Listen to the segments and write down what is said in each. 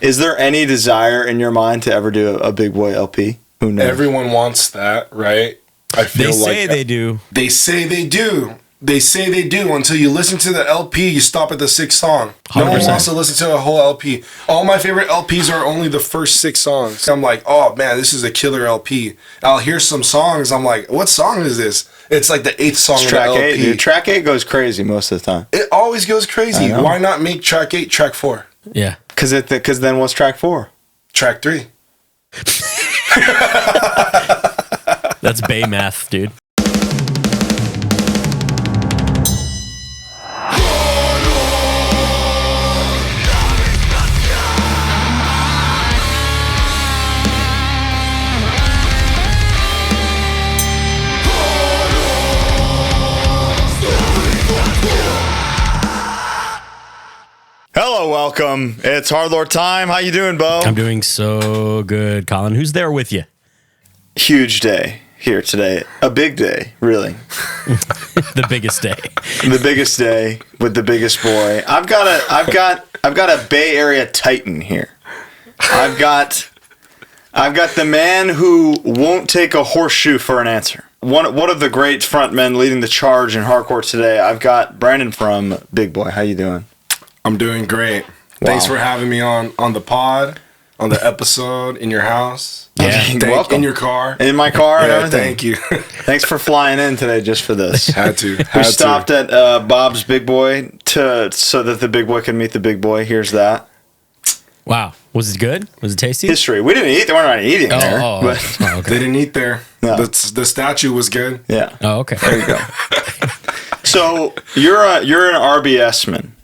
Is there any desire in your mind to ever do a Big Boy LP? Who knows? Everyone wants that, right? I feel They say they do. They say they do. They say they do until you listen to the LP. You stop at the 6th song. 100%. No one wants to listen to a whole LP. All my favorite LPs are only the first 6 songs. I'm like, oh man, this is a killer LP. I'll hear some songs. I'm like, what song is this? It's like the 8th song of the track LP. 8. Dude, track 8 goes crazy most of the time. It always goes crazy. Why not make track 8 track 4? Yeah. Because then what's track 4? Track 3. That's Bay math, dude. Hello, welcome. It's HardLore time. How you doing, Bo? I'm doing so good, Colin. Who's there with you? Huge day here today. A big day, really. The biggest day. The biggest day with the biggest boy. I've got a Bay Area Titan here. I've got the man who won't take a horseshoe for an answer. One of the great frontmen leading the charge in hardcore today. I've got Brandon from Big Boy. How you doing? I'm doing great. Wow. Thanks for having me on the pod, on the episode, in your house. Yeah. Welcome. In your car. In my car and Yeah, everything. thank you. Thanks for flying in today just for this. Had to. We stopped at Bob's Big Boy so that the Big Boy could meet the Big Boy. Here's that. Wow. Was it good? Was it tasty? History. We didn't eat. They weren't eating there. But Oh, okay. They didn't eat there. No. The statue was good. yeah. Oh, okay. There you go. So you're an RBS man.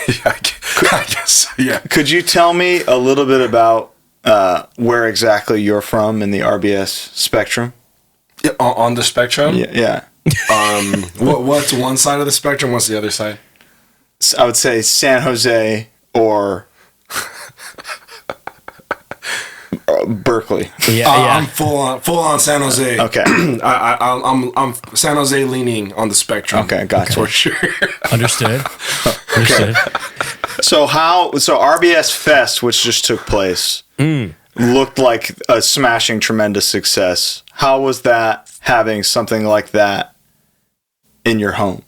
Yeah, I guess. Yeah. Could you tell me a little bit about where exactly you're from in the RBS spectrum? Yeah, on the spectrum. Yeah. What's one side of the spectrum? What's the other side? I would say San Jose or Berkeley. Yeah, I'm full on San Jose. Okay. I'm San Jose leaning on the spectrum. Okay, gotcha. For sure. Understood. Understood. So RBS Fest, which just took place, looked like a smashing, tremendous success. How was that, having something like that in your home?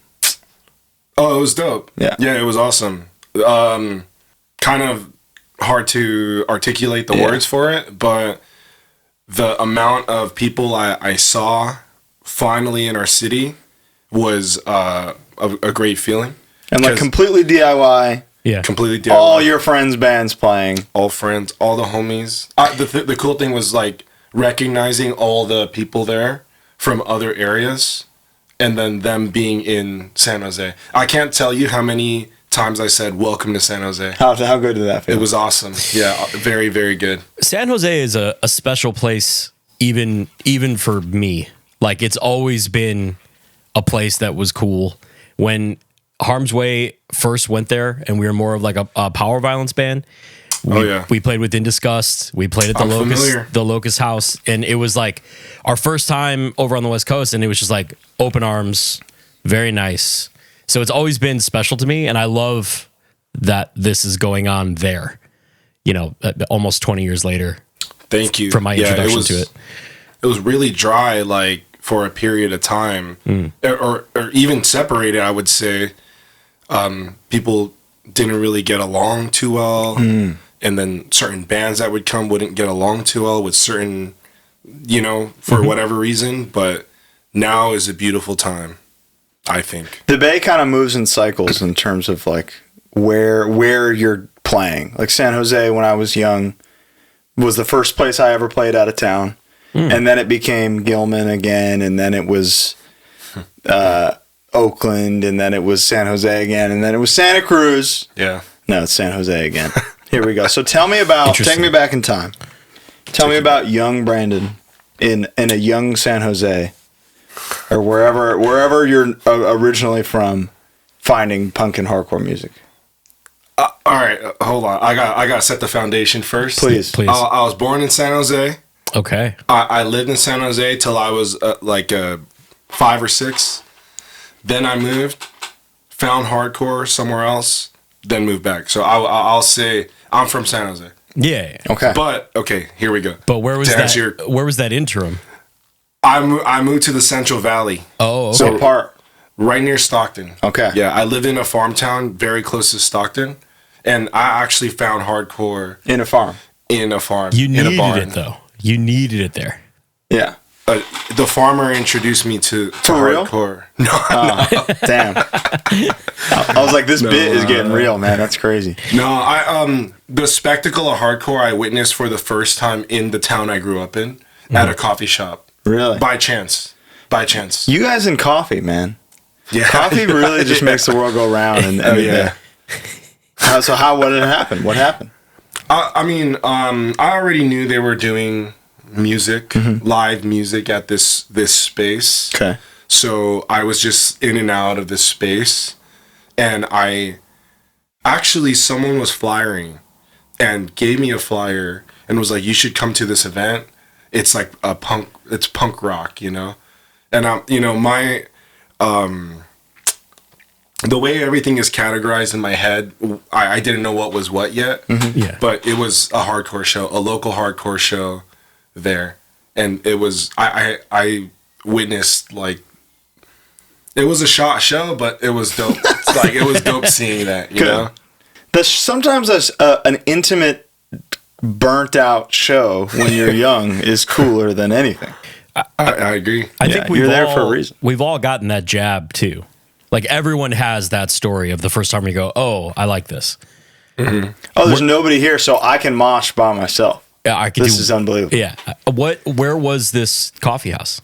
Oh, it was dope. Yeah. Yeah, it was awesome. Kind of hard to articulate the words for it, but the amount of people I saw finally in our city was a great feeling. And like completely DIY. Yeah. Completely DIY. All your friends' bands playing. All friends, all the homies. The cool thing was like recognizing all the people there from other areas and then them being in San Jose. I can't tell you how many times I said, welcome to San Jose. How good did that feel? It was awesome. Yeah, very, very good. San Jose is a special place even for me. Like, it's always been a place that was cool. When Harm's Way first went there and we were more of like a power violence band, we played with In Disgust. We played at the Locust House, and it was like our first time over on the West Coast, and it was just like open arms, very nice. So it's always been special to me, and I love that this is going on there. You know, almost 20 years later. Thank you. For my introduction to it. It was really dry, like for a period of time, or even separated. I would say people didn't really get along too well, and then certain bands that would come wouldn't get along too well with certain, for whatever reason. But now is a beautiful time, I think. The Bay kind of moves in cycles in terms of like where you're playing. Like San Jose, when I was young, was the first place I ever played out of town. And then it became Gilman again, and then it was Oakland, and then it was San Jose again, and then it was Santa Cruz. Yeah. No, it's San Jose again. Here we go. So take me back in time. Tell me about young Brandon in a young San Jose, or wherever you're originally from, finding punk and hardcore music. All right, hold on. I got to set the foundation first. Please. I was born in San Jose. Okay. I lived in San Jose till I was 5 or 6. Then I moved, found hardcore somewhere else, then moved back. So I'll say I'm from San Jose. Yeah. Okay. But okay, here we go. But where was To that? answer your- Where was that interim? I moved to the Central Valley. Oh, okay. So- What part? Right near Stockton. Okay. Yeah, I live in a farm town very close to Stockton, and I actually found hardcore In a farm. in a farm. You in a needed barn. it though. You needed it there. Yeah. The farmer introduced me to For real? hardcore. No, Damn. I was like, this bit is getting real, man. That's crazy. no. I the spectacle of hardcore I witnessed for the first time in the town I grew up in at a coffee shop Really? by chance. By chance. You guys in coffee, man. Yeah. Coffee really just makes the world go round. And yeah. What did it happen? What happened? I mean, I already knew they were doing music, live music at this space. Okay. So I was just in and out of this space, and someone was flyering and gave me a flyer and was like, "You should come to this event. It's like it's punk rock, you know." And the way everything is categorized in my head, I didn't know what was what yet. Yeah. But it was a hardcore show, a local hardcore show there. And it was, I witnessed, like, it was a shot show, but it was dope. It was dope seeing that, you know? Sometimes an intimate, burnt out show when you're young is cooler than anything. I agree. I Yeah, think we've you're there all, for a reason. We've all gotten that jab too. Like everyone has that story of the first time you go, "Oh, I like this." Oh, there's nobody here, so I can mosh by myself. Yeah, I could This is unbelievable. Yeah. Where was this coffee house?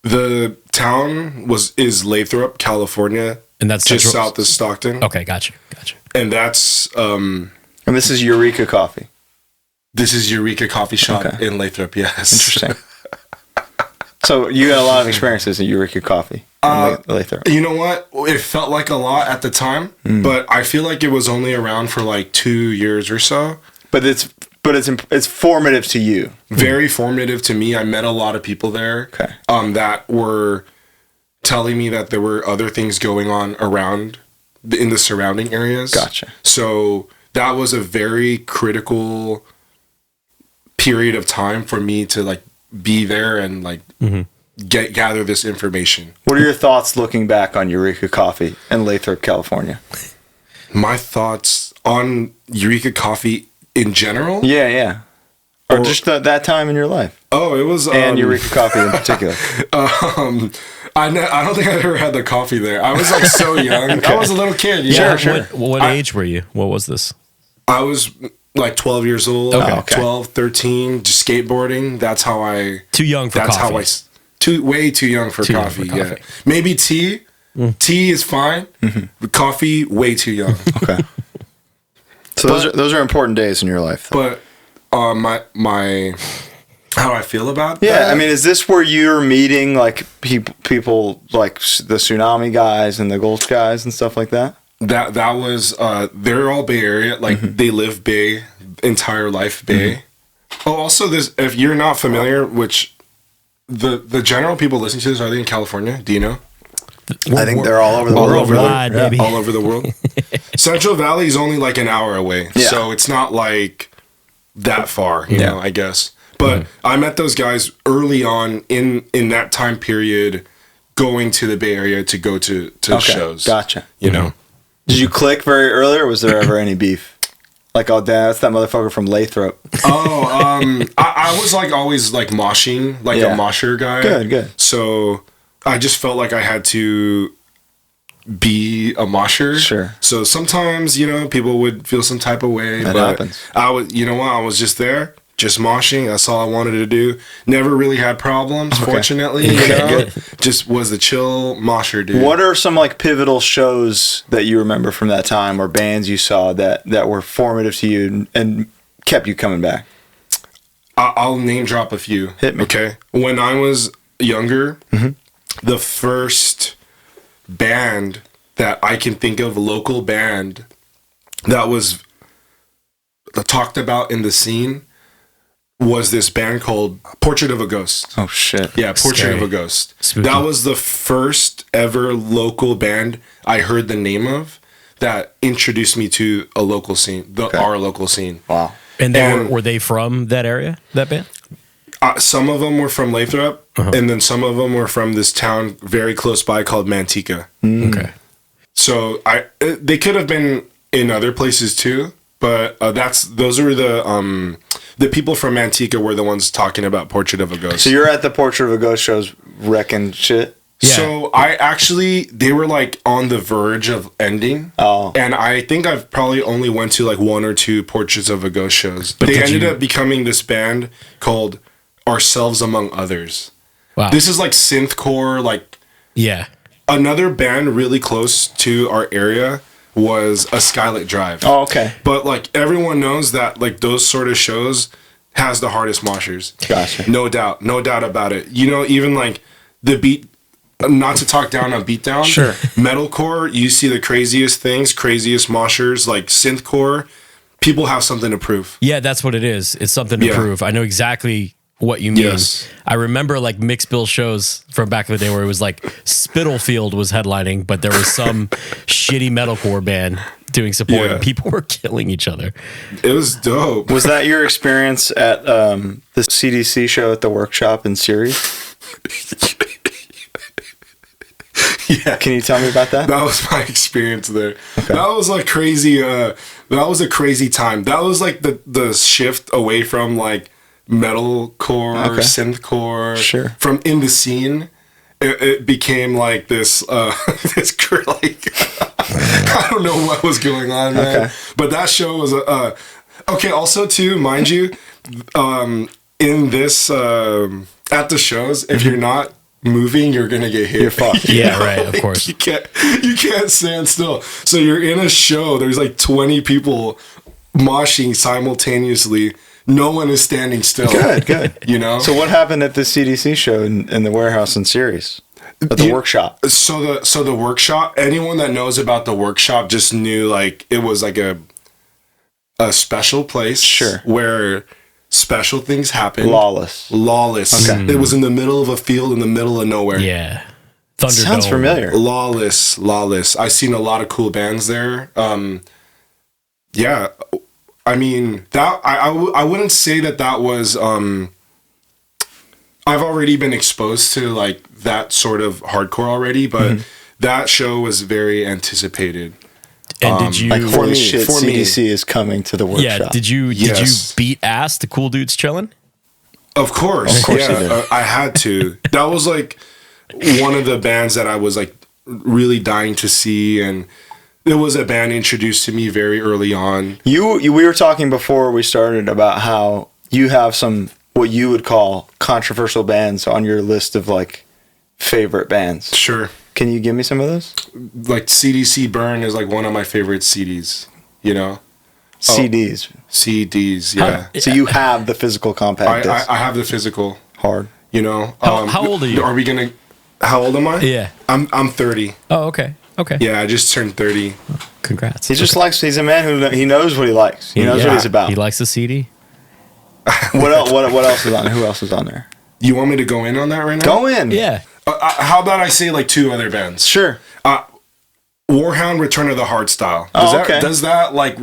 The town is Lathrop, California. And that's just central- south of Stockton. Okay, gotcha. And that's, And this is Eureka Coffee. this is Eureka Coffee Shop Okay. in Lathrop, yes. Interesting. So you got a lot of experiences at Eureka Coffee in Lathrop. You know what? It felt like a lot at the time, but I feel like it was only around for like 2 years or so. But it's formative to you. Very formative to me. I met a lot of people there Okay. that were telling me that there were other things going on around in the surrounding areas. Gotcha. So that was a very critical period of time for me to like be there and like gather this information. What are your thoughts looking back on Eureka Coffee in Lathrop, California? My thoughts on Eureka Coffee in general? Yeah. Or just that time in your life. Oh, it was And Eureka Coffee in particular. I don't think I ever had the coffee there. I was like so young. I was a little kid. Yeah. Sure. What age were you? What was this? I was like 12 years old. Okay. 12, 13, just skateboarding. That's how I. Too young for That's coffee. how I. Way too young for Too young coffee. for coffee. Yeah. Maybe tea. Tea is fine. But coffee, way too young. Okay. So those are important days in your life. Though. But my how do I feel about that? Yeah, I mean, is this where you're meeting like people like the Tsunami guys and the Gulch guys and stuff like that? That was they're all Bay Area. Like they live Bay, entire life Bay. Oh, also this, if you're not familiar, which the general people listening to this, are they in California? Do you know? I think they're all over the All world. over wide, baby. All over the world. Central Valley is only like an hour away, Yeah. so it's not like that far, you know, I guess. But I met those guys early on in that time period, going to the Bay Area to go to shows. Gotcha. You know, Did you click very early, or was there ever any beef? Like, oh, damn, that's that motherfucker from Lathrop. I was like always like moshing, like Yeah. a mosher guy. Good. So I just felt like I had to be a mosher. Sure. So sometimes, you know, people would feel some type of way. That but happens. I was, you know what? I was just there, just moshing. That's all I wanted to do. Never really had problems, fortunately. You know? Good. Just was the chill mosher dude. What are some like pivotal shows that you remember from that time, or bands you saw that were formative to you and kept you coming back? I'll name drop a few. Hit me. Okay. When I was younger, the first band that I can think of, local band that was talked about in the scene, was this band called Portrait of a Ghost. Oh shit! Yeah, Portrait Scary. of a Ghost. Spooky. That was the first ever local band I heard the name of that introduced me to a local scene, our local scene. Wow. And were they from that area, that band? Some of them were from Lathrop, and then some of them were from this town very close by called Manteca. Okay. So they could have been in other places too, but those were the people from Manteca were the ones talking about Portrait of a Ghost. So you're at the Portrait of a Ghost shows wrecking shit? Yeah. So they were like on the verge of ending. Oh. And I think I've probably only went to like 1 or 2 Portraits of a Ghost shows. But they ended up becoming this band called Ourselves Among Others. Wow. This is like synthcore, like Yeah. another band really close to our area was a Skylit Drive. Oh, okay. But like everyone knows that like those sort of shows has the hardest moshers. Gotcha. No doubt about it. You know, even like the beat, not to talk down on beatdown. Sure. Metalcore, you see the craziest things, craziest moshers, like synthcore. People have something to prove. Yeah, that's what it is. It's something to prove. I know exactly what you mean. Yes. I remember like mixed bill shows from back in the day where it was like Spitalfield was headlining, but there was some shitty metalcore band doing support Yeah. and people were killing each other. It was dope. Was that your experience at the CDC show at the workshop in Ceres? Yeah. Can you tell me about that? That was my experience there. That was like crazy. That was a crazy time. That was like the shift away from like metalcore, synthcore. Sure. From in the scene, it became like this this like I don't know what was going on, man. Okay. But that show was okay. Also, too, mind you, in this at the shows, if you're not moving, you're gonna get hit. You're fucked. Yeah, right, of course. You can't stand still. So you're in a show, there's like 20 people moshing simultaneously. No one is standing still. Good. You know? So what happened at the CDC show in the warehouse in Ceres? At the workshop? So the workshop, anyone that knows about the workshop just knew like it was like a special place. Sure. Where special things happen. Lawless. Okay. It was in the middle of a field in the middle of nowhere. Yeah. Thunderdome. Sounds familiar. Lawless. I've seen a lot of cool bands there. Yeah, I mean that I wouldn't say that was. I've already been exposed to like that sort of hardcore already, but that show was very anticipated. And did you Like, holy shit, for me. CDC is coming to the workshop. Yeah, did you Yes. beat ass to Cool Dudes Chillin'? Of course, you yeah, did. I had to. That was like one of the bands that I was like really dying to see, and it was a band introduced to me very early on. We were talking before we started about how you have some what you would call controversial bands on your list of like favorite bands. Sure. Can you give me some of those? Like CDC Burn is like one of my favorite CDs, you know? CDs. CDs, yeah. So you have the physical compact disc. I have the physical, Hard. you know? How old are you? Are we gonna, how old am I? Yeah. I'm 30. Oh, okay. Okay. Yeah, I just turned 30. Congrats. He just likes. He's a man who he knows what he likes. He knows what he's about. He likes the CD. What else? What else is on there? Who else is on there? You want me to go in on that right now? Go in. Yeah. How about I say like 2 other bands? Sure. Warhound, Return of the Hardstyle. Okay. Does that like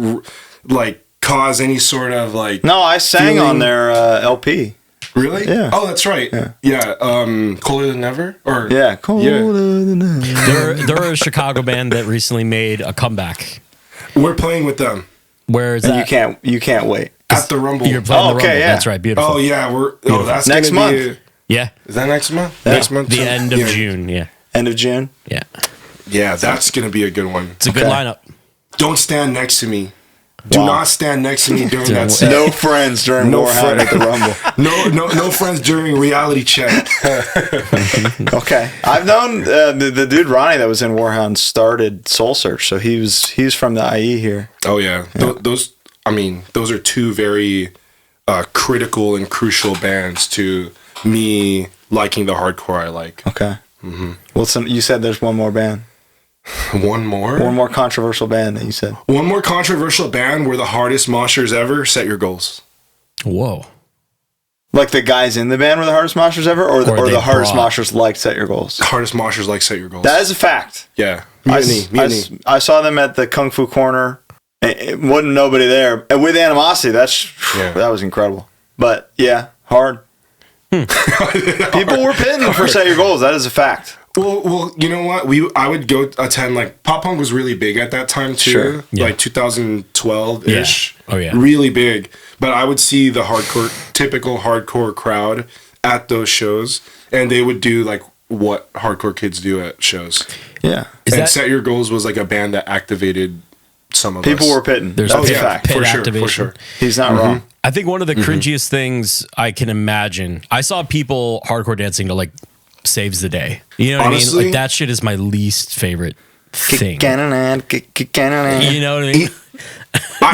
cause any sort of like? No, I sang feeling? on their LP. Really? Yeah. Oh, that's right. Yeah. Colder Than Ever? Or Yeah. Colder than ever. They're a Chicago band that recently made a comeback. We're playing with them Where is And that? you can't wait. at the Rumble. You're playing the okay, Rumble. yeah. That's right. Beautiful. Oh yeah, that's Next gonna be month. Yeah. Is that next month? Yeah. Next month. The too? end of Yeah. June. Yeah. End of June. Yeah. Yeah, that's gonna be a good one. It's a good Okay. lineup. Don't stand next to me. Do Wow. not stand next to me during that No. set. No friends during No Warhound at the Rumble. No friends during reality check. Okay, I've known the dude Ronnie that was in Warhound started Soul Search, so he's from the IE here. Oh yeah, those are 2 very critical and crucial bands to me liking the hardcore I like. Okay. Well, you said there's one more band, One more controversial band that you said. One more controversial band were the hardest moshers ever. Set Your Goals. Whoa. Like the guys in the band were the hardest moshers ever, or Or the hardest brought- moshers like Set Your Goals? Hardest moshers like Set Your Goals. That is a fact. Yeah. I Mutiny. I saw them at the Kung Fu Corner. It wasn't nobody there. And with Animosity, that was incredible. But yeah, hard. People were pitting for Set Your Goals. That is a fact. Well, you know what? I would go attend, like, pop punk was really big at that time too. Sure. Yeah. Like 2012-ish. Yeah. Oh, yeah. Really big. But I would see the typical hardcore crowd at those shows, and they would do like what hardcore kids do at shows. Yeah. Set Your Goals was like a band that activated some of People us. were pitting. There's That's a pit- fact. pit For activation. sure. He's not wrong. I think one of the cringiest things I can imagine. I saw people hardcore dancing to like Saves the Day. You know what I Honestly- mean? Like that shit is my least favorite thing. You know what I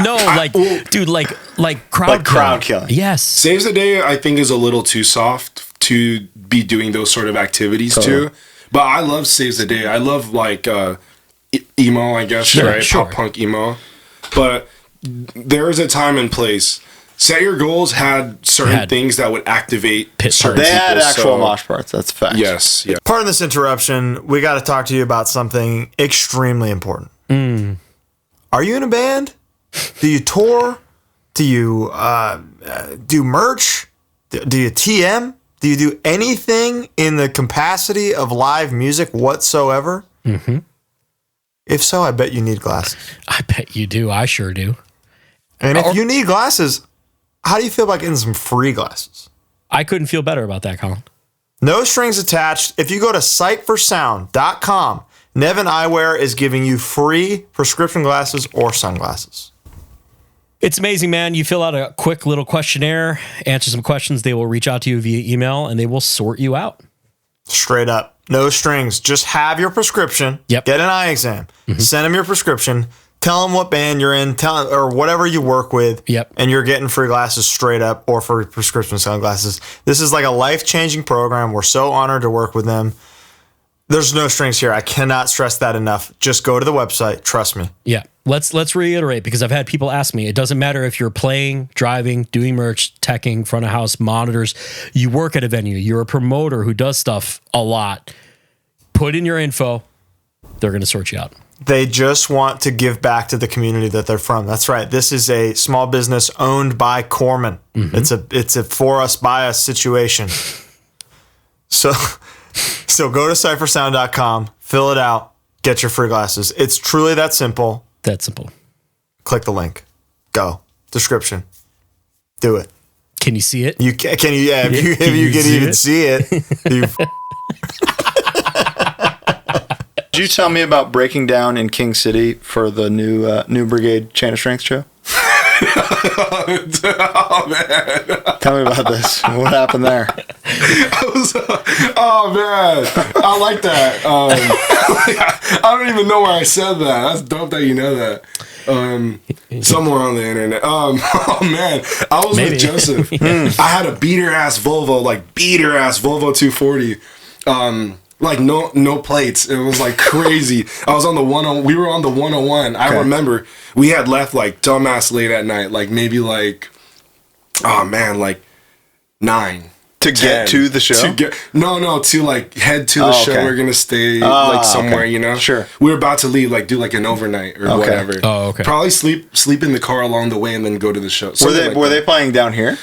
mean? Dude, like crowd Like crowd killing. Yes. Saves the Day, I think, is a little too soft to be doing those sort of activities too. But I love Saves the Day. I love like emo, I guess, Sure, right? sure. Pop punk emo. But there is a time and place. Set Your Goals had certain things that would activate Pit certain parties. They had people, actual so- mosh parts. That's a fact. Yes, yeah. Pardon this interruption. We got to talk to you about something extremely important. Are you in a band? Do you tour? Do you do merch? Do you TM? Do you do anything in the capacity of live music whatsoever? Mm-hmm. If so, I bet you need glasses. I bet you do. I sure do. And if you need glasses, how do you feel about getting some free glasses? I couldn't feel better about that, Colin. No strings attached. If you go to sightforsound.com, Nevin Eyewear is giving you free prescription glasses or sunglasses. It's amazing, man. You fill out a quick little questionnaire, answer some questions. They will reach out to you via email, and they will sort you out. Straight up. No strings. Just have your prescription. Yep. Get an eye exam. Send them your prescription. Tell them what band you're in, or whatever you work with. Yep. And you're getting free glasses straight up, or free prescription sunglasses. This is like a life-changing program. We're so honored to work with them. There's no strings here. I cannot stress that enough. Just go to the website. Trust me. Yeah. Let's reiterate, because I've had people ask me, it doesn't matter if you're playing, driving, doing merch, teching, front of house, monitors, you work at a venue, you're a promoter who does stuff a lot. Put in your info. They're going to sort you out. They just want to give back to the community that they're from. That's right. This is a small business owned by corpsmen. It's a for us, by us situation. So go to cyphersound.com, fill it out, get your free glasses. It's truly that simple. That simple. Click the link. Go. Description. Do it. Can you see it? You can you? Yeah, if you can see even it? see it. Did you tell me about breaking down in King City for the new Brigade Chain of Strength show? Oh man! Tell me about this. What happened there? Oh man, I like that. I don't even know where I said that. That's dope that you know that. Somewhere on the internet. Oh man, I was with Joseph. I had a beater ass Volvo 240. Like no plates. It was like crazy. I was on the we were on the 101. I remember we had left like dumbass late at night, like maybe like, oh man, like 9 To 10. get to the show? To like head to the show. okay. We're gonna stay like somewhere, okay. you know. Sure. We were about to leave, like do like an overnight or whatever. Oh, okay. Probably sleep in the car along the way and then go to the show. Were they playing down here?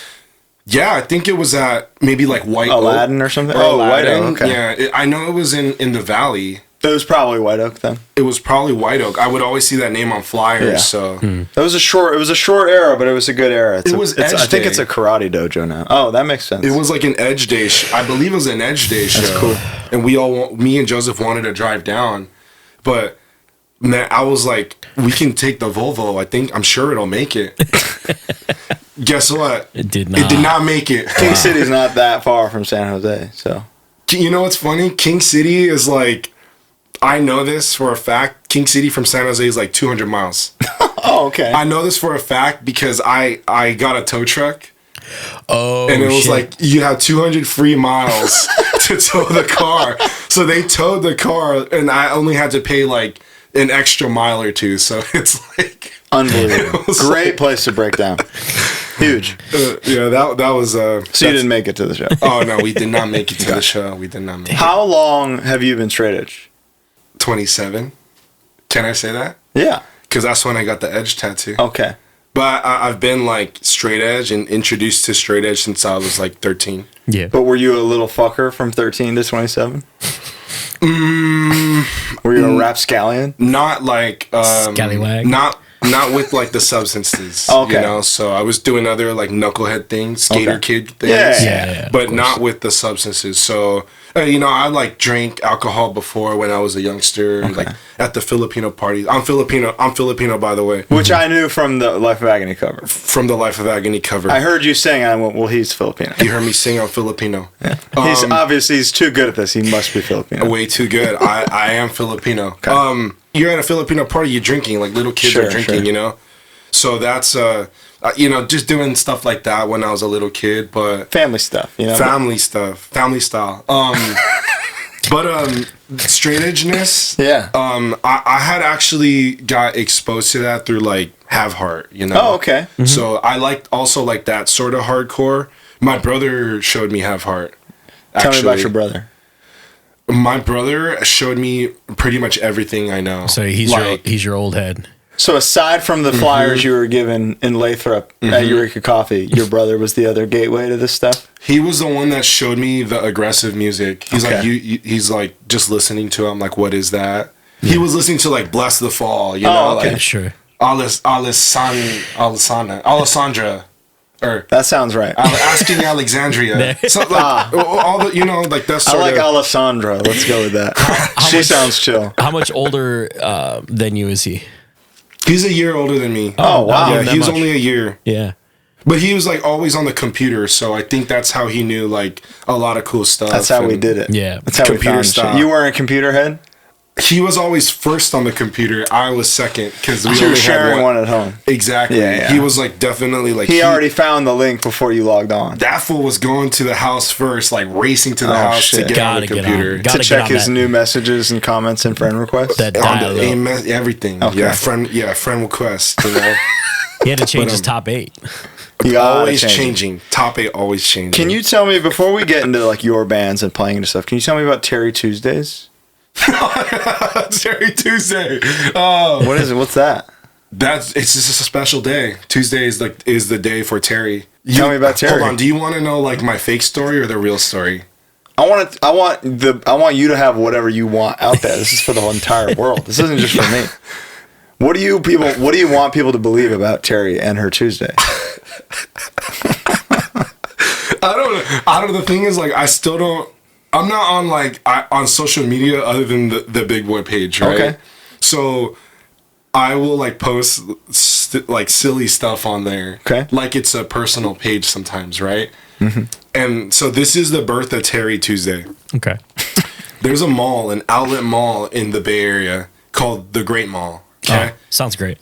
Yeah, I think it was at maybe like White Aladdin Oak or something? Or White Aladdin. Oak, okay. Yeah, I know it was in the Valley. It was probably White Oak then. It was probably White Oak. I would always see that name on flyers. Yeah. So It was a short era, but it was a good era. It was I Edge think Day. it's a karate dojo now. Oh, that makes sense. it was like an Edge Day. I believe it was an Edge Day show. That's cool. And me and Joseph wanted to drive down, but man, I was like, we can take the Volvo. I'm sure it'll make it. Guess what? It did not. It did not make it. King City's not that far from San Jose, so. You know what's funny? King City is like, I know this for a fact. King City from San Jose is like 200 miles. Oh, okay. I know this for a fact because I got a tow truck. Oh, And it was shit. like, you have 200 free miles to tow the car. So they towed the car and I only had to pay like an extra mile or two. So it's like... Unbelievable. It was Great like- place to break down. Huge. Yeah, that was. So you didn't make it to the show. Oh no, we did not make it to the show. We did not make it. How long have you been straight edge? 27. Can I say that? Yeah. Because that's when I got the edge tattoo. Okay. But I've been like straight edge and introduced to straight edge since I was like 13. Yeah. But were you a little fucker from 13 to 27? Were you a rapscallion? Not like Scallywag? Not with like the substances. Okay. You know, so I was doing other like knucklehead things, skater kid things. Yeah, but not with the substances. So you know, I like drank alcohol before when I was a youngster, like at the Filipino parties. I'm Filipino, by the way. Which I knew from the Life of Agony cover. From the Life of Agony cover. I heard you sing, and I went, well, he's Filipino. You heard me sing on Filipino. Yeah. He's too good at this. He must be Filipino. Way too good. I am Filipino. Okay. You're at a Filipino party, you're drinking, like little kids are drinking, you know? So that's, you know, just doing stuff like that when I was a little kid, but... Family stuff, you know? Family style. But straight edgeness, Yeah. I had actually got exposed to that through like Have Heart, you know? Oh, okay. Mm-hmm. So I liked also like that sort of hardcore. My brother showed me Have Heart. Tell me about your brother. My brother showed me pretty much everything I know. So he's your old head. So aside from the flyers you were given in Lathrop at Eureka Coffee, your brother was the other gateway to this stuff? He was the one that showed me the aggressive music. He's like, he's like just listening to it. I'm like, what is that? Yeah. He was listening to like Bless the Fall, you know, okay. like Sure. Alessandra. Or that sounds right. Asking Alexandria. So like all the, you know, like that's. I like Alessandra. Let's go with that. She sounds chill. How much older than you is he? He's a year older than me. Oh wow! Yeah, he was only a year. Yeah. But he was like always on the computer, so I think that's how he knew like a lot of cool stuff. That's how we did it. Yeah, that's how computer we found stuff. Shit. You weren't a computer head. He was always first on the computer. I was second because we you were only sharing had one at home. Exactly. Yeah. He was like definitely like he already found the link before you logged on. That fool was going to the house first, like racing to the house to get on the computer to check his new messages and comments and friend requests. Everything. Okay. Friend request. You know. He had to change his top 8. Always changing. Top 8 always changing. Can you tell me before we get into like your bands and playing and stuff? Can you tell me about Teri Tuesdays? Teri Tuesday. What is it? What's that? It's just a special day. Tuesday is the day for Teri. Tell me about Teri. Hold on. Do you want to know like my fake story or the real story? I want you to have whatever you want out there. This is for the entire world. This isn't just for me. What do you want people to believe about Teri and her Tuesday? I don't know. The thing is, like, I still don't. I'm not on on social media other than the Big Boy page, right? Okay. So I will like post like silly stuff on there, okay? Like it's a personal page sometimes, right? Mm-hmm. And so this is the birth of Teri Tuesday. Okay. There's a mall, an outlet mall in the Bay Area called the Great Mall. Okay, sounds great.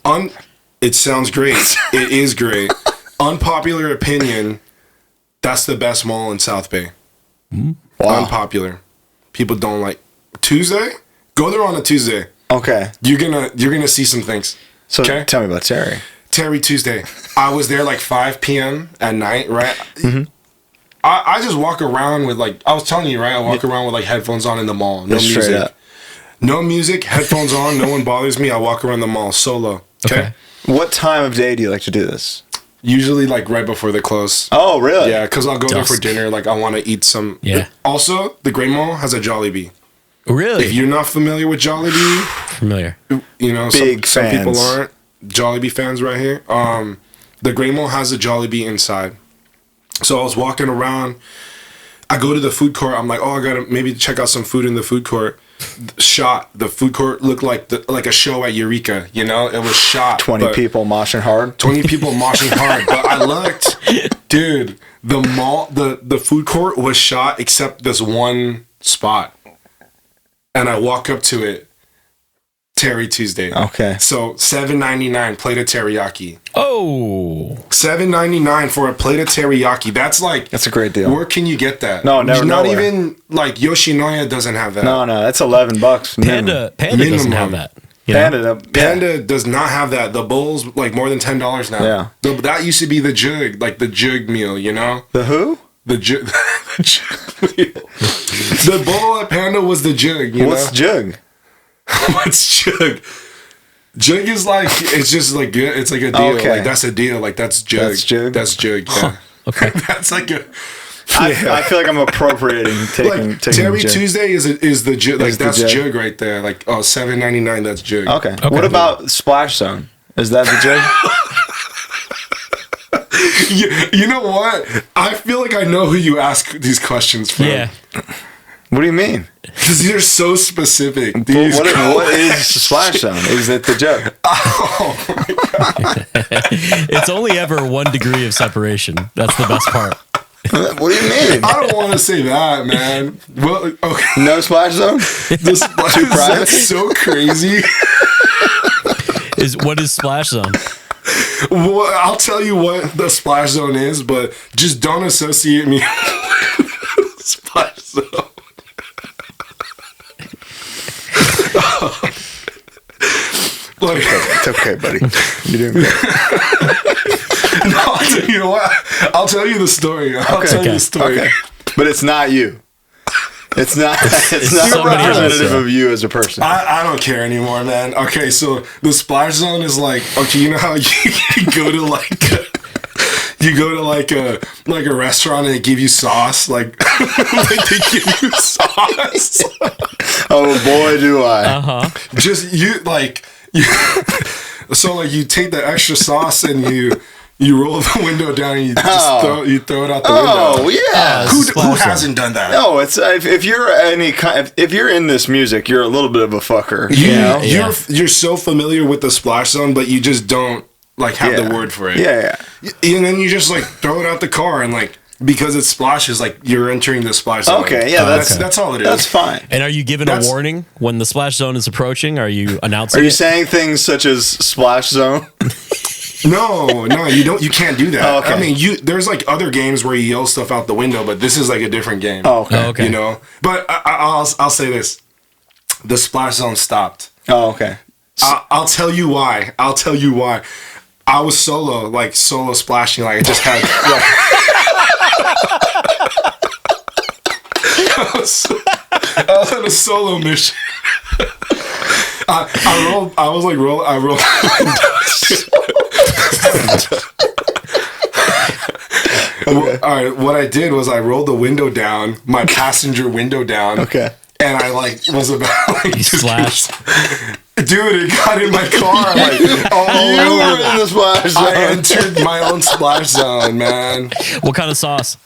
It sounds great. It is great. Unpopular opinion. That's the best mall in South Bay. Mm-hmm. Wow. Unpopular. People don't like Tuesday. Go there on a Tuesday. Okay. You're gonna see some things. So tell me about Teri. Teri Tuesday. I was there like 5 p.m. at night, right? Mm-hmm. I just walk around with like I was telling you, right? I walk around with like headphones on in the mall. No music. Up. No music. Headphones on. No one bothers me. I walk around the mall solo. Okay. What time of day do you like to do this? Usually like right before they close. Oh, really? Yeah, because I'll go there for dinner. Like I want to eat some. Yeah. Also, the Great Mall has a Jollibee. Really? If you're not familiar with Jollibee, familiar. You know, some people aren't. Jollibee fans right here. The Great Mall has a Jollibee inside. So I was walking around. I go to the food court. I'm like, I gotta maybe check out some food in the food court. The food court looked like a show at Eureka. You know, it was shot. 20 people moshing hard. 20 people moshing hard. But I looked, dude. The mall, the food court was shot except this one spot. And I walk up to it. Teri Tuesday. Okay. So $7.99 plate of teriyaki. Oh. $7.99 for a plate of teriyaki. That's a great deal. Where can you get that? No, never. Not even like Yoshinoya doesn't have that. No, that's $11. Panda doesn't have that. You know? Panda does not have that. The bowl's like more than $10 now. Yeah. That used to be the jug, like the jug meal, you know? The who? The jug. The jug meal. The bowl at Panda was the jug, you What's know? jug? What's jug? Jug is like, it's just like, it's like a deal. Okay. Like, that's a deal. Like, that's jug. That's jug? That's jug, yeah. Okay. That's like a... I feel like I'm appropriating taking Teri jug. Tuesday is the jug. Like, Is the that's jug. jug right there. Like, $7.99, that's jug. Okay. What about Splash Zone? Is that the jug? You know what? I feel like I know who you ask these questions from. Yeah. What do you mean? Because you're so specific. What is Splash Zone? Is it the jug? It's only ever 1 degree of separation. That's the best part. What do you mean? I don't want to say that, man. Well, okay. No Splash Zone? This that's so crazy. What is Splash Zone? Well, I'll tell you what the Splash Zone is, but just don't associate me with Splash Zone. Like, It's okay, buddy. You're doing good. no, you know what? I'll tell you the story. I'll tell you the story. Okay. But it's not you. It's not. It's not somebody else, representative yeah. of you as a person. I don't care anymore, man. Okay, so the Splash Zone is like, okay, you know how you go to like a restaurant and they give you sauce, like they give you sauce. Oh boy, do I! Just so like you take the extra sauce and you roll the window down and you just throw it out the window. Oh yeah. Who hasn't done that? No, it's if you're if you're in this music, you're a little bit of a fucker. You're so familiar with the Splash Zone, but you just don't like have the word for it. Yeah. And then you just like throw it out the car and like because it splashes, like you're entering the Splash Zone. Okay, yeah, that's all it is. That's fine. And are you given a warning when the Splash Zone is approaching? Are you announcing Are you it? saying things such as Splash Zone? No, you don't. You can't do that. Oh, okay. I mean, there's like other games where you yell stuff out the window, but this is like a different game. Oh, okay. Oh, okay. You know, but I'll say this: the Splash Zone stopped. Oh, okay. I'll tell you why. I was solo splashing. Like I just had. I was on a solo mission. I rolled. Okay. All right. What I did was I rolled the window down, my passenger window down. Okay. And I was about You splashed. Dude, it got in my car You were in the Splash Zone. I entered my own Splash Zone, man. What kind of sauce?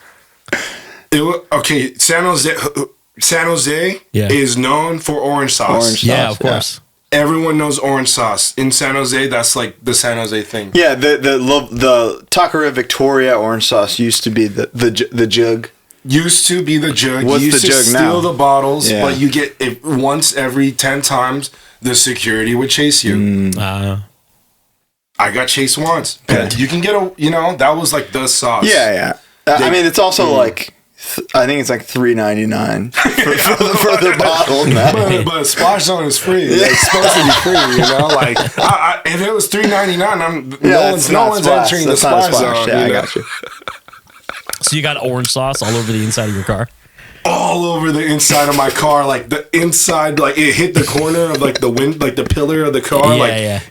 Okay, San Jose Yeah. is known for orange sauce. Orange Yeah, sauce, of course. Everyone knows orange sauce. In San Jose, that's like the San Jose thing. Yeah, the Taqueria Victoria orange sauce used to be the jug. Used to be the jug. What's you used the to jug steal now? the bottles, Yeah. but you get it once every 10 times, the security would chase you. I got chased once. Okay. You can get that was like the sauce. Yeah. I mean, it's also like I think it's like $3.99 for the bottle now. But Splash Zone is free. It's supposed to be free, you know. Like if it was $3.99, no one's entering the Splash Zone. Yeah, I you know? got you. So you got orange sauce all over the inside of your car? All over the inside of my car, like the inside, like it hit the corner of like the wind, like the pillar of the car,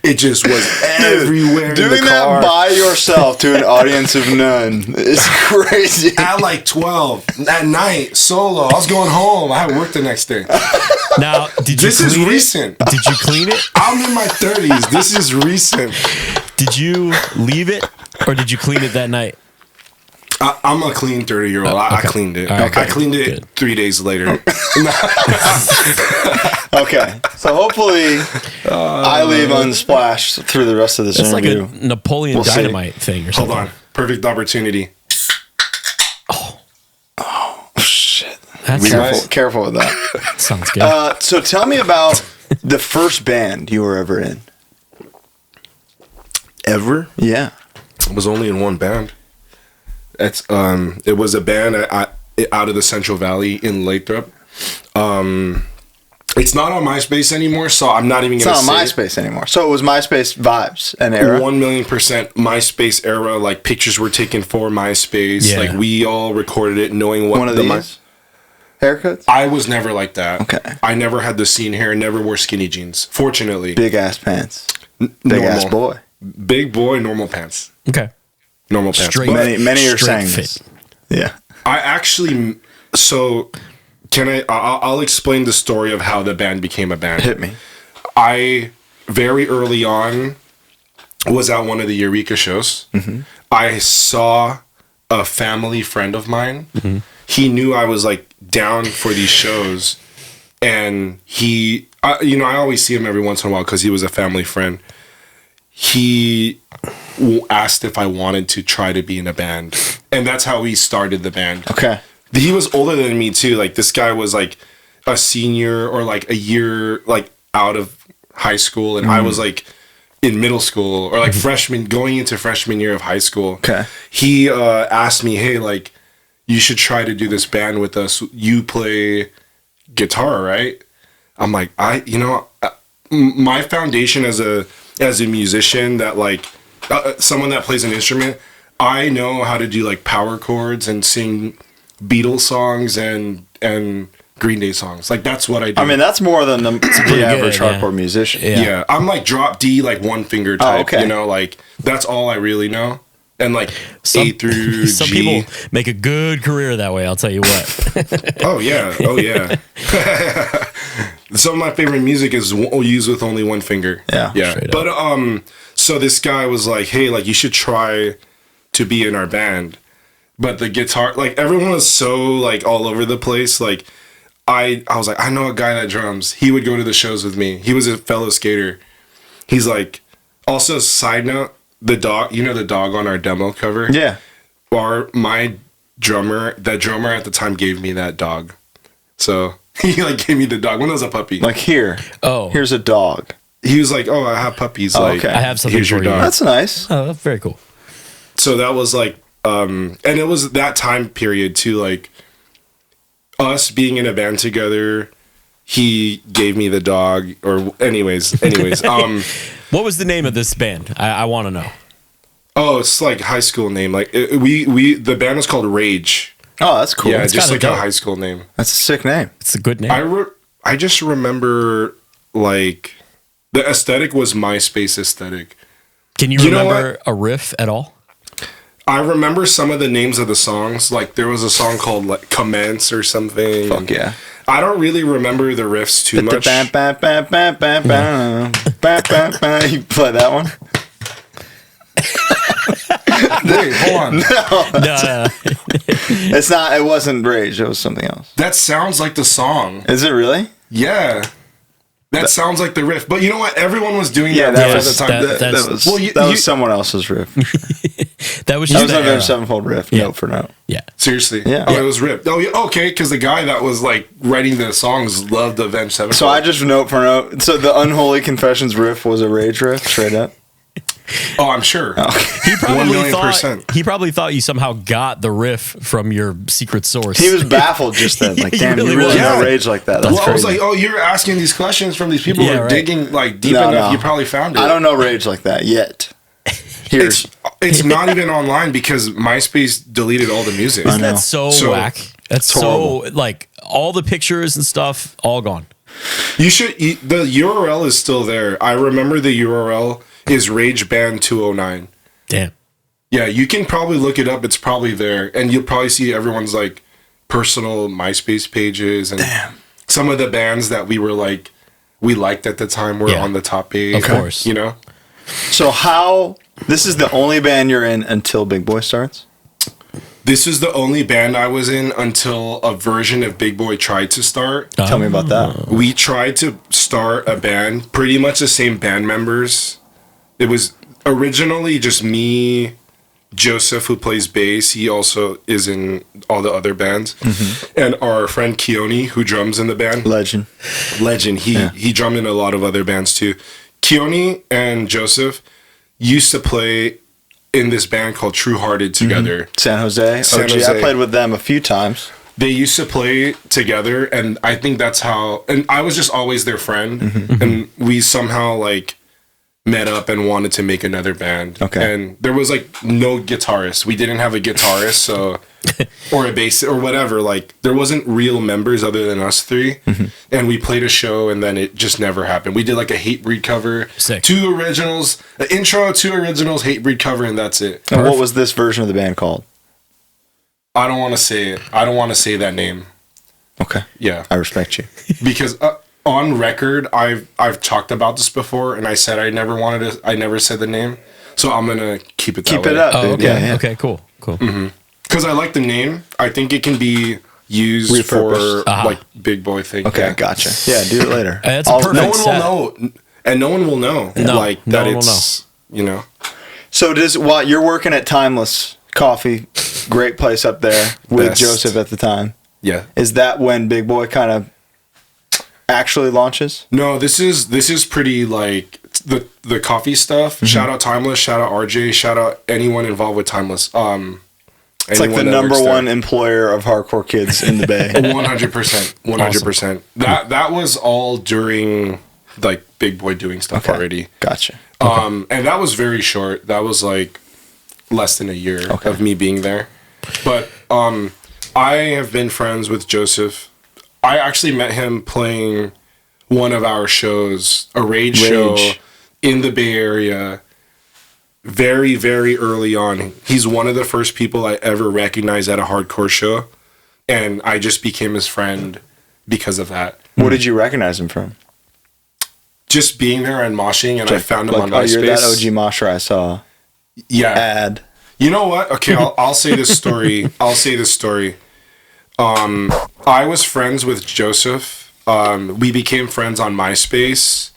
it just was everywhere. Doing in the car. that by yourself to an audience of none is crazy. At like 12 at night, solo. I was going home. I had work the next day. Now, This is recent. Did you clean it? I'm in my 30s. This is recent. Did you leave it or did you clean it that night? I'm a clean 30-year-old. I cleaned it. Right, I cleaned it good. 3 days later. Okay, so hopefully I leave unsplashed through the rest of this It's like interview. a Napoleon We'll see. Dynamite thing or Hold something. on. Perfect opportunity. Shit. That's Careful with that. sounds good. So tell me about the first band you were ever in. Ever? Yeah. I was only in one band. It was a band out of the Central Valley in Lathrop. It's not on MySpace anymore, so I'm not even It's going to not say on MySpace anymore. So it was MySpace vibes and era. 1,000,000% MySpace era. Like, pictures were taken for MySpace. Yeah. Like, we all recorded it knowing what One of the these haircuts. I was never like that. Okay. I never had the scene hair, never wore skinny jeans. Fortunately. Big ass pants. Big normal. ass boy. Big boy, normal pants. Okay. Normal pants. Straight. But Many are Straight saying fit. this. Yeah. I actually, so I'll explain the story of how the band became a band. Hit me. I, very early on, was at one of the Eureka shows. Mm-hmm. I saw a family friend of mine. Mm-hmm. He knew I was like down for these shows. And he, I always see him every once in a while because he was a family friend. He asked if I wanted to try to be in a band. And that's how we started the band. Okay. He was older than me too. Like, this guy was like a senior or like a year like out of high school, and I was like in middle school or like freshman, going into freshman year of high school. Okay. He asked me, "Hey, like, you should try to do this band with us. You play guitar, right?" I'm like, my foundation as a musician, that like someone that plays an instrument, I know how to do like power chords and sing Beatles songs and Green Day songs. Like, that's what I do. I mean, that's more than the average yeah. hardcore musician. yeah. I'm like drop D, like one finger type. okay. You know, like that's all I really know. And like A through Some G. people make a good career that way, I'll tell you what. Oh yeah. Some of my favorite music is used with only one finger. Yeah. Straight up. But so this guy was like, "Hey, like, you should try to be in our band." But the guitar, like, everyone was so like all over the place. Like, I was like, I know a guy that drums. He would go to the shows with me. He was a fellow skater. He's like, also, side note, the dog, the dog on our demo cover? Yeah. My drummer, that drummer at the time gave me that dog. So he like gave me the dog when I was a puppy. Like, here's a dog. He was like, "Oh, I have puppies. Oh, like, okay. I have something here's your for you." dog." That's nice. Oh, that's very cool. So that was like, and it was that time period too, like us being in a band together. He gave me the dog, or anyways. What was the name of this band? I want to know. Oh, it's like high school name. Like the band is called Rage. Oh, that's cool. Yeah, It's just kinda like dope. a high school name. That's a sick name. It's a good name. I just remember like the aesthetic was MySpace aesthetic. Can you know remember a riff at all? I remember some of the names of the songs. Like, there was a song called like Commence or something. Fuck yeah. I don't really remember the riffs too much. You play that one? Wait, hold on. No. It's not. It wasn't Rage. It was something else. That sounds like the song. Is it really? Yeah. That sounds like the riff. But you know what? Everyone was doing Yeah, that that riff was at the time. that's- That was Well, you- that you- was someone else's riff. That was That just was the another era. sevenfold riff, Yeah. note for note. Yeah. Seriously. Yeah. Oh, it was ripped. Oh, yeah, okay, because the guy that was like writing the songs loved Avenged Sevenfold. So I just note for note. So the Unholy Confessions riff was a Rage riff, straight up. Oh, I'm sure. He probably 1,000,000%. thought he probably thought you somehow got the riff from your secret source. He was baffled just then. Like, He damn, really you really was. know Yeah. Rage like that. That's Well, I crazy. was like, oh, you're asking these questions from these people Yeah, who are right. digging like deep No, enough. no. You probably found it. I don't know Rage like that yet. Here's It's not even online because MySpace deleted all the music. I know. That's so whack. That's so horrible. like all the pictures and stuff all gone. The URL is still there. I remember the URL is Rage Band 209. Damn. Yeah, you can probably look it up. It's probably there, and you'll probably see everyone's like personal MySpace pages and some of the bands that we liked at the time were Yeah. on the top page. Of course. You know. so how. This is the only band you're in until Big Boy starts? This is the only band I was in until a version of Big Boy tried to start. Tell me about that. We tried to start a band, pretty much the same band members. It was originally just me, Joseph, who plays bass. He also is in all the other bands. And our friend Keone, who drums in the band. Legend. He drummed in a lot of other bands too. Keone and Joseph used to play in this band called True Hearted together. San Jose. San OG. Jose. I played with them a few times. they used to play together, and I think that's how. And I was just always their friend, Mm-hmm. and we somehow like met up and wanted to make another band. Okay. And there was like no guitarist. We didn't have a guitarist, so or a bass or whatever. Like there wasn't real members other than us three, Mm-hmm. and we played a show, and then it just never happened. We did like a Hatebreed cover, Sick. 2 originals, an intro, 2 originals, Hatebreed cover, and that's it. And what was this version of the band called? I don't want to say it. I don't want to say that name. Okay. Yeah, I respect you. because on record, I've talked about this before, and I said I never wanted to. I never said the name, so I'm gonna keep it. Keep that it way. up, Oh, dude. okay. Yeah, yeah. Okay, cool. Because I like the name. I think it can be used Repurposed. for like big boy thing. Okay, Yeah. gotcha. Yeah, do it later. That's a I'll- perfect No one set. will know, and no one will know No, like no that. one will It's you know. So while you're working at Timeless Coffee, great place up there with Best. Joseph at the time. Yeah. Is that when Big Boy kind of actually launches? No, this is pretty like the coffee stuff. Mm-hmm. Shout out Timeless. Shout out RJ. Shout out anyone involved with Timeless. It's like the number one employer of hardcore kids in the Bay. 100%. 100%. That was all during like Big Boy doing stuff Okay. already. Gotcha. And that was very short. That was like less than a year Okay. of me being there. But I have been friends with Joseph. I actually met him playing one of our shows, a Rage show in the Bay Area, very, very early on. He's one of the first people I ever recognized at a hardcore show, and I just became his friend because of that. What did you recognize him from? Just being there and moshing, and I found him on oh, you're that MySpace. OG Mosher I saw Yeah. ad. You know what? Okay, I'll say this story. I was friends with Joseph. We became friends on MySpace,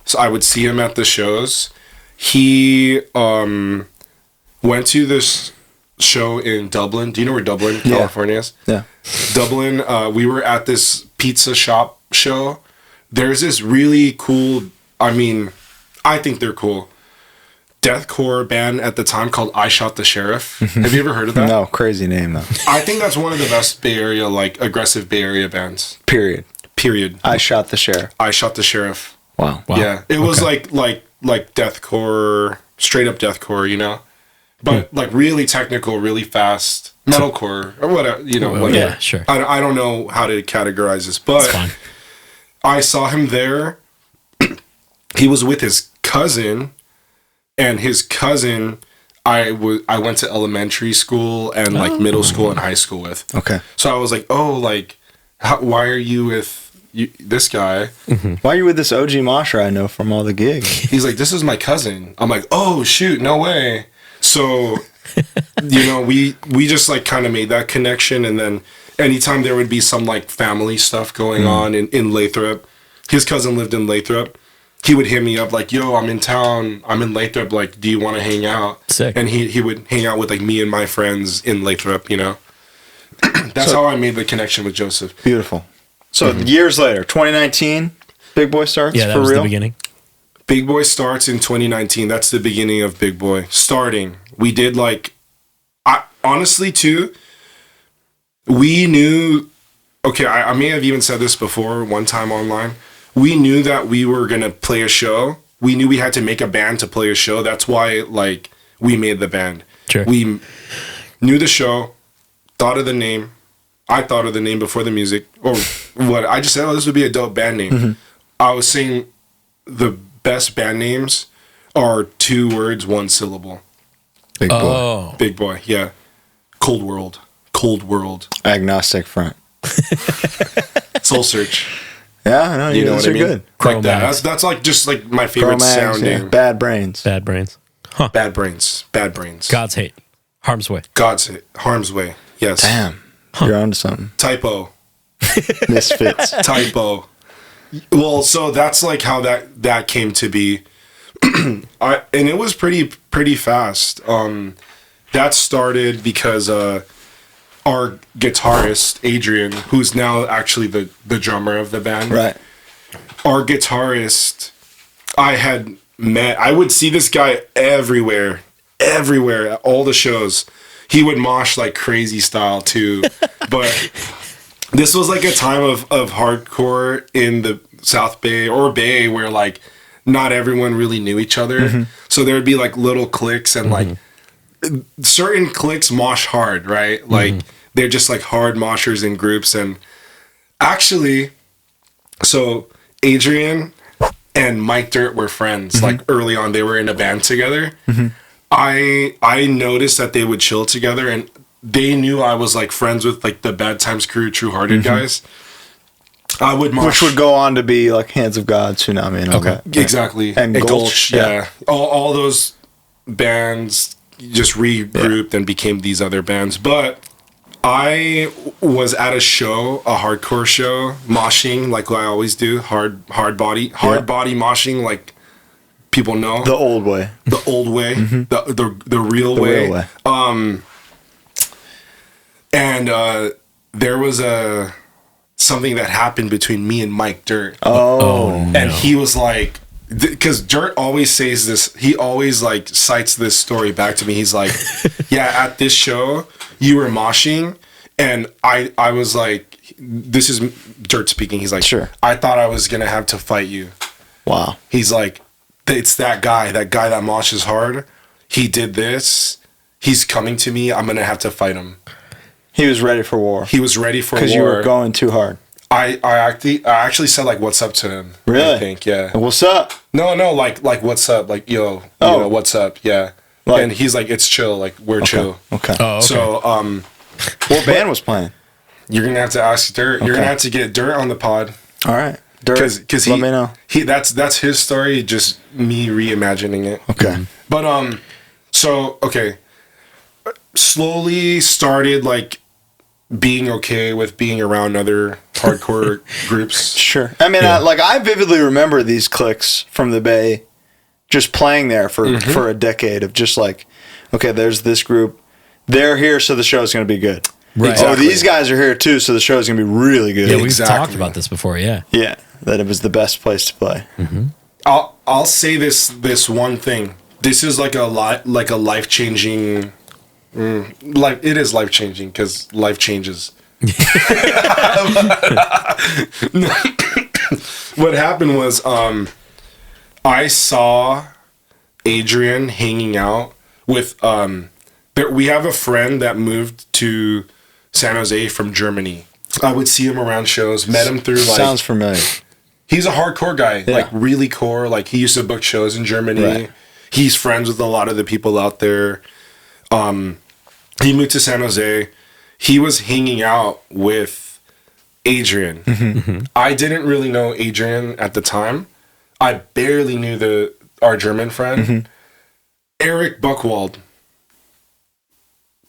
so I would see him at the shows. He went to this show in Dublin. Do you know where Dublin, California is? Yeah. Dublin. We were at this pizza shop show. There's this really cool. I mean, I think they're cool. Deathcore band at the time called I Shot the Sheriff. Have you ever heard of that? No, crazy name though. I think that's one of the best Bay Area, like aggressive Bay Area bands. Period. Period. I shot the sheriff. I Shot the Sheriff. Wow. Yeah, it was like deathcore, straight up deathcore, you know, but like really technical, really fast, metalcore or whatever, you know. Whatever. Yeah, sure. I don't know how to categorize this, but It's fine. I saw him there. He was with his cousin, and his cousin I went to elementary school and like middle school and high school with. Okay. So I was like, oh, like, why are you with this guy? Why are you with this OG Mosher I know from all the gigs? He's like, this is my cousin. I'm like, oh shoot, no way. So, you know, we just like kind of made that connection, and then anytime there would be some like family stuff going on in Lathrop, his cousin lived in Lathrop. He would hit me up like, yo, I'm in town. I'm in Lathrop. Like, do you want to hang out? Sick. And he would hang out with like me and my friends in Lathrop, you know? That's how I made the connection with Joseph. Beautiful. So years later, 2019, Big Boy starts Yeah, that for was real. the beginning. Big Boy starts in 2019. That's the beginning of Big Boy. Starting. We did like, honestly too, we knew, okay, I may have even said this before one time online. We knew that we were going to play a show. We knew we had to make a band to play a show. That's why like we made the band. Sure. We knew the show, thought of the name. I thought of the name before the music, or what? I just said, oh, this would be a dope band name. I was saying the best band names are 2 words, 1 syllable. Big Boy. Oh, Big Boy, yeah. Cold World. Cold World. Agnostic front. Soul Search. Yeah, no, You know what I mean? Good. Like that. Chromax. That's like just like my favorite Chromax, sounding. yeah. Bad Brains. bad brains. Bad Brains. Bad Brains. God's hate. Harm's way. God's hit. Harm's Way. Yes. Damn. You're onto something. Typo. Misfits. Typo. Well, so that's like how that came to be. And it was pretty fast. That started because our guitarist Adrian, who's now actually the drummer of the band, Right. our guitarist, I would see this guy everywhere at all the shows. He would mosh like crazy style too, but this was like a time of hardcore in the South Bay or Bay where like not everyone really knew each other. So there'd be like little cliques and like certain cliques mosh hard, right? Like they're just like hard moshers in groups. And actually, so Adrian and Mike Dirt were friends. Like early on, they were in a band together. I noticed that they would chill together, and they knew I was like friends with like the Bad Times Crew, True Hearted guys. I would mosh. Which would go on to be like Hands of God, Tsunami, and all that. Exactly. And Gulch, yeah. All those bands just regrouped and became these other bands. But I was at a show, a hardcore show, moshing like I always do, hard body moshing, like people know The old way. the old way, the real The way. real way. And there was something that happened between me and Mike Dirt. And he was like, because Dirt always says this, he always like cites this story back to me. He's like, yeah, at this show you were moshing, and I was like, this is Dirt speaking. He's like, Sure. I thought I was gonna have to fight you. Wow. He's like, it's that guy that moshes hard. He did this. He's coming to me. I'm gonna have to fight him. He was ready for war. He was ready for war. Because you were going too hard. I actually said like what's up to him. Really? I think, yeah. What's up? No, like what's up? Like yo, you know, what's up? Yeah. Like- and he's like, it's chill. Like we're chill. Okay. Oh, okay. So What band was playing? you're gonna have to ask Dirt. You're Okay. gonna have to get Dirt on the pod All right. Dirt, because let me know. that's his story. Just me reimagining it. Okay. But so okay, slowly started like being okay with being around other hardcore groups. Sure. I mean, I vividly remember these cliques from the Bay just playing there for a decade of just like, okay, there's this group. They're here, so the show's going to be good. Right. Oh, Exactly. these guys are here too, so the show's going to be really good. Yeah, we've Exactly. talked about this before. Yeah. Yeah, that it was the best place to play. I'll say this one thing. This is like a life changing. Like it is life changing because life changes. What happened was I saw Adrian hanging out with we have a friend that moved to San Jose from Germany. I would see him around shows, met him through like Sounds familiar. he's a hardcore guy, like really core. Like he used to book shows in Germany. Right. He's friends with a lot of the people out there. He moved to San Jose. He was hanging out with Adrian. I didn't really know Adrian at the time. I barely knew our German friend, Eric Buchwald.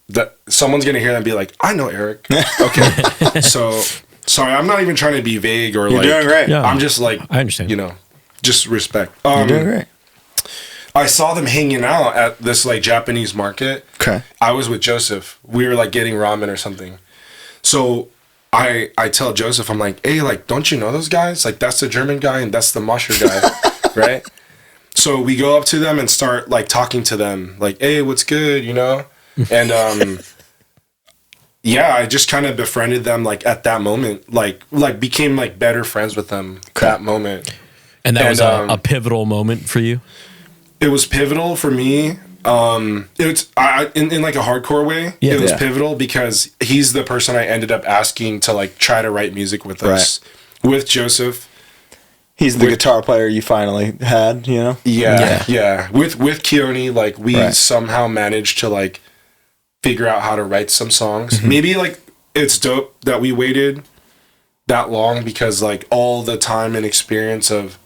That someone's gonna hear that and be like, I know Eric. Okay, so sorry, I'm not even trying to be vague or You're like. doing great. Yeah. I'm just like, I understand. You know, just respect. You're doing great. I saw them hanging out at this like Japanese market. Okay. I was with Joseph. We were like getting ramen or something. So I tell Joseph, I'm like, hey, like, don't you know those guys? Like, that's the German guy and that's the Mosher guy, right? So we go up to them and start like talking to them, like, hey, what's good, you know? And yeah, I just kind of befriended them like at that moment, like became like better friends with them that moment. And that was a pivotal moment for you? It was pivotal for me. It's in like a hardcore way. Yeah. It was Yeah. pivotal because he's the person I ended up asking to like try to write music with us, with Joseph. He's the guitar player you finally had, you know? Yeah. With Keone, like we Right. somehow managed to like figure out how to write some songs. Maybe like it's dope that we waited that long because like all the time and experience of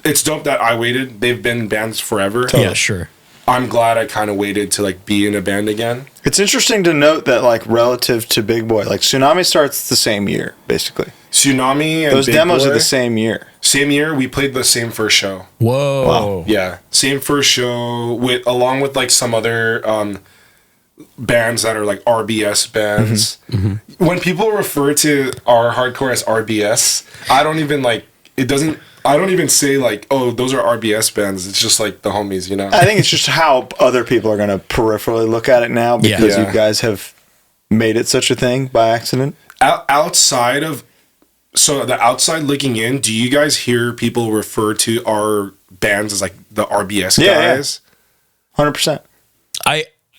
it's dope that I waited. They've been bands forever. Yeah, sure. I'm glad I kind of waited to like be in a band again. It's interesting to note that, like, relative to Big Boy, like, Tsunami starts the same year, basically. Tsunami and Those Big demos Boy, are the same year. Same year, we played the same first show. Whoa. Yeah, same first show along with like some other bands that are like RBS bands. When people refer to our hardcore as RBS, I don't even say like, oh, those are RBS bands. It's just like the homies, you know? I think it's just how other people are going to peripherally look at it now because Yeah. you guys have made it such a thing by accident. outside of, so the outside looking in, do you guys hear people refer to our bands as like the RBS guys? 100%.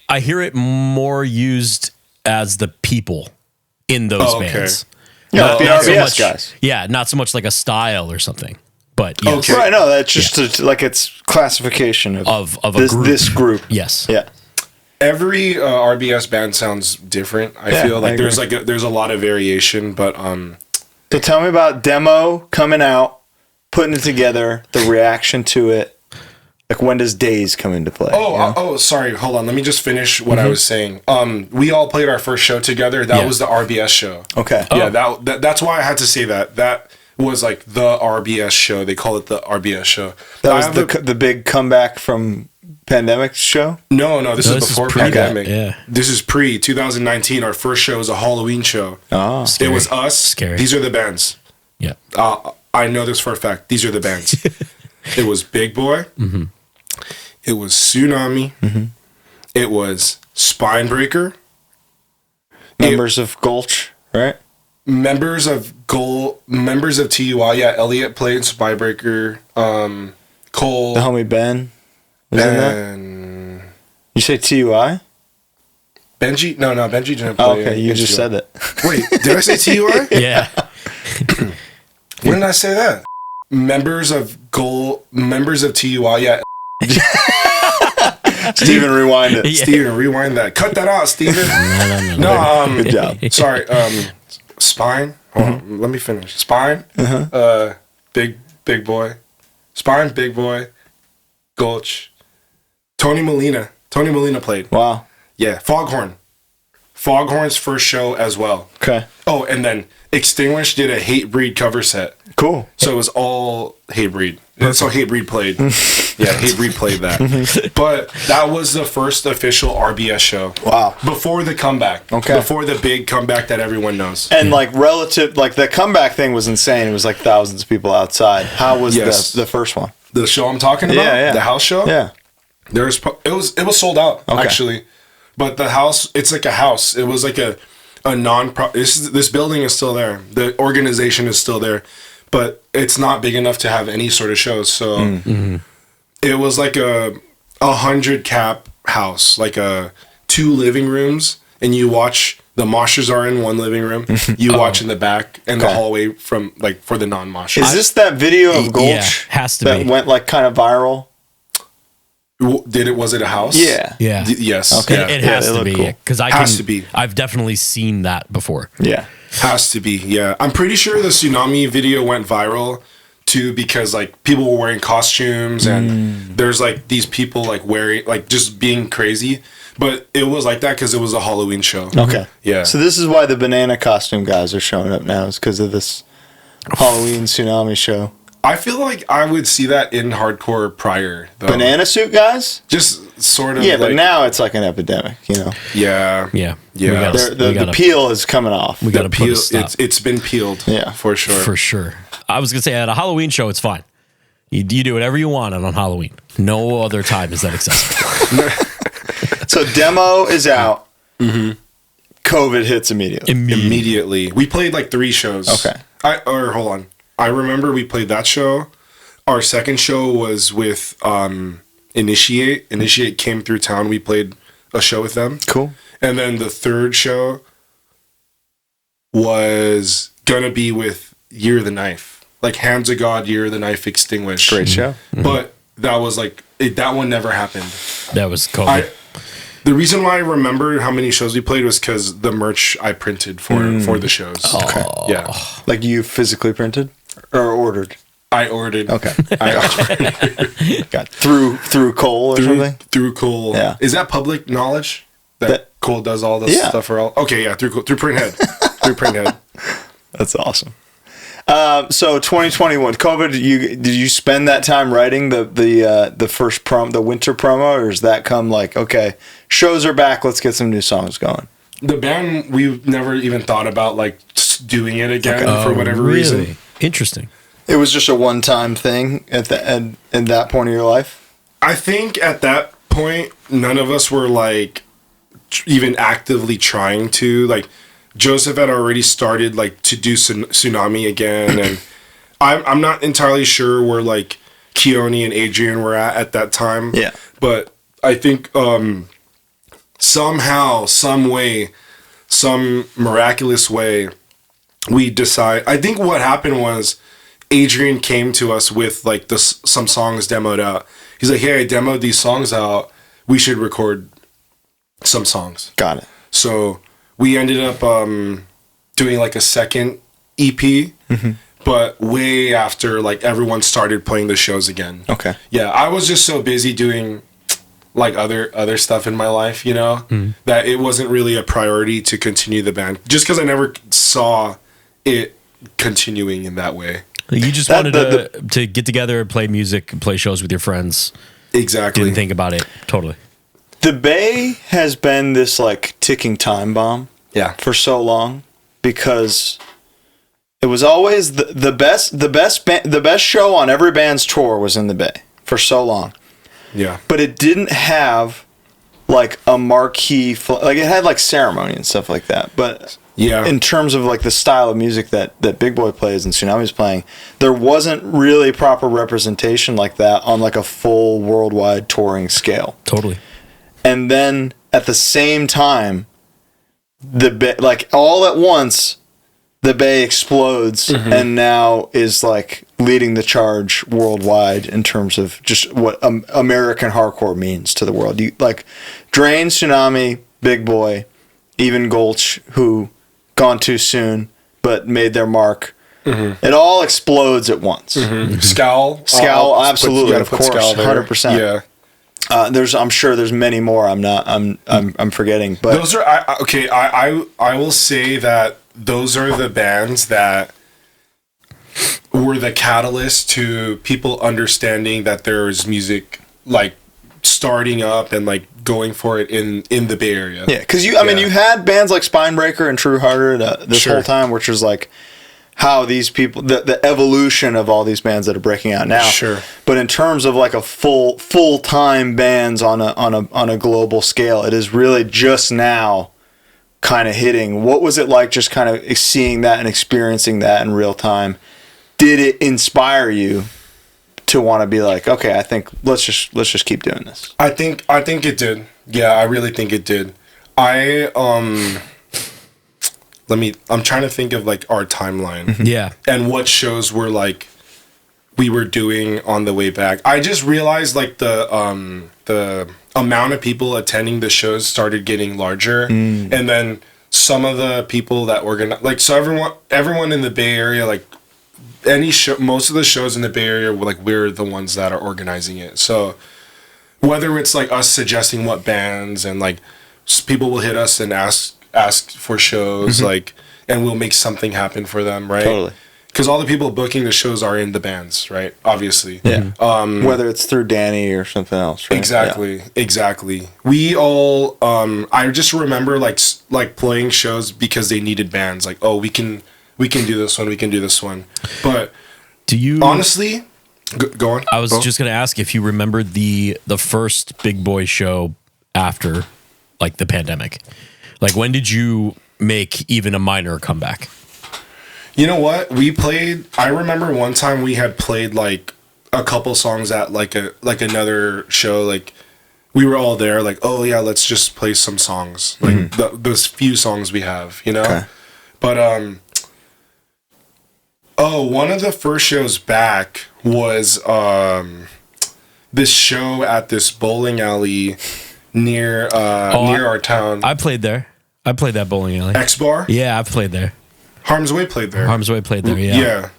I hear it more used as the people in those bands. Yeah, the Not so RBS much- guys. Yeah, not so much like a style or something, but yes. Okay. Right, no, that's just like it's classification of Of a this, group. this group. Yes. Yeah. Every RBS band sounds different. I Yeah, feel like I there's agree. there's a lot of variation, but So tell me about demo coming out, putting it together, the reaction to it. Like, when does Daze come into play? Sorry, hold on. Let me just finish what I was saying. We all played our first show together. That was the RBS show. Okay. Yeah, that's why I had to say that. That was like the RBS show. They call it the RBS show. That was the big comeback from pandemic show? No, this is this is before pre- pandemic. yeah. This is pre 2019. Our first show was a Halloween show. Oh. It was us. Scary. These are the bands. Yeah. I know this for a fact. These are the bands. It was Big Boy. Mm-hmm. It was Tsunami. Mm-hmm. It was Spinebreaker. Members of Gulch, right? Members of TUI. Yeah, Elliot played Spinebreaker. Cole. The homie Ben was in that? and You say TUI? Benji. No, Benji didn't play. Oh, okay, you just TUI. said it. Wait, did I say TUI? Yeah. When did I say that? Members of TUI. Yeah. Steven, rewind it. Yeah. Steven, rewind that. Cut that out, Steven. No, Good job. sorry. Spine. Hold on, let me finish. Spine. Big boy. Spine. Big boy. Gulch. Tony Molina played. Wow. Yeah. Foghorn's first show as well. Okay. Oh, and then Extinguished did a Hate Breed cover set. Cool. So it was all Hate Breed. So Hate Breed played. Yeah, Hate Breed played that. But that was the first official RBS show. Wow. Before the comeback. Okay. Before the big comeback that everyone knows. And like relative, like the comeback thing was insane. It was like thousands of people outside. How was Yes. the first one? The show I'm talking about, Yeah. the house show, Yeah. it was sold out actually. But the house, it's like a house. It was like a this building is still there. The organization is still there, but it's not big enough to have any sort of shows. So it was like a 100 cap house, like 2 living rooms, and you watch. The moshers are in one living room. You watch in the back and the hallway from like for the non-moshers. Is this that video of Gulch Yeah, has to that be. went like kind of viral? Was it a house? Yeah. Yeah. Yes. Okay. Yeah. It has they to look be cool. because Has to be. I've definitely seen that before. Yeah. Has to be. Yeah. I'm pretty sure the Tsunami video went viral too because like people were wearing costumes and there's like these people like wearing like just being crazy. But it was like that because it was a Halloween show. Okay. Yeah. So this is why the banana costume guys are showing up now, is because of this Halloween Tsunami show. I feel like I would see that in hardcore prior though. Banana suit guys? Just sort of. Yeah, like, but now it's like an epidemic, you know. Yeah. Yeah. Yeah. We gotta- The peel is coming off. we gotta put a Peel, stop. it's been peeled. Yeah. For sure. For sure. I was gonna say at a Halloween show, it's fine. You do whatever you want on Halloween. No other time is that accessible. So demo is out. COVID hits immediately. Immediately. We played like 3 shows. Okay. Hold on. I remember we played that show. Our second show was with Initiate. Initiate came through town. We played a show with them. Cool. And then the third show was gonna be with Year of the Knife. Like Hands of God, Year of the Knife, Extinguished. Great show. But that was like that one never happened. That was COVID. The reason why I remember how many shows we played was because the merch I printed for the shows. Okay. Yeah. Like you physically printed or ordered? I ordered. Okay. I ordered Got through Cole or something? through Cole. Yeah. Is that public knowledge that Cole does all this Yeah. stuff for all? Okay, yeah, through Printhead. Through Printhead. That's awesome. So 2021 COVID. Did you spend that time writing the first the winter promo, or does that come like, okay, shows are back, let's get some new songs going? The band, we've never even thought about like doing it again for whatever reason. Interesting. It was just a one-time thing at that point of your life. I think at that point, none of us were like even actively trying to like. Joseph had already started like to do Tsunami again, and I'm not entirely sure where like Keone and Adrian were at that time. Yeah. But I think somehow, some way, some miraculous way, we decide. I think what happened was Adrian came to us with like some songs demoed out. He's like, "Hey, I demoed these songs out. We should record some songs." Got it. So we ended up doing like a second EP, but way after like everyone started playing the shows again. Okay. Yeah, I was just so busy doing like other stuff in my life, you know, that it wasn't really a priority to continue the band, just because I never saw it continuing in that way. You just wanted to get together and play music and play shows with your friends. Exactly. Didn't think about it. Totally. The Bay has been this like ticking time bomb. Yeah. For so long, because it was always the best show on every band's tour was in the Bay for so long. Yeah. But it didn't have like a marquee, like it had like ceremony and stuff like that. But yeah, in terms of like the style of music that Big Boy plays and Tsunami's playing, there wasn't really proper representation like that on like a full worldwide touring scale. Totally. And then at the same time, like all at once, the Bay explodes and now is like leading the charge worldwide in terms of just what American hardcore means to the world. You like Drain, Tsunami, Big Boy, even Gulch, who gone too soon but made their mark. It all explodes at once. Scowl, absolutely, of course, 100%. Yeah. I'm sure there's many more. I'm forgetting, but those are I will say that those are the bands that were the catalyst to people understanding that there's music like starting up and like going for it in the Bay Area. Yeah, because you had bands like Spinebreaker and True Hearted this whole time, which was like how these people, the evolution of all these bands that are breaking out now. Sure. But in terms of like a full-time bands on a global scale, it is really just now kind of hitting. What was it like just kind of seeing that and experiencing that in real time? Did it inspire you to want to be like, okay, I think let's just keep doing this? I think it did. Yeah, I really think it did. I'm trying to think of like our timeline. Yeah. And what shows were like we were doing on the way back. I just realized like the amount of people attending the shows started getting larger, and then some of the people that were gonna like, so everyone in the Bay Area, like any show, most of the shows in the Bay Area were like, we're the ones that are organizing it. So whether it's like us suggesting what bands, and like people will hit us and ask for shows, like, and we'll make something happen for them, right? Totally. Because all the people booking the shows are in the bands, right? Obviously. Yeah. Whether it's through Danny or something else, right? Exactly. We all, I just remember like playing shows because they needed bands. Like, oh, we can do this one. But do you honestly, go on. I was just gonna ask if you remembered the first Big Boy show after like the pandemic. Like, when did you make even a minor comeback? You know what? I remember one time we had played like a couple songs at like another show. Like, we were all there like, oh yeah, let's just play some songs. Like those few songs we have, you know? Okay. But one of the first shows back was this show at this bowling alley near our town. I played there. I played that bowling alley. X Bar? Yeah, I've played there. Harm's Way played there. Harm's Way played there, yeah.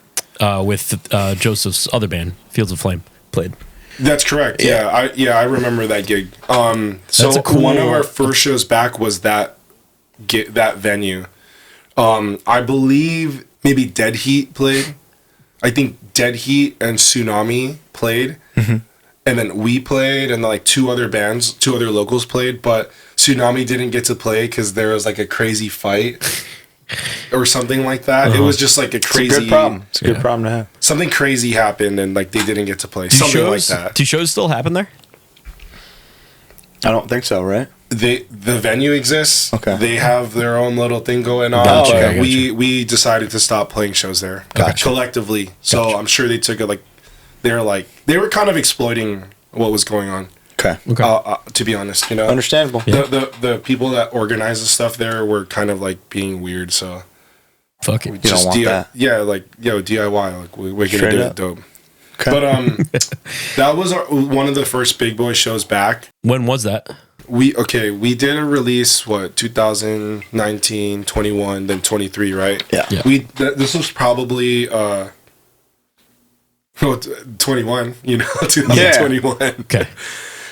Yeah. With Joseph's other band, Fields of Flame, played. That's correct. Yeah. I remember that gig. So one of our first shows back was that venue. I believe maybe Dead Heat played. I think Dead Heat and Tsunami played. And then we played, and like two other locals played, but Tsunami didn't get to play because there was like a crazy fight or something like that. It was just like a crazy... It's a good problem. It's a good problem to have. Something crazy happened, and like they didn't get to play. Something like that. Do shows still happen there? I don't think so, right? the venue exists. Okay. They have their own little thing going on. Gotcha, Okay. gotcha. We decided to stop playing shows there collectively. So I'm sure they took it they were kind of exploiting what was going on. Okay. To be honest, you know, Understandable. the people that organized the stuff there were kind of like being weird. So Fuck it. You don't want that. Yeah, like DIY. Like we're gonna Straight do up. it dope. Okay. But that was one of the first Big Boy shows back. When was that? We did a release 2019, 21, then 23, right? Yeah. This was probably 21, you know, 2021. Okay.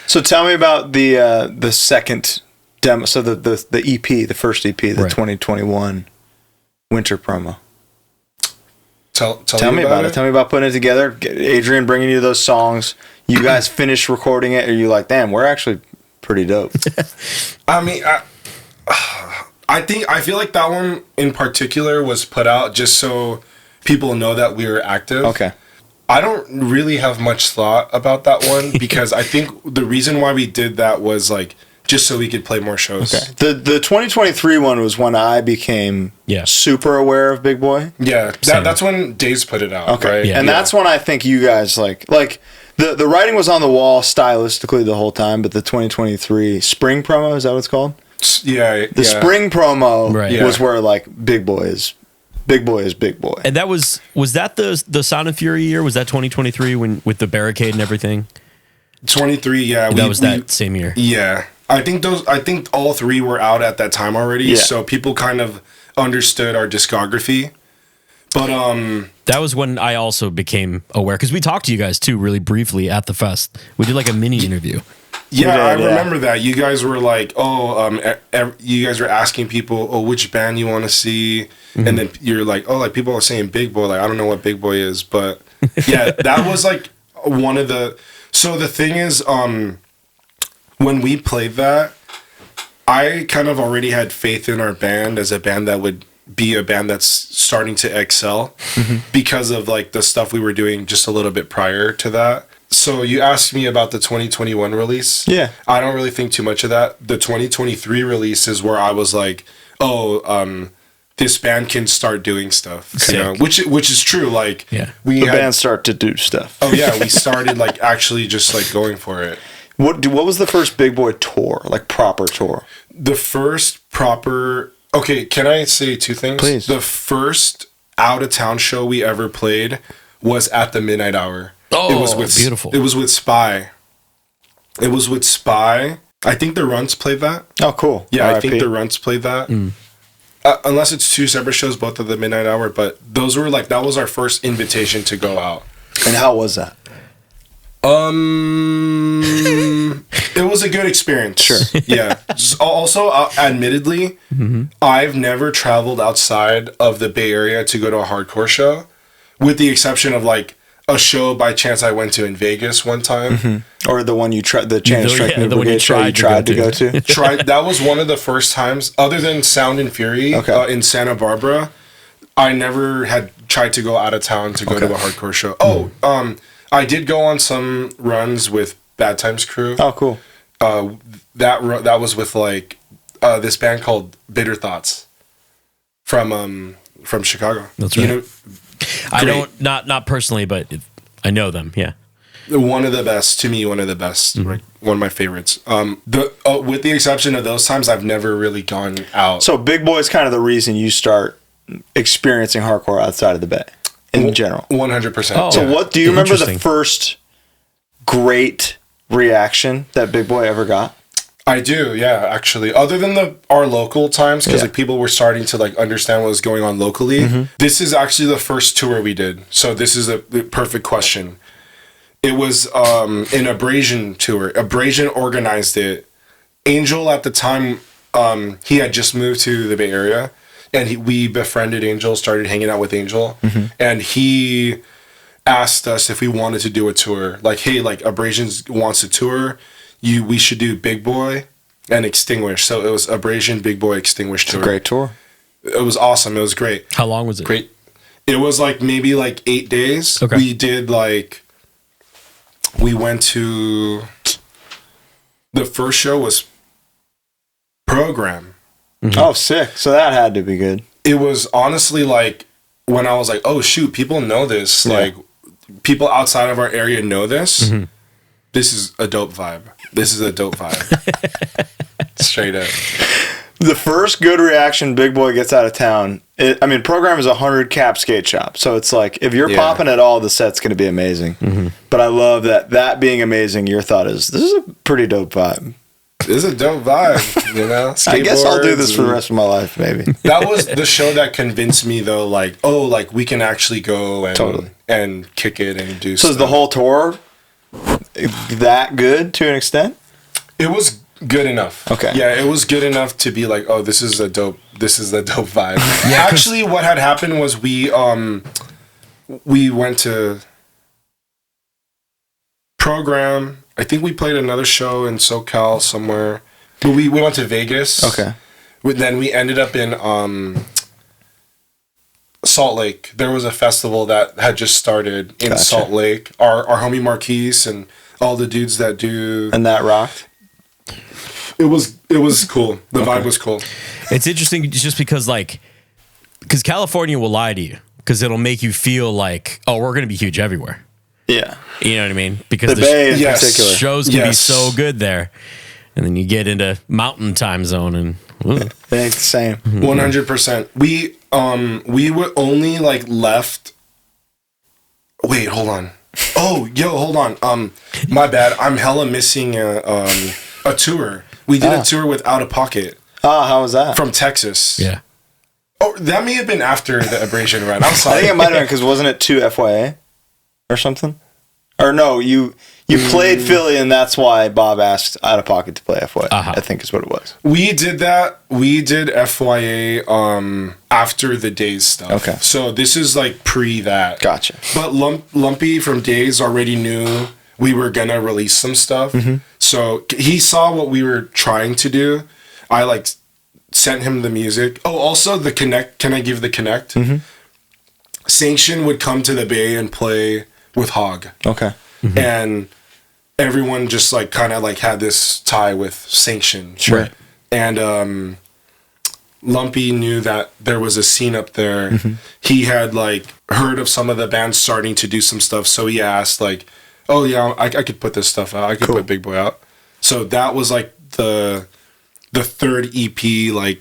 So tell me about the second demo. So the EP, the first EP, the Right. 2021 winter promo. Tell Tell me about it. Tell me about putting it together. Adrian bringing you those songs. You guys finished recording it. Or you like, damn, we're actually pretty dope. I mean, I feel like that one in particular was put out just so people know that we were active. Okay. I don't really have much thought about that one because I think the reason why we did that was like just so we could play more shows. Okay. The 2023 one was when I became super aware of Big Boy. Yeah, that's when Daze put it out. Okay. Right? And that's when I think you guys like the writing was on the wall stylistically the whole time, but the 2023 spring promo, is that what it's called? Yeah. The spring promo Right. was where like Big Boy is Big Boy. And that was that the Sound and Fury year? Was that 2023 when with the barricade and everything? 23, yeah. That was that same year. Yeah. I think all three were out at that time already, so people kind of understood our discography. But that was when I also became aware because we talked to you guys too really briefly at the fest. We did like a mini interview. Yeah, I remember that. You guys were like, you guys were asking people, which band you want to see, and then you're like, like people are saying Big Boy. Like I don't know what Big Boy is, but yeah, that was like one of the. So the thing is, when we played that, I kind of already had faith in our band as a band that would be a band that's starting to excel because of like the stuff we were doing just a little bit prior to that. So you asked me about the 2021 release. Yeah. I don't really think too much of that. The 2023 release is where I was like, this band can start doing stuff. You know? Which is true. Like bands start to do stuff. Oh yeah, we started like actually just like going for it. What was the first Big Boy tour? Like proper tour? The first proper. Okay, can I say two things? Please. The first out of town show we ever played was at the Midnight Hour. Oh, it was with, beautiful. It was with Spy. I think the Runts played that. Oh, cool. Yeah, RIP. I think the Runts played that. Unless it's two separate shows, both of the Midnight Hour, but those were like, that was our first invitation to go out. And how was that? It was a good experience. Sure. Yeah. Also, admittedly, I've never traveled outside of the Bay Area to go to a hardcore show, with the exception of like a show by chance I went to in Vegas one time. Or the one you tried, the Chain Strike New Brigade show you tried to go to? That was one of the first times, other than Sound and Fury in Santa Barbara, I never had tried to go out of town to go to a hardcore show. I did go on some runs with Bad Times Crew. Oh, cool. That was with like this band called Bitter Thoughts from Chicago. That's right. You know, I don't not personally, but I know them. Yeah. One of the best to me. One of the best. Like, one of my favorites. With the exception of those times, I've never really gone out. So Big Boy is kind of the reason you start experiencing hardcore outside of the Bay in general. 100%. Oh. So what do you remember the Interesting. first great reaction that Big Boy ever got? I do, yeah, actually. Other than our local times, because like people were starting to like understand what was going on locally. This is actually the first tour we did. So this is the perfect question. It was an Abrasion tour. Abrasion organized it. Angel at the time, he had just moved to the Bay Area, and we befriended Angel, started hanging out with Angel, and he asked us if we wanted to do a tour. Like, hey, like Abrasion wants a tour. We should do Big Boy and Extinguish. So it was Abrasion, Big Boy, Extinguish tour. It's a great tour. It was awesome. It was great. How long was it? Great. It was like maybe like 8 days. Okay. We did like, we went to, the first show was Program. Oh, sick. So that had to be good. It was honestly like when I was like, oh shoot, people know this. Yeah. Like people outside of our area know this. This is a dope vibe. Straight up. The first good reaction Big Boy gets out of town, Program is 100 cap skate shop. So it's like, if you're popping at all, the set's going to be amazing. But I love that being amazing, your thought is, this is a pretty dope vibe. This is a dope vibe, you know? I guess I'll do this for the rest of my life, maybe. That was the show that convinced me, though, like, we can actually go and kick it and do stuff. So is the whole tour that good to an extent? It was good enough. Okay. Yeah, it was good enough to be like, oh, this is a dope vibe. Yeah, actually, what had happened was we went to Program. I think we played another show in SoCal somewhere. But we went to Vegas. Okay. Then we ended up in Salt Lake. There was a festival that had just started in Salt Lake. Our homie Marquise and all the dudes that do. And that rocked? It was cool. The vibe was cool. It's interesting just because California will lie to you because it'll make you feel like, oh, we're going to be huge everywhere. Yeah. You know what I mean? Because the Bay in particular. Shows can be so good there. And then you get into mountain time zone and they ain't the same. 100%. We were only left. Wait, hold on. Oh, hold on. My bad. I'm hella missing a tour. We did a tour with Out of Pocket. How was that? From Texas. Yeah. Oh, that may have been after the Abrasion run. I'm sorry. I think it might have been because wasn't it 2 FYA or something? Or no, you played Philly and that's why Bob asked Out of Pocket to play FYA. I think is what it was. We did that. We did FYA after the Daze stuff. Okay. So this is pre that. Gotcha. But Lumpy from Daze already knew we were gonna release some stuff. So he saw what we were trying to do. I sent him the music. Oh, also the Connect. Can I give the Connect? Sanction would come to the Bay and play with Hog. Okay. And everyone just had this tie with Sanction. Sure. And Lumpy knew that there was a scene up there. He had heard of some of the bands starting to do some stuff, so he asked oh yeah, I could put this stuff out. I could put Big Boy out. So that was the third EP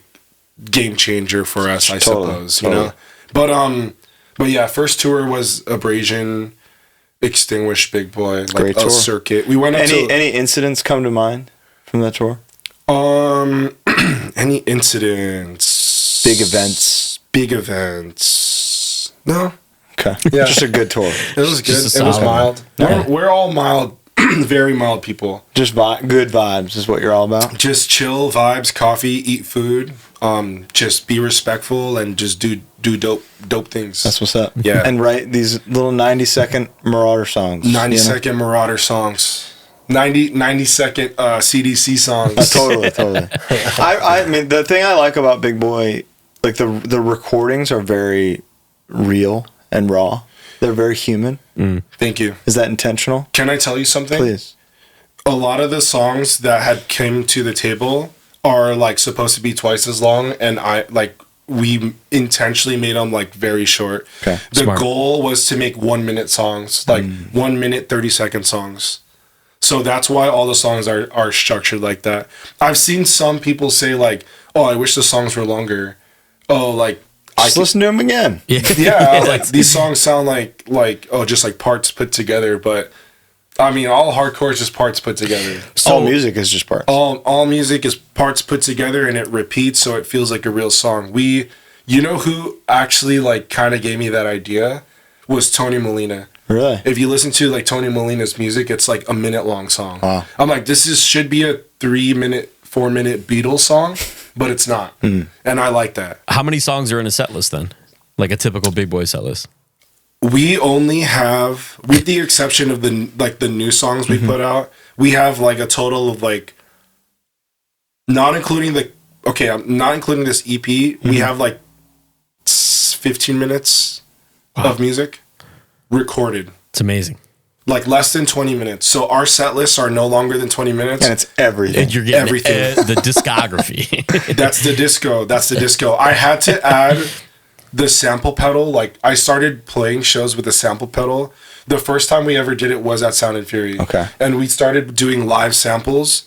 game changer for us, I suppose. You know. But yeah, first tour was Abrasion, Extinguished, Big Boy, Great tour. Circuit. We went any incidents come to mind from that tour? Any incidents? Big events. No. Okay. Yeah. Just a good tour. It was good. It was mild. We're all mild, very mild people. Just good vibes is what you're all about. Just chill vibes, coffee, eat food. Just be respectful and just do dope things. That's what's up. Yeah. And write these little 90-second Marauder songs. 90-second Marauder songs. 90-second CDC songs. Totally. I mean, the thing I like about Big Boy, the recordings are very real and raw. They're very human. Thank you. Is that intentional? Can I tell you something? Please. A lot of the songs that had came to the table are supposed to be twice as long, and we intentionally made them very short. Okay. The goal was to make 1 minute songs, 1 minute 30-second songs. So that's why all the songs are structured like that. I've seen some people say oh, I wish the songs were longer. Oh, just listen to them again. Yeah, these songs sound just parts put together, but I mean, all hardcore is just parts put together. So, all music is just parts. All music is parts put together, and it repeats, so it feels like a real song. You know who actually kind of gave me that idea was Tony Molina. Really? If you listen to Tony Molina's music, it's a minute long song. Wow. I'm should be a 3-minute, 4-minute Beatles song, but it's not, and I like that. How many songs are in a set list then? A typical Big Boy set list? We only have, with the exception of the new songs we put out, we have a total of not including this EP, we have 15 minutes of music recorded. It's amazing. like less than 20 minutes. So our set lists are no longer than 20 minutes. And it's everything. And you're getting Everything. the discography. That's the disco. That's the disco. I had to add the sample pedal. Like, I started playing shows with the sample pedal. The first time we ever did it was at Sound and Fury. Okay. And we started doing live samples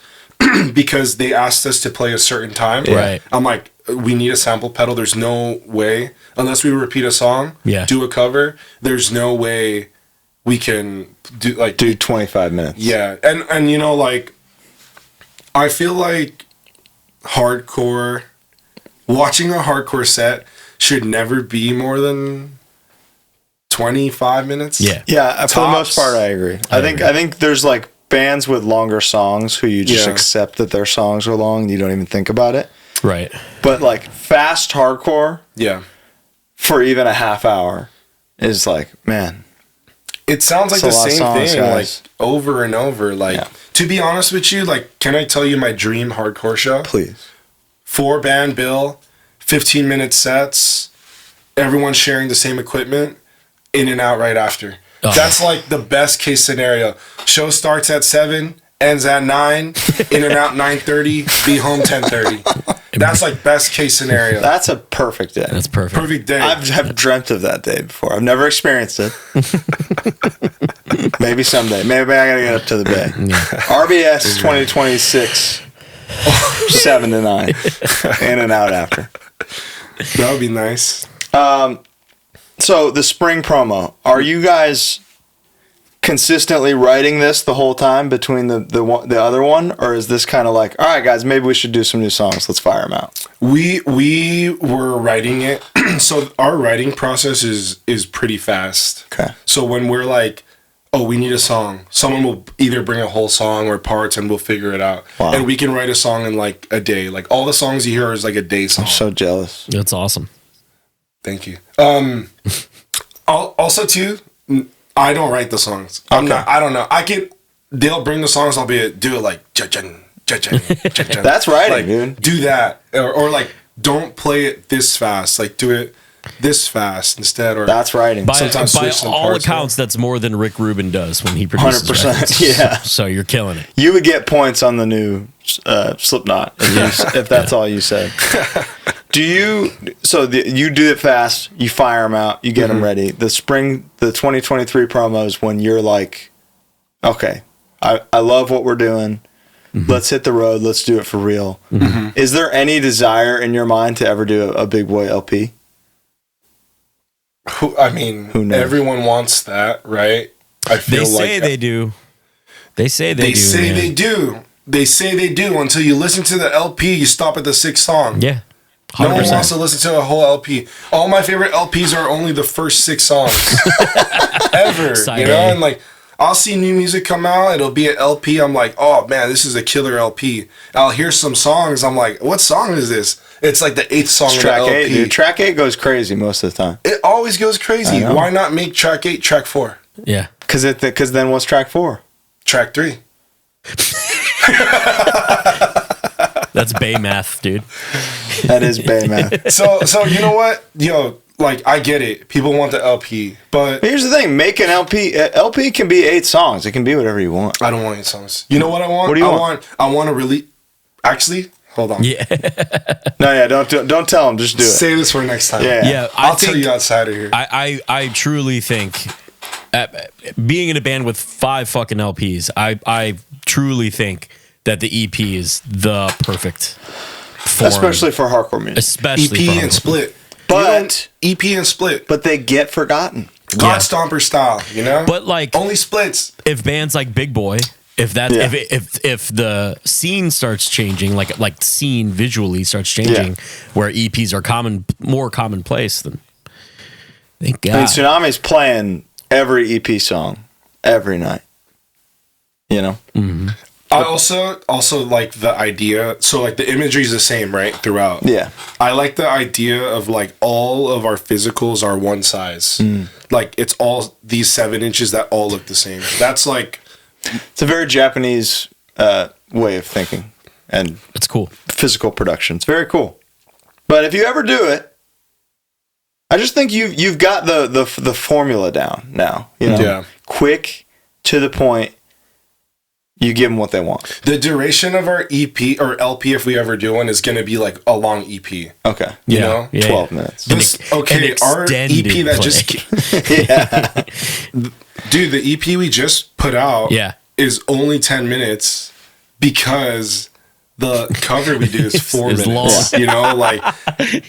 because they asked us to play a certain time. Right. I'm like, we need a sample pedal. There's no way, unless we repeat a song, do a cover, there's no way we can do 25 minutes. Yeah. And you know, like, I feel like watching a hardcore set should never be more than 25 minutes. Yeah. Yeah, for the most part, I agree. I think there's like bands with longer songs who you just accept that their songs are long and you don't even think about it. Right. But like fast hardcore, Yeah. for even a half hour is like, man. It sounds like the It's a lot of same songs, thing, guys. like over and over. Like, to be honest with you, like, can I tell you my dream hardcore show? Please. 4-band bill, 15-minute sets, everyone sharing the same equipment, in and out right after. Oh. That's like the best case scenario. Show starts at 7, ends at 9, in and out 9:30, be home 10:30. That's like best case scenario. That's a perfect day. That's perfect. Perfect day. I've dreamt of that day before. I've never experienced it. Maybe someday. Maybe I gotta get up to the bay. RBS 2026, 7 to 9, in and out after. That would be nice. So the spring promo, are you guys consistently writing this the whole time between the other one, or is this kind of like, all right, guys, maybe we should do some new songs. Let's fire them out. We were writing it, so our writing process is pretty fast. Okay. So when we're like, oh, we need a song, someone will either bring a whole song or parts, and we'll figure it out. Wow. And we can write a song in like a day. Like all the songs you hear is like a day song. I'm so jealous. That's awesome. Thank you. Also too, I don't write the songs. I don't know. They'll bring the songs. I'll do it like That's writing, like, dude. do that, or like don't play it this fast. Like do it this fast instead. Or That's writing. By Sometimes switch some all parts accounts, that's more than Rick Rubin does when he produces 100%, records. yeah. So you're killing it. You would get points on the new Slipknot if that's all you said. You do it fast, you fire them out, you get them ready. The 2023 promos when you're like, okay, I love what we're doing. Let's hit the road. Let's do it for real. Is there any desire in your mind to ever do a Big Boy LP? Who knows? Everyone wants that, right? I feel They do. They say they do. They say they do until you listen to the LP. You stop at the 6th song. Yeah. 100%. No one wants to listen to a whole LP. All my favorite LPs are only the first 6 songs ever. Side you know, A. and like I'll see new music come out. It'll be an LP. I'm like, oh man, this is a killer LP. I'll hear some songs. I'm like, what song is this? It's like the 8th song of the Track LP. 8, dude. Track 8 goes crazy most of the time. It always goes crazy. I know. Why not make track 8 track 4? Yeah. Because then what's track 4? Track 3. That's Bay math, dude. That is Bay math. So you know what? Like I get it. People want the LP, but Here's the thing: make an LP. LP can be 8 songs. It can be whatever you want. I don't want 8 songs. You know what I want? What do you want? I want to really. Actually, hold on. Yeah. No, yeah, don't tell them. Just do it. Save this for next time. Yeah. Yeah. I'll tell you outside of here. I truly think being in a band with 5 fucking LPs, I truly think that the EP is the perfect form. Especially for hardcore music. Especially EP for and hardcore. split. But EP and split. but they get forgotten. God Stomper style, you know? But like only splits. if bands like Big Boy, if that Yeah. if the scene starts changing, like scene visually starts changing, where EPs are more commonplace, then thank God. I mean, Tsunami's playing every EP song every night. You know. I also like the idea. So like the imagery is the same, right? Throughout. Yeah. I like the idea of like all of our physicals are one size. Like it's all these 7 inches that all look the same. That's like It's a very Japanese way of thinking and It's cool. physical production. It's very cool. But if you ever do it, I just think you've got the formula down now. You know, Yeah. quick, to the point. You give them what they want. The duration of our EP or LP, if we ever do one, is going to be like a long EP. Okay. You know? 12 minutes. Our EP that Dude, the EP we just put out is only 10 minutes because the cover we do is 4 minutes. Long. You know, like.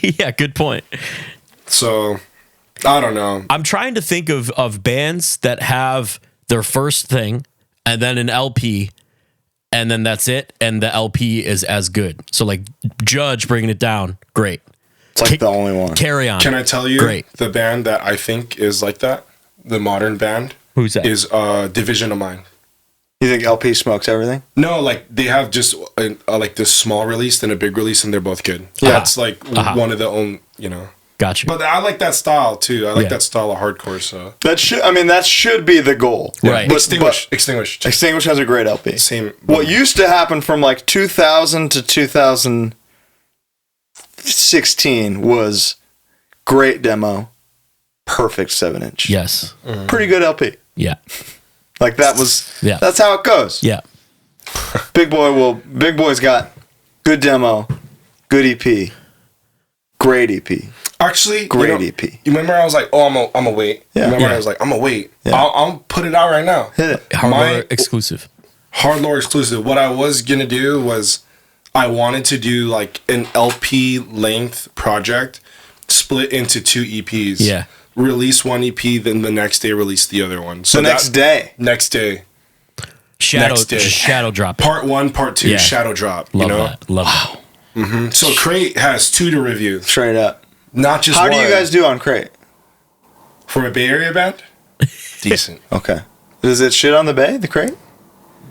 Yeah, good point. So, I don't know. I'm trying to think of bands that have their first thing and then an LP, and then that's it, and the LP is as good. So, like, Judge bringing it down, great. It's like the only one. Carry On. Can I tell you great. The band that I think is like that? The modern band? Who's that? Is Division of Mind. You think LP smokes everything? No, like, they have just, like, this small release and a big release, and they're both good. Yeah. That's, like, one of the own, you know. Gotcha. But I like that style too. I like that style of hardcore. So that should be the goal, right? But, Extinguished. Extinguished has a great LP. Same. What used to happen from like 2000 to 2016 was great demo, perfect 7-inch. Yes. Pretty good LP. Yeah. Like that was. Yeah. That's how it goes. Yeah. Big Boy's got good demo, good EP, great EP. Actually, great EP. You remember I was like, "Oh, I'm a wait." Yeah. Remember I was like, "I'm a wait." Yeah. I'll put it out right now. Hit it. HardLore exclusive. HardLore exclusive. What I was gonna do was, I wanted to do like an LP length project, split into 2 EPs. Yeah. Release one EP, then the next day release the other one. So next day. Next day. Shadow drop. Part 1, part 2, shadow drop. Love you know? that. Love that. Mm-hmm. So Crate has 2 to review. Straight up. Not just How one. do you guys do on Crate? For a Bay Area band? Decent. Okay. Does it shit on the Bay, the Crate?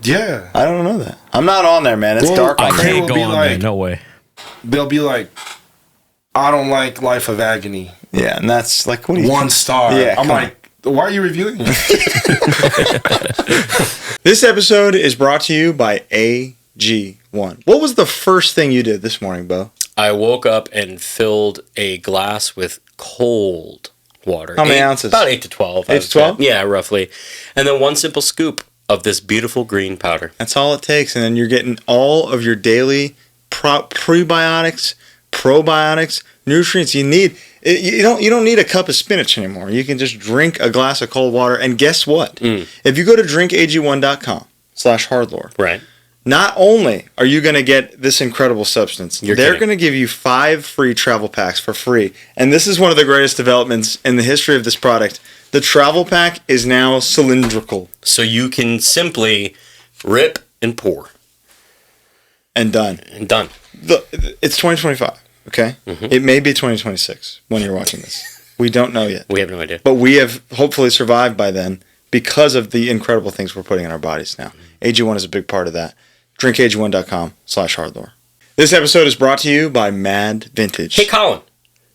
Yeah. I don't know that. I'm not on there, man. It's dark on I there. can't go on there. No way. They'll be like, I don't like Life of Agony. Yeah, and that's like, what do you 1 star. Yeah, I'm like, why are you reviewing it? This episode is brought to you by AG1. What was the first thing you did this morning, Bo? I woke up and filled a glass with cold water. How many ounces? About 8 to 12. 8 to 12? Yeah, roughly. And then 1 simple scoop of this beautiful green powder. That's all it takes. And then you're getting all of your daily prebiotics, probiotics, nutrients you need. You don't need a cup of spinach anymore. You can just drink a glass of cold water. And guess what? If you go to drinkag1.com/hardlore, right, not only are you going to get this incredible substance, they're going to give you 5 free travel packs for free. And this is one of the greatest developments in the history of this product. The travel pack is now cylindrical. So you can simply rip and pour. And done. It's 2025, okay? Mm-hmm. It may be 2026 when you're watching this. We don't know yet. We have no idea. But we have hopefully survived by then because of the incredible things we're putting in our bodies now. AG1 is a big part of that. drinkag1.com/hardlore. This episode is brought to you by Mad Vintage. Hey, Colin,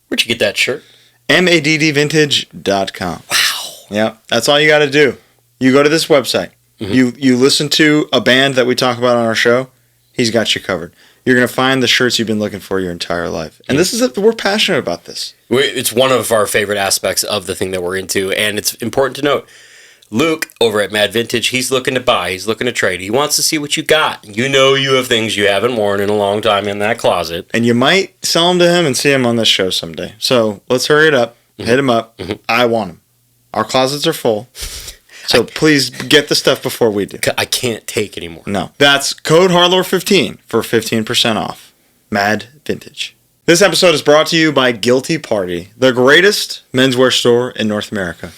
where'd you get that shirt? maddvintage.com. Wow. Yeah, that's all you got to do. You go to this website. Mm-hmm. You listen to a band that we talk about on our show. He's got you covered. You're going to find the shirts you've been looking for your entire life. And we're passionate about this. It's one of our favorite aspects of the thing that we're into. And it's important to note, Luke over at Mad Vintage, he's looking to buy, he's looking to trade. He wants to see what you got. You know you have things you haven't worn in a long time in that closet. And you might sell them to him and see him on this show someday. So let's hurry it up. Mm-hmm. Hit him up. Mm-hmm. I want them. Our closets are full. So please get the stuff before we do. I can't take anymore. No. That's code HardLore15 for 15% off. Mad Vintage. This episode is brought to you by Guilty Party, the greatest menswear store in North America.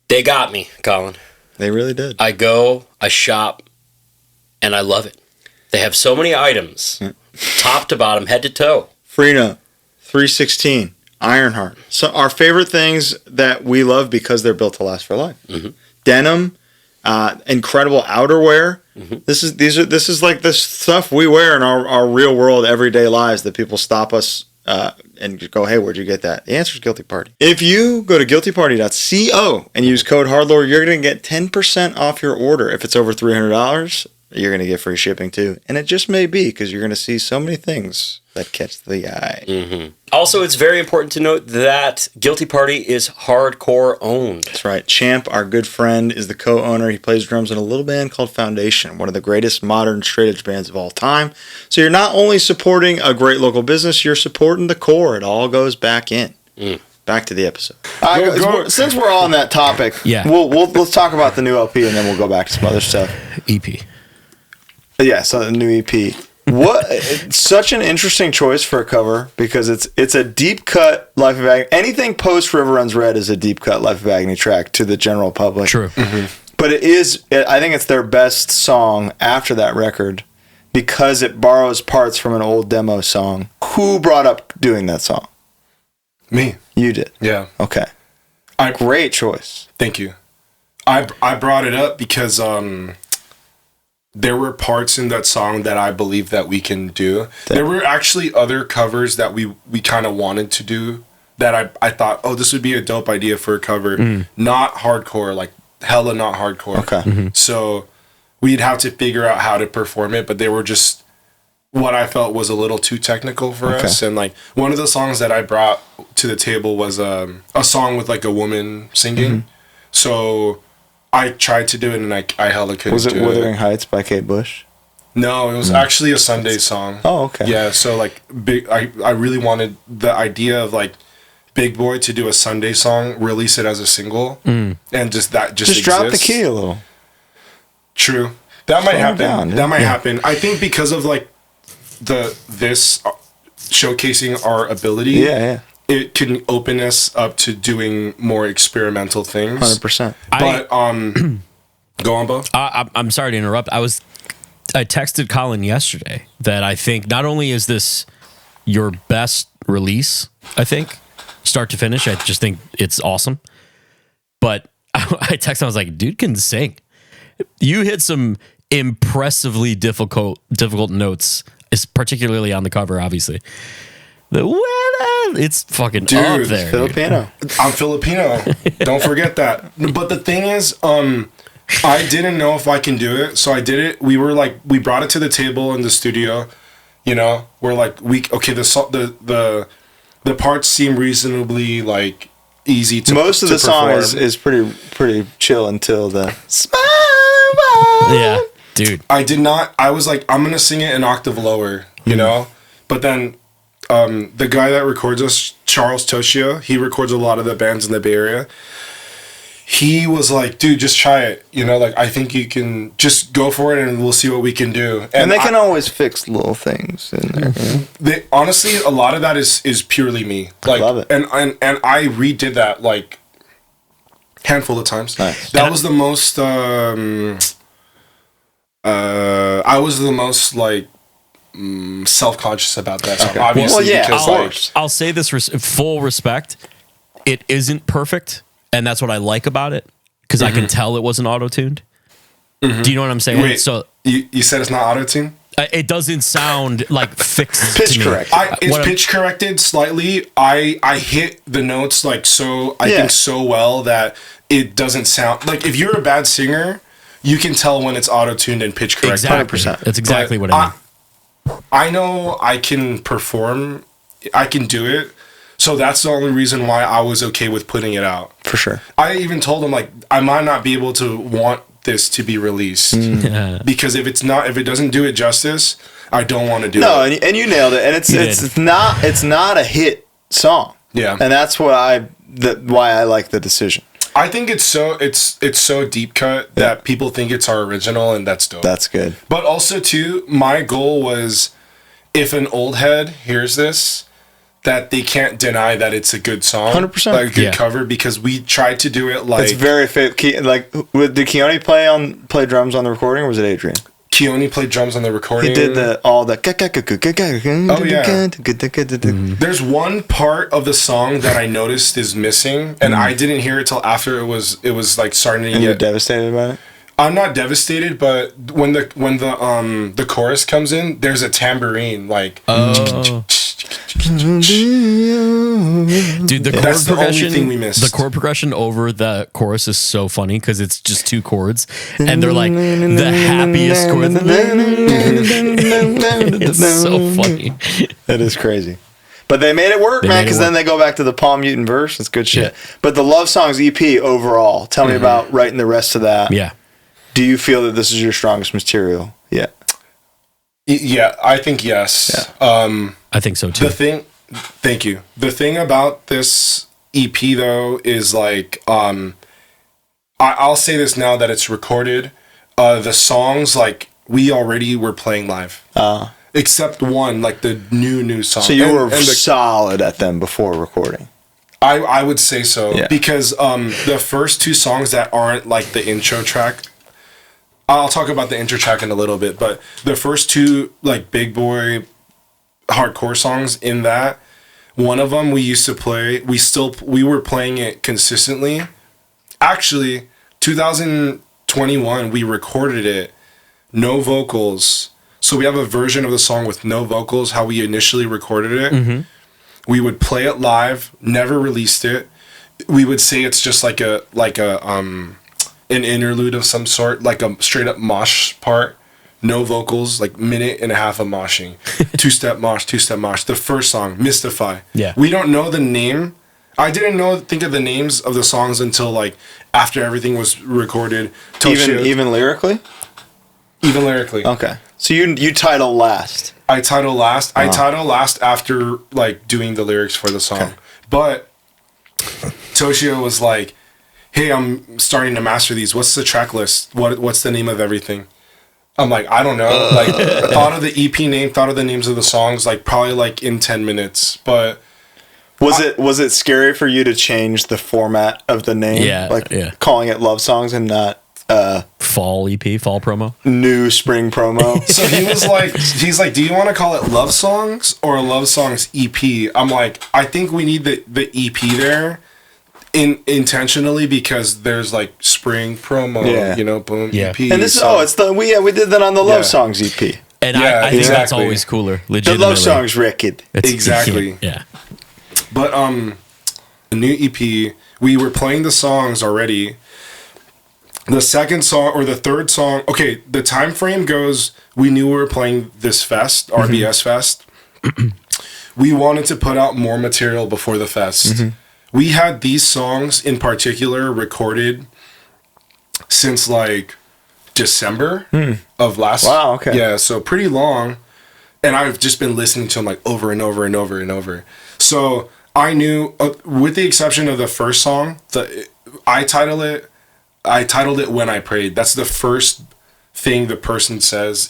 They got me, Colin. They really did. I go, I shop, and I love it. They have so many items, top to bottom, head to toe. Freno, 316, Ironheart. So our favorite things that we love because they're built to last for life. Mm-hmm. Denim, incredible outerwear. Mm-hmm. This is like the stuff we wear in our real world everyday lives that people stop us and go, hey, where'd you get that? The answer is Guilty Party. If you go to guiltyparty.co and use code HardLore, you're going to get 10% off your order. If it's over $300, you're going to get free shipping too. And it just may be because you're going to see so many things that catch the eye. Also, it's very important to note that Guilty Party is hardcore owned. That's right. Champ, our good friend, is the co-owner. He plays drums in a little band called Foundation, one of the greatest modern straight edge bands of all time. So you're not only supporting a great local business, you're supporting the core. It all goes back in. Back to the episode. Since we're on that topic, let's talk about the new LP and then we'll go back to some other stuff. EP. Yeah, so the new EP. It's such an interesting choice for a cover because it's a deep cut Life of Agony. Anything post River Runs Red is a deep cut Life of Agony track to the general public. True. But I think it's their best song after that record because it borrows parts from an old demo song. Who brought up doing that song? Me. You did. Yeah. Okay. Great choice. Thank you. I brought it up because there were parts in that song that I believe that we can do. There were actually other covers that we kind of wanted to do that I thought, oh, this would be a dope idea for a cover. Not hardcore, like hella not hardcore. Okay. So we'd have to figure out how to perform it, but they were just what I felt was a little too technical for us. And like one of the songs that I brought to the table was a song with like a woman singing. So I tried to do it and I hella couldn't do it. Was it Wuthering Heights by Kate Bush? No, it was actually a Sunday song. Oh, okay. Yeah, so like I really wanted the idea of like Big Boy to do a Sunday song, release it as a single, and just drop the key a little. True. That might happen. Down, that might happen. I think because of like this showcasing our ability. Yeah. It can open us up to doing more experimental things. 100%. But go on, Bo. I'm sorry to interrupt. I texted Colin yesterday that I think not only is this your best release, I think, start to finish, I just think it's awesome. But I texted him, I was like, dude can sing. You hit some impressively difficult notes, particularly on the cover, obviously. It's fucking up there. Filipino. I'm Filipino. Don't forget that. But the thing is, I didn't know if I can do it, so I did it. We brought it to the table in the studio. You know, we're like, the parts seem reasonably like easy to. Most of the song is pretty chill until the smile. Yeah, dude. I was like, I'm gonna sing it an octave lower, you know, but then. The guy that records us, Charles Toshio, he records a lot of the bands in the Bay Area. He was like, dude, just try it. You know, like, I think you can just go for it and we'll see what we can do. And they can always fix little things in there. Honestly, a lot of that is purely me. Like, I love it. And I redid that, like, handful of times. Nice. That was the most, I was the most, like, self-conscious about that song, obviously. Well, yeah, because I'll say this full respect. It isn't perfect, and that's what I like about it because I can tell it wasn't auto-tuned. Do you know what I'm saying? Wait, so you said it's not auto-tuned? It doesn't sound like fixed. Pitch to me. correct. It's pitch corrected slightly. I hit the notes like so. I think so well that it doesn't sound like if you're a bad singer, you can tell when it's auto-tuned and pitch corrected. Exactly. 100%. That's exactly what I mean. I know I can perform. I can do it. So that's the only reason why I was okay with putting it out. For sure. I even told him, like, I might not be able to want this to be released. Because if it doesn't do it justice, I don't want to do it. No, and you nailed it. And it's not a hit song. Yeah. And that's why I like the decision. I think it's so deep cut that people think it's our original, and that's dope. That's good. But also too, my goal was if an old head hears this, that they can't deny that it's a good song, 100%. like a good cover, because we tried to do it like it's very like. Did Keone play drums on the recording, or was it Adrian? Keone played drums on the recording. He did all the. Oh yeah. There's one part of the song that I noticed is missing, and I didn't hear it till after it was like starting to And get. you're devastated about it. I'm not devastated, but when the chorus comes in, there's a tambourine like. Oh. Dude, the chord That's the only progression, thing we missed. the chord progression over the chorus is so funny because it's just two chords and they're like the happiest chords. It's so funny. That is crazy. But they made it work, man, because then they go back to the Palm Mutant verse. It's good shit. Yeah. But the Love Songs EP overall, tell me about writing the rest of that. Yeah. Do you feel that this is your strongest material? Yeah. Yeah, I think yes. I think so too. Thank you. The thing about this EP though is like, I'll say this now that it's recorded. The songs like we already were playing live, except one, like the new song. So you were solid at them before recording. I would say so, Yeah. because the first two songs that aren't like the intro track. I'll talk about the intro track in a little bit, but the first two like big boy hardcore songs in that, one of them we used to play, we were playing it consistently. Actually, 2021 we recorded it, no vocals. So we have a version of the song with no vocals, how we initially recorded it. Mm-hmm. We would play it live, never released it. We would say it's just like an interlude of some sort, like a straight up mosh part, no vocals, like minute and a half of moshing. two-step mosh. The first song, Mystify. Yeah. We don't know the name. I didn't think of the names of the songs until like after everything was recorded. Even lyrically? Even lyrically. Okay. So you title last. I title last. I title last after like doing the lyrics for the song. Okay. But Toshio was like, hey, I'm starting to master these. What's the track list? What's the name of everything? I'm like, I don't know. Like, thought of the EP name, thought of the names of the songs, like probably like in 10 minutes. But was it scary for you to change the format of the name? Yeah, Like yeah. calling it Love Songs and not Fall EP, fall promo. new spring promo? so he's like, do you want to call it Love Songs or Love Songs EP? I'm like, I think we need the EP there. Intentionally, because there's like spring promo, boom, Yeah. EP. And this so- we did that on the Love Yeah. Songs EP. And Yeah, I think that's exactly. always cooler. The Legitimately. Love Songs record. Exactly. Yeah. But the new EP, we were playing the songs already. The second song or the third song, okay, the time frame goes, we knew we were playing this fest, RBS Fest. We wanted to put out more material before the fest. We had these songs in particular recorded since like December of last. Wow, okay. Yeah, so pretty long. And I've just been listening to them like over and over and over and over. So I knew, with the exception of the first song, I titled it When I Prayed. That's the first thing the person says.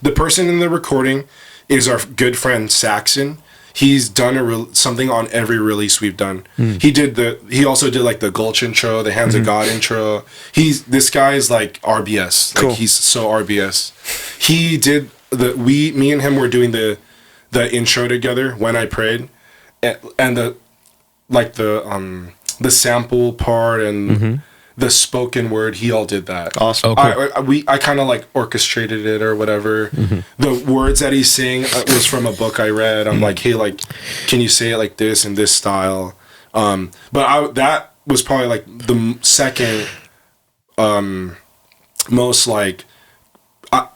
The person in the recording is our good friend Saxon. He's done something on every release we've done. He also did like the Gulch intro, the Hands of God intro. This guy is like RBS. Cool. Like he's so RBS. He did me and him were doing the intro together, When I Prayed, and the sample part and the spoken word, he all did that. Awesome. Oh, cool. I kind of like orchestrated it or whatever. The words that he's saying was from a book I read. I'm like, hey, like, can you say it like this in this style? But that was probably like the second most like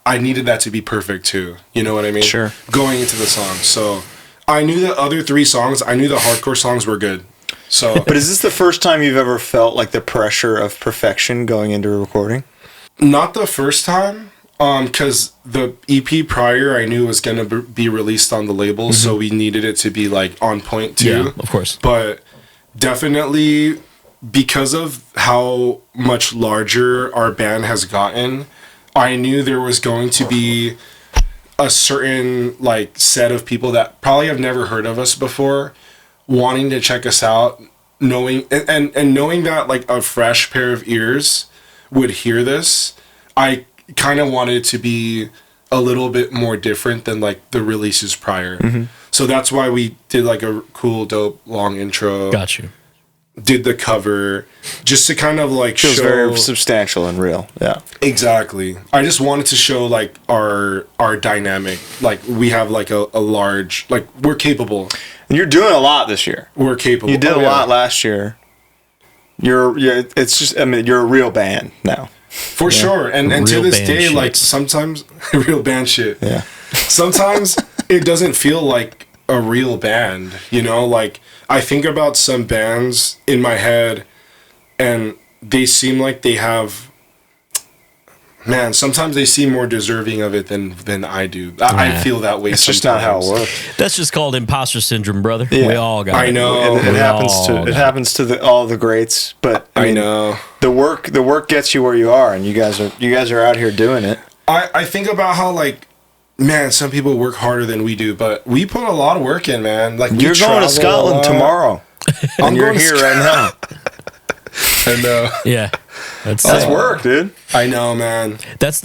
I needed that to be perfect too. You know what I mean? Sure. Going into the song, so I knew the other three songs. I knew the hardcore songs were good. So, But is this the first time you've ever felt like the pressure of perfection going into a recording? not the first time, because the EP prior I knew was gonna be released on the label, so we needed it to be like on point too. Yeah, of course. But definitely because of how much larger our band has gotten, I knew there was going to be a certain like set of people that probably have never heard of us before, wanting to check us out, knowing and knowing that like a fresh pair of ears would hear this. I kind of wanted it to be a little bit more different than like the releases prior. So that's why we did like a cool, dope, long intro. Got you. did the cover just to kind of like Feels show very substantial and real. Yeah. exactly. I just wanted to show like our dynamic. Like we have like a large, like we're capable. And you're doing a lot this year. We're capable. You did Oh, a yeah. lot last year. You're it's just, I mean, you're a real band now. For sure. And to Real this band day, shit. like sometimes real band shit. Yeah. Sometimes it doesn't feel like a real band, you know? Like I think about some bands in my head and they seem like they have, man, sometimes they seem more deserving of it than I do. I feel that way. It's just not how it works. That's just called imposter syndrome, brother. Yeah. We all got I it. know. It We happens all to got it happens to all the greats, but I mean, know. the work gets you where you are, and you guys are out here doing it. I think about how like, man, some people work harder than we do, but we put a lot of work in, man. Like we You're going travel to a Scotland lot. tomorrow, I'm and you're going to here right now. I know. Yeah. That's work, dude. I know, man. That's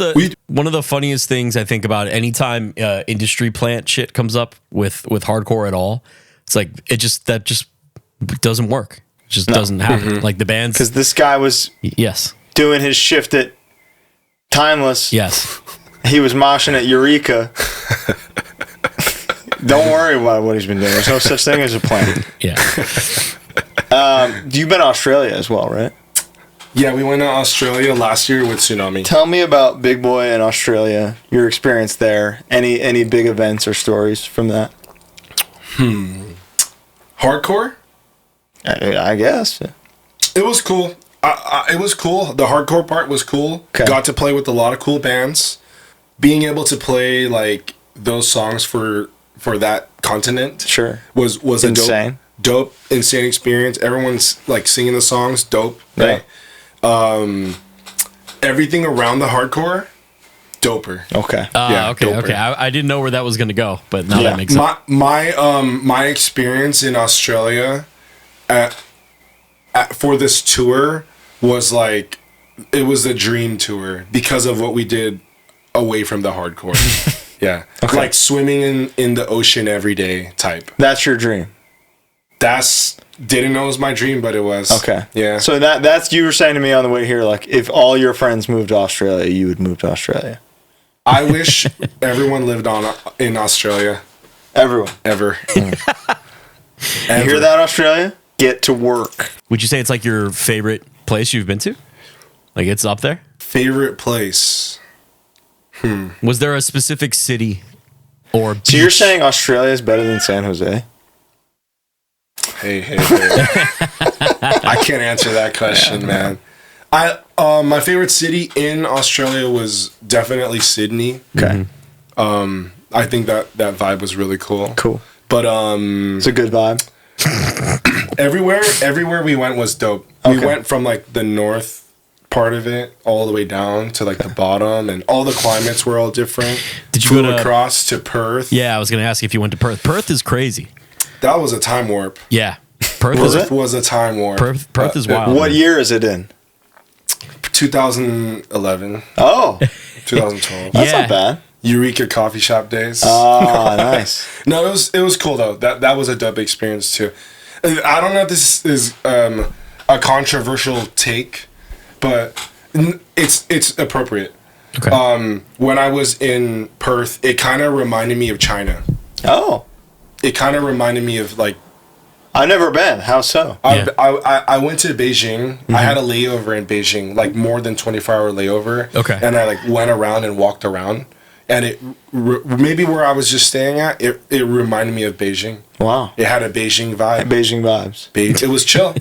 one of the funniest things I think about anytime industry plant shit comes up with hardcore at all. It's like that just doesn't work. It just doesn't happen. Like the bands. Because this guy was Yes. doing his shift at Timeless. Yes. He was moshing at Eureka. Don't worry about what he's been doing. There's no such thing as a plan. Yeah. You've been to Australia as well, right? Yeah, we went to Australia last year with Tsunami. Tell me about Big Boy in Australia, your experience there. Any big events or stories from that? Hardcore? I guess. It was cool. It was cool. The hardcore part was cool. Okay. Got to play with a lot of cool bands. Being able to play like those songs for that continent Sure. was a Insane. dope, insane experience. Everyone's like singing the songs, dope. Yeah. Right? Everything around the hardcore, doper. Okay. Yeah, okay. doper. Okay. I didn't know where that was going to go, but now Yeah. that makes sense. My experience in Australia for this tour was like it was a dream tour because of what we did away from the hardcore. Yeah. Okay. Like swimming in the ocean every day type. That's your dream. Didn't know it was my dream, but it was. Okay. Yeah. So that's you were saying to me on the way here, like if all your friends moved to Australia, you would move to Australia. I wish everyone lived in Australia Everyone. ever. You hear that, Australia? Get to work. Would you say it's like your favorite place you've been to? Like it's up there? Favorite place? Was there a specific city or So you're beach? saying Australia is better than San Jose? Hey. I can't answer that question, man. My favorite city in Australia was definitely Sydney. Okay. I think that vibe was really cool. Cool. But It's a good vibe. everywhere we went was dope. Okay. We went from like the north part of it all the way down to like the bottom, and all the climates were all different. Did you Flew go to- across to Perth? Yeah, I was going to ask if you went to Perth. Perth is crazy. That was a time warp. Yeah. Perth Was is it? Was a time warp. Perth is wild. What year is it in? 2011, Oh, 2012. that's Yeah. not bad. Eureka coffee shop days. Oh, nice. No, it was cool though. That was a dope experience too. And I don't know if this is a controversial take, but it's appropriate. Okay. When I was in Perth, it kind of reminded me of China. Oh, It kind of reminded me of like I've never been. How so? Yeah. I went to Beijing. I had a layover in Beijing, like more than 24-hour layover. Okay. And I like went around and walked around, and it maybe where I was just staying at, it reminded me of Beijing. Wow. It had a Beijing vibe. Beijing vibes. It was chill.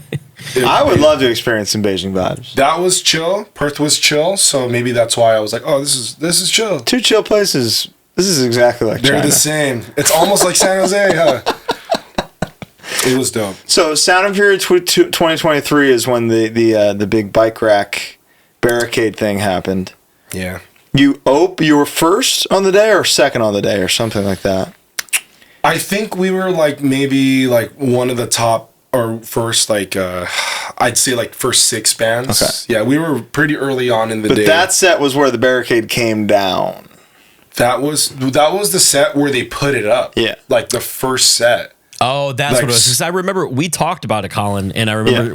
I would love to experience some Beijing vibes. That was chill. Perth was chill, so maybe that's why I was like, oh, this is chill. Two chill places. This is exactly like They're China. the same. It's almost like San Jose, huh? It was dope. So Sound and Fury 2023 is when the big bike rack barricade thing happened. Yeah. You were first on the day or second on the day or something like that. I think we were like maybe like one of the top or first like I'd say like first 6 bands. Okay. Yeah, we were pretty early on in the But day. that set was where the barricade came down. That was the set where they put it up. Yeah. Like the first set. Oh, that's Like, what it was. 'Cause I remember we talked about it, Colin, and I remember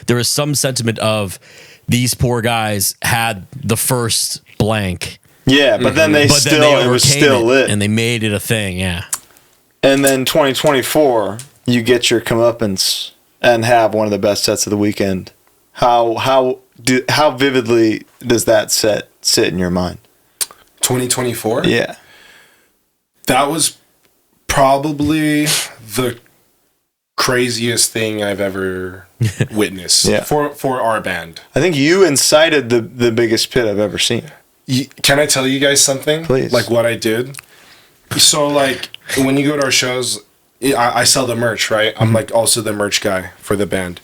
there was some sentiment of these poor guys had the first blank, Yeah, but then it was overcame still it, lit. and they made it a thing. Yeah. And then 2024, you get your comeuppance and have one of the best sets of the weekend. How vividly does that set sit in your mind? 2024? Yeah. That was probably the craziest thing I've ever witnessed Yeah. for our band. I think you incited the biggest pit I've ever seen. Can I tell you guys something? Please. Like what I did? So like when you go to our shows, I sell the merch, right? I'm like also the merch guy for the band.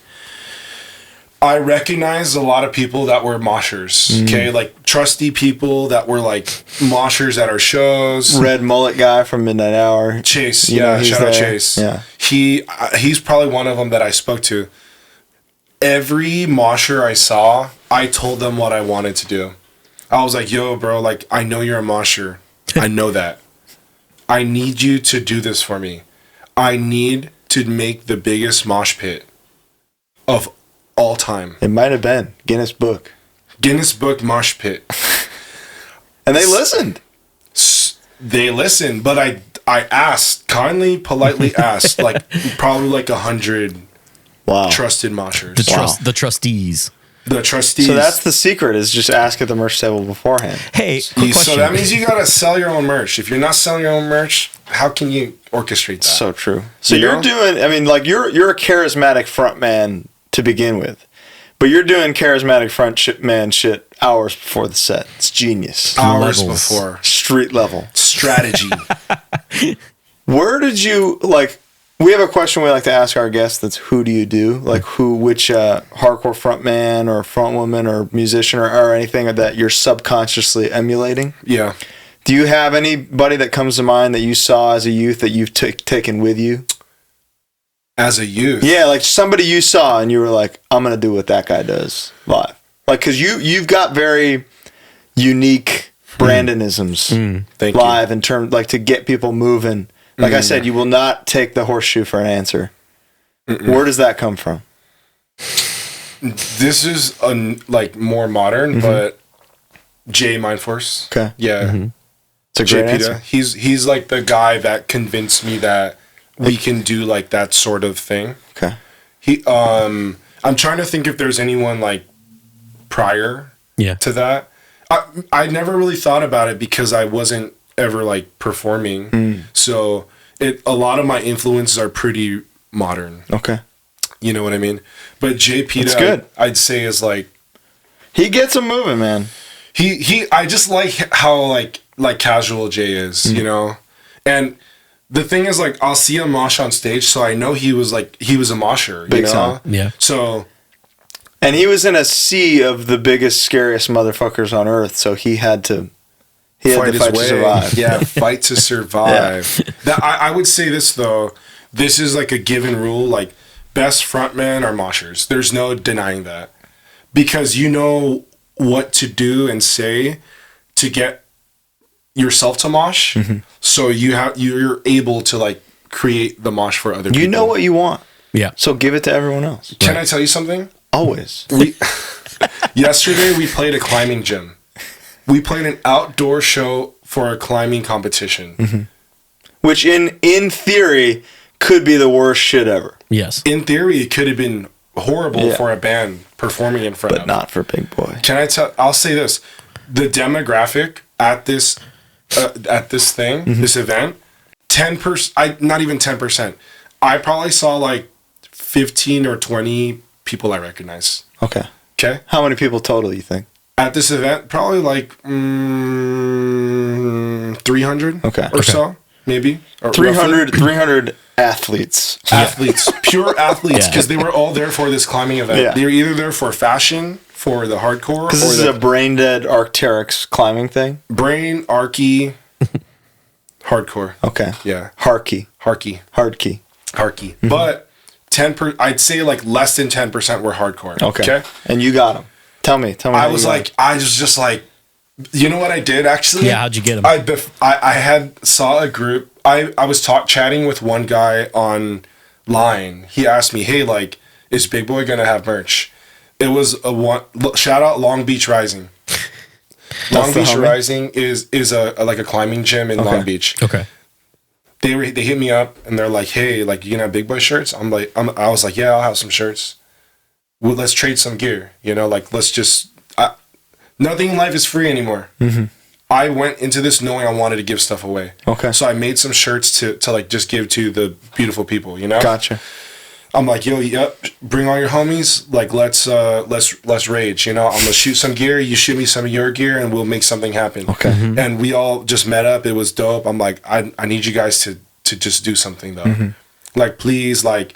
I recognized a lot of people that were moshers, okay? Like trusty people that were like moshers at our shows. Red mullet guy from Midnight Hour. Chase, You know, he's shout out there. Chase. Yeah. He's probably one of them that I spoke to. Every mosher I saw, I told them what I wanted to do. I was like, yo, bro, like, I know you're a mosher. I know that. I need you to do this for me. I need to make the biggest mosh pit of all time. It might have been Guinness Book. Guinness Book mosh pit. And they listened. They listened, but I asked, kindly, politely asked, like, probably like 100 Wow. trusted moshers. The trustees. The trustees. So that's the secret, is just ask at the merch table beforehand. Hey, quick question. So that means you gotta sell your own merch. If you're not selling your own merch, how can you orchestrate that? So true. So You you're know? doing, I mean, like you're a charismatic frontman to begin with, but you're doing charismatic frontman shit hours before the set. It's genius. Hours Levels. before. Street level. Strategy. Where did you, like, we have a question we like to ask our guests that's who do you do? Like which hardcore frontman or frontwoman or musician or anything that you're subconsciously emulating? Yeah. Do you have anybody that comes to mind that you saw as a youth that you've taken with you? As a youth. Yeah, like somebody you saw and you were like, I'm going to do what that guy does live. Like, because you've got very unique Brandonisms Thank live in terms, like, to get people moving. Like I said, you will not take the horseshoe for an answer. Where does that come from? This is like more modern, but Jay Mindforce. Okay. Yeah. It's a Jay great Pita. answer. He's like the guy that convinced me that we can do like that sort of thing. Okay. I'm trying to think if there's anyone like prior to that. I never really thought about it because I wasn't ever like performing. So a lot of my influences are pretty modern. Okay. You know what I mean? But Jay Pita, That's good. I'd say is like He gets them moving, man. I just like how like casual Jay is, you know? And the thing is, like, I'll see a mosh on stage, so I know he was a mosher, Big you know? time. Yeah. So And he was in a sea of the biggest, scariest motherfuckers on earth, so he had to fight to survive. Yeah, fight to survive. That I would say this though. This is like a given rule. Like, best frontmen are moshers. There's no denying that, because you know what to do and say to get yourself to mosh. So you're able to like create the mosh for other people. You know what you want, Yeah. so give it to everyone else. Can I tell you something? Always. Yesterday we played a climbing gym. We played an outdoor show for a climbing competition. Which in theory could be the worst shit ever, Yes. In theory, it could have been horrible for a band performing in front but of. not for Big Boy. Can I tell? I'll say this: the demographic at this thing, this event, 10%. Not even 10%. I probably saw like 15 or 20 people I recognize. Okay. Okay. How many people total, you think? At this event, probably like 300 or so, maybe. Or 300 athletes. athletes, pure athletes, Yeah. because they were all there for this climbing event. Yeah. They were either there for fashion, for the hardcore, Because this is a brain dead Arc'teryx climbing thing. brain, arky, hardcore. Okay. Yeah, Harky. harky, Hardkey. harky. But I'd say like less than 10% were hardcore. Okay. And you got them. Tell me. I how was you got like, I was just like, you know what I did actually? Yeah, how'd you get 'em? I had saw a group I was chatting with one guy online. He asked me, "Hey, like, is Big Boy gonna have merch?" It was shout out Long Beach Rising. Long Beach Rising is a climbing gym in Long Beach. Okay. They hit me up and they're like, "Hey, like, you gonna have Big Boy shirts?" I was like, "Yeah, I'll have some shirts. Well, let's trade some gear. You know, like, let's just nothing in life is free anymore." Mm-hmm. I went into this knowing I wanted to give stuff away. Okay. So I made some shirts to like just give to the beautiful people, you know? Gotcha. I'm like, "Yo, yep, bring all your homies. Like, let's rage, you know? I'm gonna shoot some gear, you shoot me some of your gear, and we'll make something happen." Okay. Mm-hmm. And we all just met up. It was dope. I'm like, I need you guys to just do something though. Mm-hmm. Like, please, like,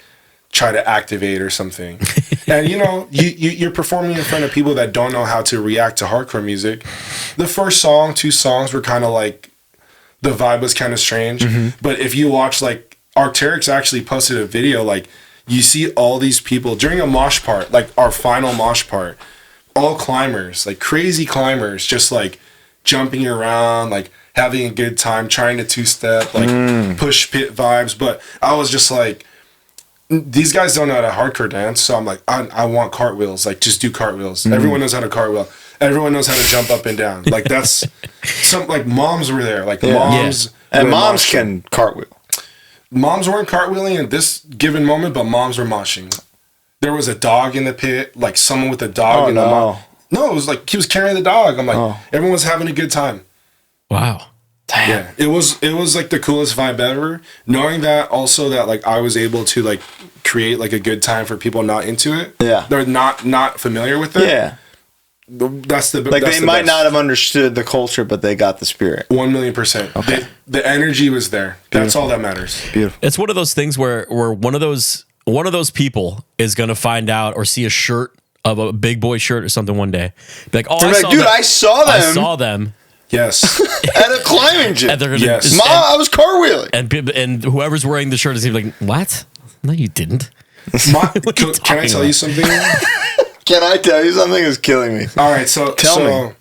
try to activate or something. And you know, you're performing in front of people that don't know how to react to hardcore music. The first song, 2 songs were kind of like, the vibe was kind of strange. Mm-hmm. But if you watch, like, Arc'teryx actually posted a video, like, you see all these people during a mosh part, like our final mosh part, all climbers, like crazy climbers, just like jumping around, like having a good time, trying to 2-step, like push pit vibes. But I was just like, these guys don't know how to hardcore dance, so I'm like, I want cartwheels, like just do cartwheels. Everyone knows how to cartwheel. Everyone knows how to jump up and down. Like, that's some, like, moms were there, like moms, and moms can cartwheel. Moms weren't cartwheeling at this given moment, but moms were moshing. There was a dog in the pit, like someone with a dog in the mouth. No, it was like he was carrying the dog. I'm like, everyone was having a good time. Wow. Damn. Yeah, it was like the coolest vibe ever. Knowing that also that like I was able to like create like a good time for people not into it. Yeah, they're not familiar with it. Yeah, that's the like that's they might not have understood the culture, but they got the spirit. 1,000,000%. Okay, the energy was there. That's all that matters. Beautiful. It's one of those things where one of those people is gonna find out or see a shirt of a Big Boy shirt or something one day. Be like, oh, I saw them. I saw them. Yes. At a climbing gym. And they're gonna, yes. Mom, I was cartwheeling. And whoever's wearing the shirt is gonna be like, what? No, you didn't. Can I tell you something? Can I tell you something? It's killing me. All right, so tell me.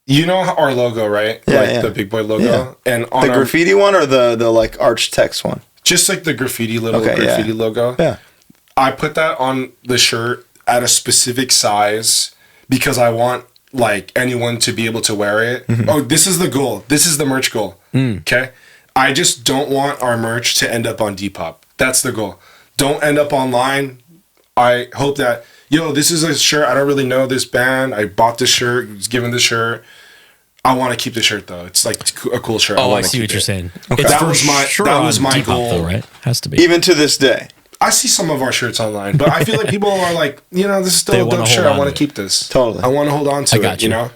You know our logo, right? Yeah, like the Big Boy logo. Yeah. And on the graffiti one or the like arch text one? Just like the graffiti graffiti logo. Yeah. I put that on the shirt at a specific size because I want like anyone to be able to wear it. Mm-hmm. Oh, this is the goal. This is the merch goal. Okay? I just don't want our merch to end up on Depop. That's the goal. Don't end up online. I hope that, this is a shirt. I don't really know this band. I bought this shirt. Was given the shirt. I want to keep the shirt though. It's like a cool shirt. Oh, I see what you're saying. Okay. That was my Depop, goal. though, right? Has to be. Even to this day. I see some of our shirts online, but I feel like people are like, this is still a dope shirt. I want to keep this. Totally. I want to hold on to it, you know?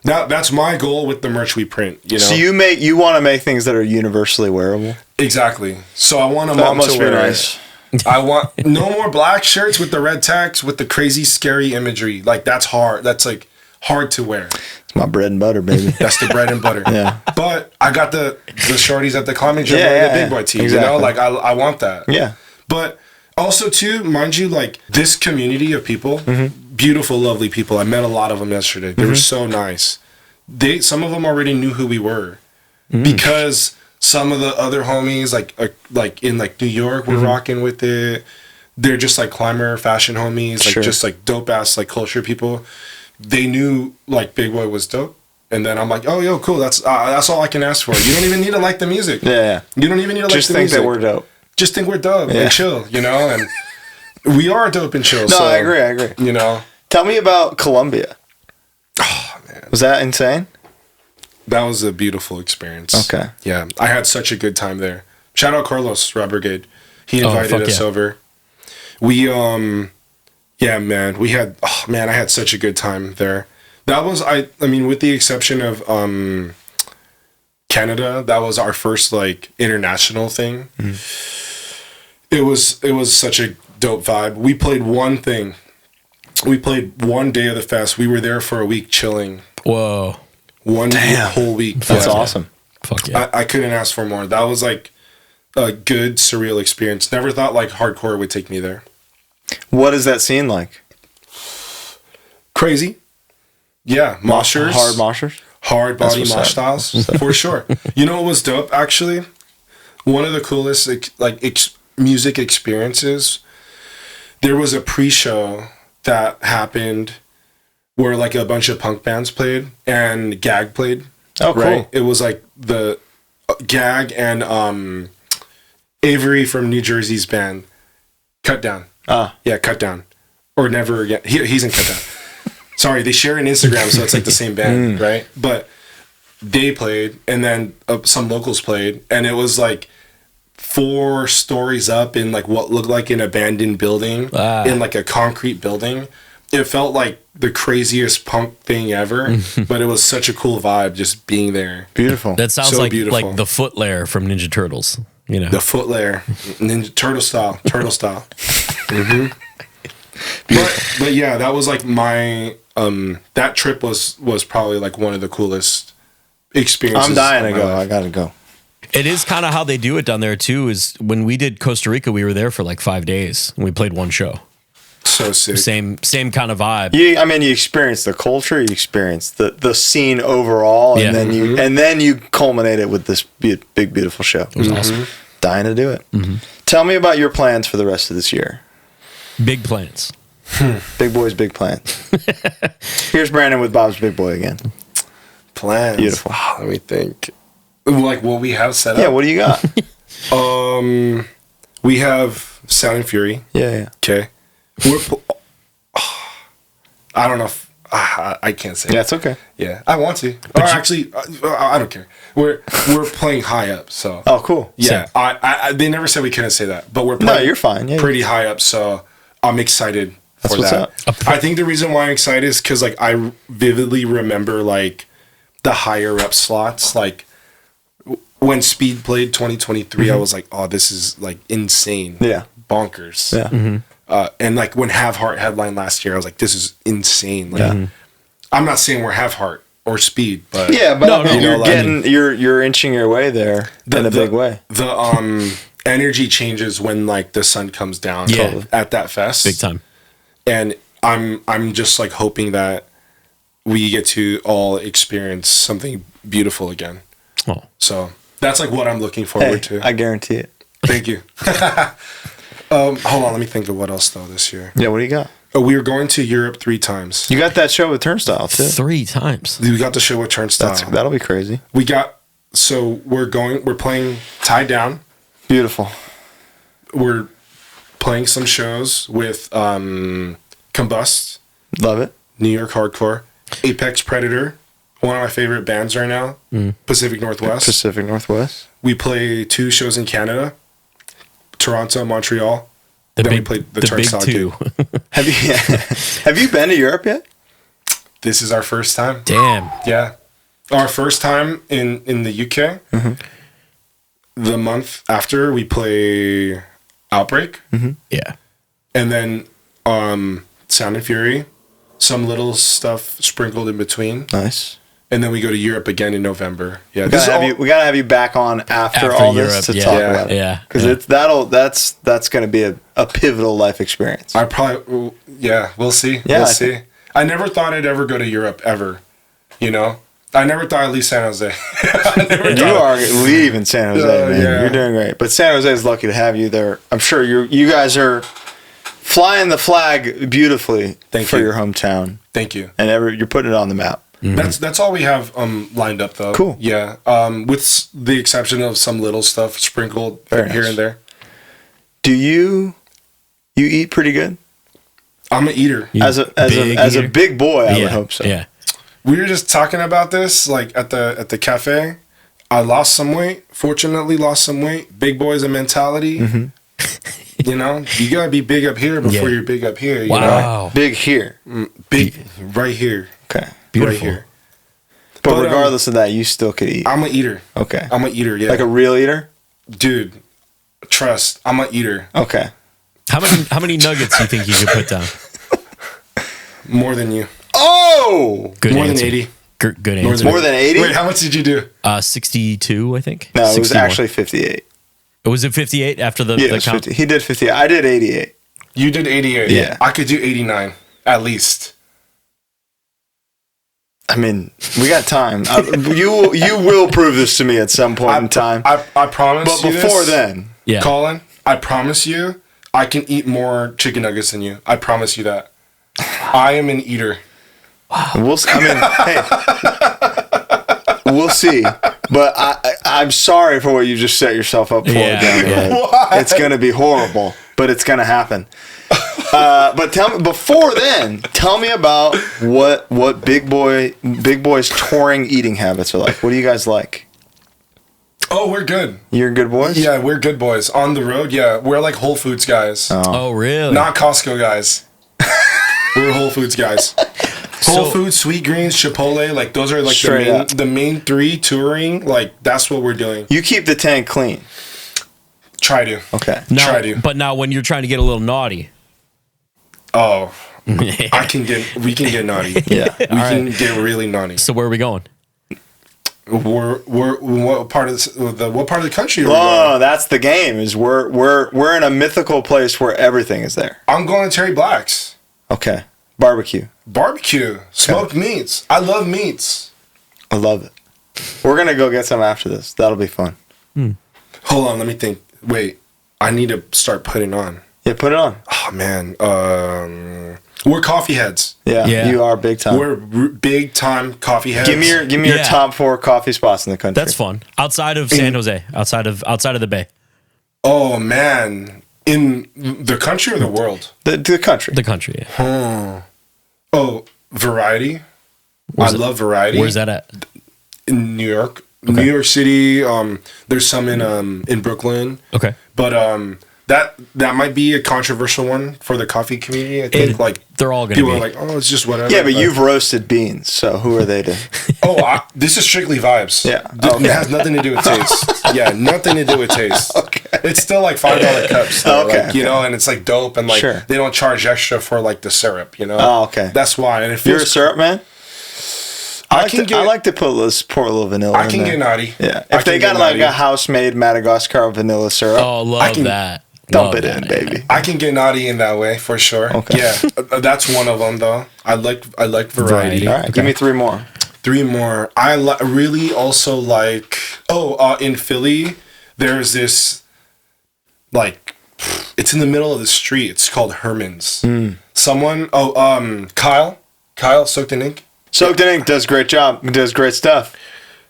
That's my goal with the merch we print, So you want to make things that are universally wearable? Exactly. So I want a mom to wear it. I want no more black shirts with the red text with the crazy scary imagery. Like, that's hard. That's like hard to wear. It's my bread and butter, baby. That's the bread and butter. Yeah. But I got the shorties at the climbing gym wearing the Big Boy tee. Exactly. Like I want that. Yeah. But also, too, mind you, like, this community of people, beautiful, lovely people. I met a lot of them yesterday. They were so nice. Some of them already knew who we were because some of the other homies, like in like New York, were rocking with it. They're just like climber fashion homies, like just like dope ass like culture people. They knew like Big Boy was dope. And then I'm like, oh, yo, cool. That's all I can ask for. You don't even need to like the music. Yeah. You don't even need to like the music. Just think that we're dope. Just think we're dope and chill, and we are dope and chill. No, so, I agree. Tell me about Colombia. Oh, man. Was that insane? That was a beautiful experience. Okay. Yeah, I had such a good time there. Shout out Carlos, Rob Brigade. He invited us over. We, man, I had such a good time there. That was, I mean, with the exception of, Canada, that was our first like international thing. It was such a dope vibe. We played one thing. We played one day of the fest. We were there for a week chilling. Whoa. One whole week. That's awesome. Fuck yeah. I couldn't ask for more. That was like a good, surreal experience. Never thought like hardcore would take me there. What is that scene like? Crazy. Yeah. Moshers. Hard moshers? Hard body mosh styles. For sure. You know what was dope, actually? one of the coolest music experiences. There was a pre-show that happened where like a bunch of punk bands played and Gag played. Oh, cool. Right? It was like the Gag and Avery from New Jersey's band, Cut Down. Yeah, Cut Down. Or Never Again. He's in Cut Down. Sorry, they share an Instagram, so it's like the same band, right? But they played, and then some locals played, and it was like 4 stories up in like what looked like an abandoned building, in like a concrete building. It felt like the craziest punk thing ever, but it was such a cool vibe just being there. Beautiful. That sounds So like beautiful. the foot layer from Ninja Turtles. You know, The foot layer, Ninja Turtle style. But yeah, that was like my that trip was probably like one of the coolest experiences. I'm dying to of my go. life. I gotta go. it is kind of how they do it down there too. Is when we did Costa Rica, we were there for like 5 days and we played one show. So sick. Same kind of vibe. You experience the culture, you experience the scene overall, and Yeah. then you culminate it with this big beautiful show. It was awesome. Dying to do it. Tell me about your plans for the rest of this year. Big plans. Big boys, big plans. Here's Brandon with Bob's Big Boy again. Plans. Beautiful. Let me think. Like what we have set up. Yeah, what do you got? We have Sound and Fury. Yeah. Okay. I don't know if I can't say. Yeah, it's okay. Yeah, I want to. Or actually, I don't care. We're playing high up, so. Oh, cool. Yeah, I they never said we couldn't say that, but we're No, playing you're fine. Yeah, pretty high up, so I'm excited That's for what's that. I think the reason why I'm excited is because like I vividly remember like the higher up slots. Like when Speed played 2023, I was like, oh, this is like insane. Yeah. Bonkers. Yeah. And like when Have Heart headlined last year, I was like, this is insane. Like, I'm not saying we're Have Heart or Speed, but Yeah, but No, no, you're like- getting you're inching your way there in a big way. The energy changes when like the sun comes down. Yeah. Totally. At that fest, Big time. and I'm just like hoping that we get to all experience something beautiful again. Oh, So that's like what I'm looking forward Hey, to. I guarantee it. Thank you. Hold on, let me think of what else though this year. Yeah, what do you got? Oh, we were going to Europe 3 times. You got that show with Turnstile too. 3 times. We got the show with Turnstile. That'll be crazy. We're playing Tied Down. Beautiful. We're playing some shows with Combust, Love it. New York Hardcore, Apex Predator, one of my favorite bands right now, Pacific Northwest. Pacific Northwest. We play 2 shows in Canada, Toronto, Montreal. The Then we big, played the the big Turnstile 2. Have you been to Europe yet? This is our first time. Damn. Yeah. Our first time in the UK. The month after, we play Outbreak. Yeah. And then Sound and Fury. Some little stuff sprinkled in between. Nice. And then we go to Europe again in November. Yeah, We gotta have you back on after all this Europe, to yeah. talk about it. Yeah. Because that's gonna be a pivotal life experience. I probably, we'll see. Yeah, We'll I see. I never thought I'd ever go to Europe ever. You know? I never thought I'd leave San Jose. You are leaving San Jose, man. yeah. You're doing great. But San Jose is lucky to have you there. I'm sure you guys are flying the flag beautifully Thank for you. your hometown, Thank you. and you're putting it on the map. That's all we have lined up though. Cool. Yeah. With the exception of some little stuff sprinkled Very here nice. and there. Do you eat pretty good I'm an eater. You as a eater? big boy? I yeah. would hope so. Yeah. We were just talking about this like at the cafe. I lost some weight. Fortunately, lost some weight. Big boy is a mentality. You know, you gotta be big up here before Yeah. you're big up here. You Wow. Big here. know? Big right here. Okay. Beautiful. Right here. But, But, regardless of that, you still could eat. I'm an eater. Okay. I'm an eater. Yeah. Like a real eater. dude. Trust. I'm an eater. Okay. How many nuggets do you think you could put down? More than you. Oh, Good More answer. than 80. Good More answer. more than 80. Wait, how much did you do? 62, I think. No, it was 61. actually 58. Was it 58 after the, Yeah, it the was count? 50. He did 58. I did 88. You did 88. Yeah. I could do 89 at least. I mean, we got time. You will prove this to me at some point in time. I promise. But before then, Yeah. Colin, I promise you, I can eat more chicken nuggets than you. I promise you that. I am an eater. we'll see. But I'm sorry for what you just set yourself up for down the road. It's going to be horrible, but it's going to happen. But before then, tell me about what Big Boy's touring eating habits are like. What do you guys like? Oh, we're good. You're good boys? Yeah, we're good boys. On the road, yeah. We're like Whole Foods guys. Oh, really? Not Costco guys. We're Whole Foods guys. Whole Foods, Sweet Greens, Chipotle, like those are like the main three touring. Like that's what we're doing. You keep the tank clean. Try to. Okay. Try to. But now when you're trying to get a little naughty. Oh, we can get naughty. Yeah. We can get really naughty. So where are we going? We're what part of the country are we Oh, going? that's the game. Is we're in a mythical place where everything is there. I'm going to Terry Black's. Okay. Barbecue. Barbecue. Smoked meats. I love meats. I love it. We're gonna go get some after this. That'll be fun. Hold on, let me think. Wait, I need to start putting on. Yeah, put it on. Oh man, we're coffee heads. Yeah, Yeah. you are big time. We're big time coffee heads. Give me your Yeah. top 4 coffee spots in the country. That's fun. Outside of San Jose, outside of the Bay. Oh man, in the country or the world? The country. The country. Yeah. Oh, Variety. I love Variety. Where's that at? In New York, New York City. There's some in Brooklyn. Okay. But that might be a controversial one for the coffee community. I think They're all gonna people be. are like, oh, it's just whatever. Yeah, but you've roasted beans, so who are they to? This is strictly vibes. Yeah. It has nothing to do with taste. Yeah, nothing to do with taste. Okay. It's still like $5 cups. Though, Okay. like, you know, and it's like dope, and like Sure. they don't charge extra for like the syrup. You know. Oh, okay. That's why. And it You're a feels. syrup man. I like to pour a little vanilla. I in can there. get naughty. Yeah, I if they can got get like naughty. a house-made Madagascar vanilla syrup, Oh, love that. dump Love it in, that. baby. I can get naughty in that way for sure. Okay. Yeah, that's one of them though. I like variety. Variety. All right, give me 3 more. 3 more. I really also like. In Philly, there's this like, it's in the middle of the street. It's called Herman's. Someone. Kyle Soaked in Ink. Soaked in Ink does great job. Does great stuff.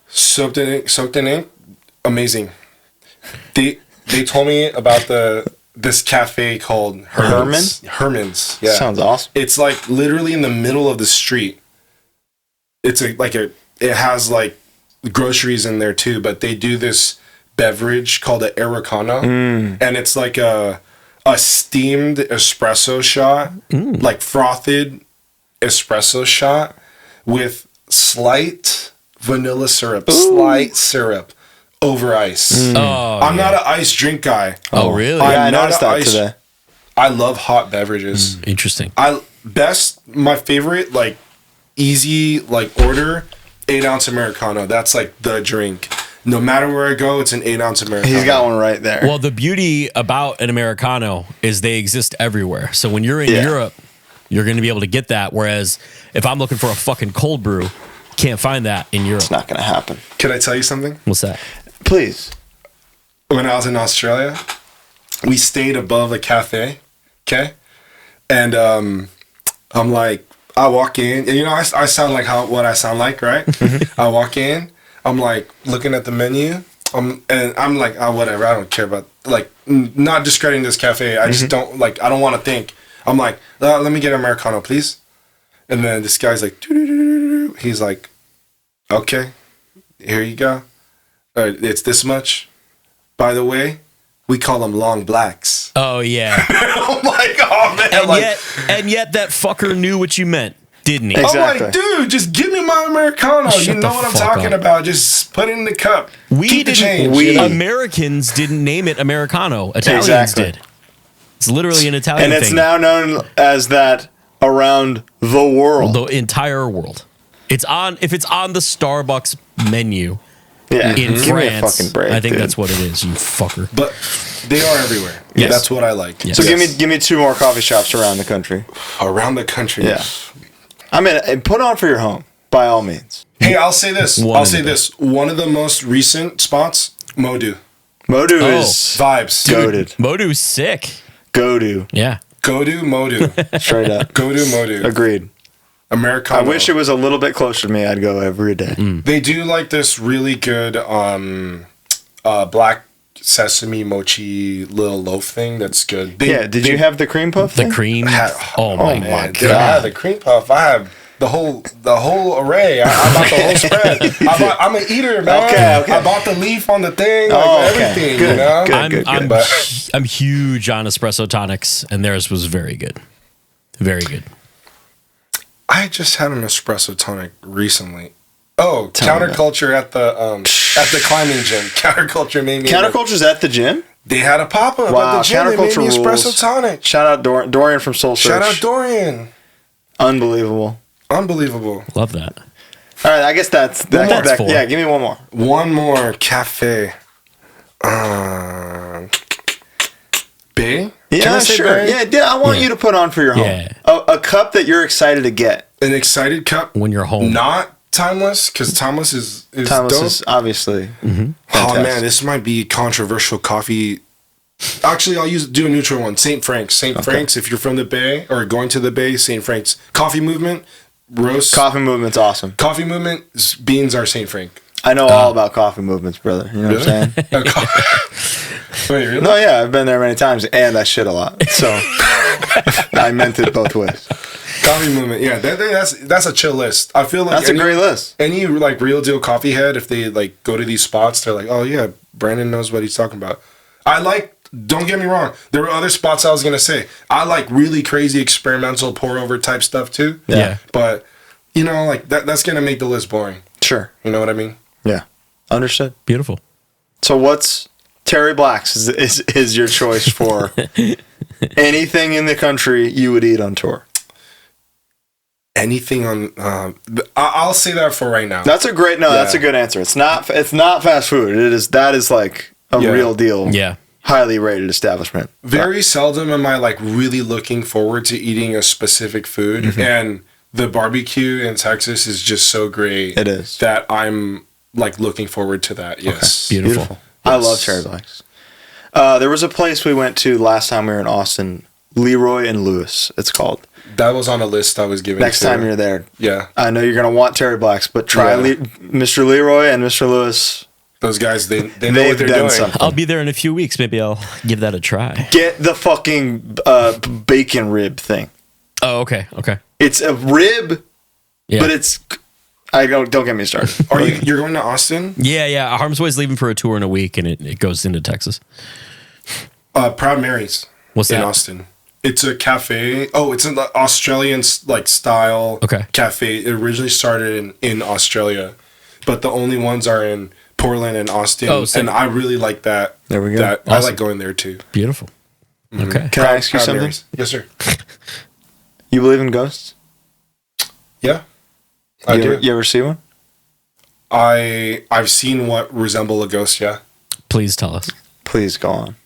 Soaked in Ink. Amazing. They told me about this cafe called Herman's. Herman's. Yeah. Sounds awesome. It's like literally in the middle of the street. It's it has like groceries in there too, but they do this beverage called an Americano, and it's like a steamed espresso shot, like frothed espresso shot with slight vanilla syrup, slight syrup over ice. Oh, I'm not an ice drink guy. Oh, really? Yeah, I I'm not noticed an that ice- today. I love hot beverages. Interesting. My favorite, like, easy, like, order, 8-ounce Americano. That's, like, the drink. No matter where I go, it's an 8-ounce Americano. He's got one right there. Well, the beauty about an Americano is they exist everywhere. So when you're in Europe, you're going to be able to get that. Whereas if I'm looking for a fucking cold brew, can't find that in Europe. It's not going to happen. Can I tell you something? What's that? Please. When I was in Australia, we stayed above a cafe, okay? And I'm like, I walk in, and you know, I sound like what I sound like, right? I walk in, I'm like looking at the menu, and I'm like, oh, whatever, I don't care about, like, not discrediting this cafe. I just don't, like, I don't want to think. I'm like, let me get an Americano, please. And then this guy's like, doo-doo-doo-doo-doo. He's like, okay, here you go. It's this much. By the way, we call them long blacks. Oh, yeah. I'm like, oh man. And yet that fucker knew what you meant, didn't he? Exactly. I'm like, dude, just give me my Americano. Shut You the know what I'm fuck talking up. about. Just put it in the cup. We Keep the didn't. change. you know? Americans didn't name it Americano. Italians Exactly. did. It's literally an Italian And thing. it's now known as that around the world. The entire world. It's on. If it's on the Starbucks menu Yeah. in Give me a France, fucking break, I think dude. that's what it is. You fucker. But they are everywhere. Yes. That's what I like. Yes. So give me 2 more coffee shops around the country. Around the country. Yeah. I mean, put on for your home. by all means. Hey, I'll say this. One in the One of the most recent spots, Modu. Modu Oh. is Vibes. goated. Modu's sick. Godu. Yeah. Go to Modu. Straight up. Go to Modu. Agreed. Americano. I wish it was a little bit closer to me. I'd go every day. They do like this really good black sesame mochi little loaf thing. That's good. Did you have the cream puff The thing? cream. Oh my my god. god! I have the cream puff. I have the whole array. I bought the whole spread. I'm an eater, man. Okay. I bought the leaf on the thing, Oh, okay. everything. Good, You know. good. I'm huge on espresso tonics, and theirs was very good. Very good. I just had an espresso tonic recently. Oh, Tell me counterculture at the climbing gym. Counterculture made me. Counterculture's at the gym? They had a pop up Wow, at the gym. They made me Counterculture espresso rules. tonic. Shout out Dorian from Soul Search. Shout out Dorian. Unbelievable. Unbelievable. Love that. All right, I guess that's That's four. yeah, give me one more. One more cafe. Bay? Can Yeah, I say sure. Bay? Yeah, I want Yeah. you to put on for your home. Yeah. A cup that you're excited to get. An excited cup. When you're home. Not timeless, because timeless is Thomas dope. is obviously. Oh fantastic. man, this might be controversial coffee. Actually, I'll do a neutral one. St. Frank's. St. Frank's, if you're from the Bay or going to the Bay, St. Frank's. Coffee movement, roast. Coffee movement's awesome. Coffee movement, beans are St. Frank. I know all about coffee movements, brother. You know what I'm saying? Wait, really? No, yeah, I've been there many times, and I shit a lot. So I meant it both ways. Coffee movement, yeah, that's a chill list. I feel like That's a great list. any like real deal coffee head, if they like go to these spots, they're like, oh yeah, Brandon knows what he's talking about. Don't get me wrong, there were other spots I was gonna say. I like really crazy experimental pour over type stuff too. Yeah. But you know, like that's gonna make the list boring. Sure. You know what I mean? Yeah. Understood. Beautiful. So what's Terry Black's is your choice for anything in the country you would eat on tour? Anything on I'll say that for right now. That's a that's a good answer. It's not fast food. That is like a Yeah. real deal. Yeah. Highly rated establishment. Very seldom am I like really looking forward to eating a specific food, Mm-hmm. and the barbecue in Texas is just so great. It is. that I'm like looking forward to that. Yes, Beautiful. I love Terry Black's. There was a place we went to last time we were in Austin, Leroy and Lewis, it's called. That was on a list I was giving. Next to. time you're there, yeah, I know you're going to want Terry Black's, but try Yeah. Mr. Leroy and Mr. Lewis. those guys they know They've what they're done doing. something. I'll be there in a few weeks. Maybe I'll give that a try. Get the fucking bacon rib thing. Oh, okay. Okay. It's a rib, Yeah. but it's... don't get me started. Are you're going to Austin? Yeah. Harm's Way's leaving for a tour in a week, and it goes into Texas. Proud Mary's. What's in that? Austin? It's a cafe. Oh, it's an Australian like style Okay. cafe. It originally started in Australia, but the only ones are in Portland and Austin. Oh, so- and I really like that. There we go. I Awesome. like going there too. Beautiful. Okay. Can I ask you Proud something? Mary's. Yes, sir. You believe in ghosts? Yeah, I do. You ever see one? I've seen what resemble a ghost. Yeah, Please tell us. Please go on.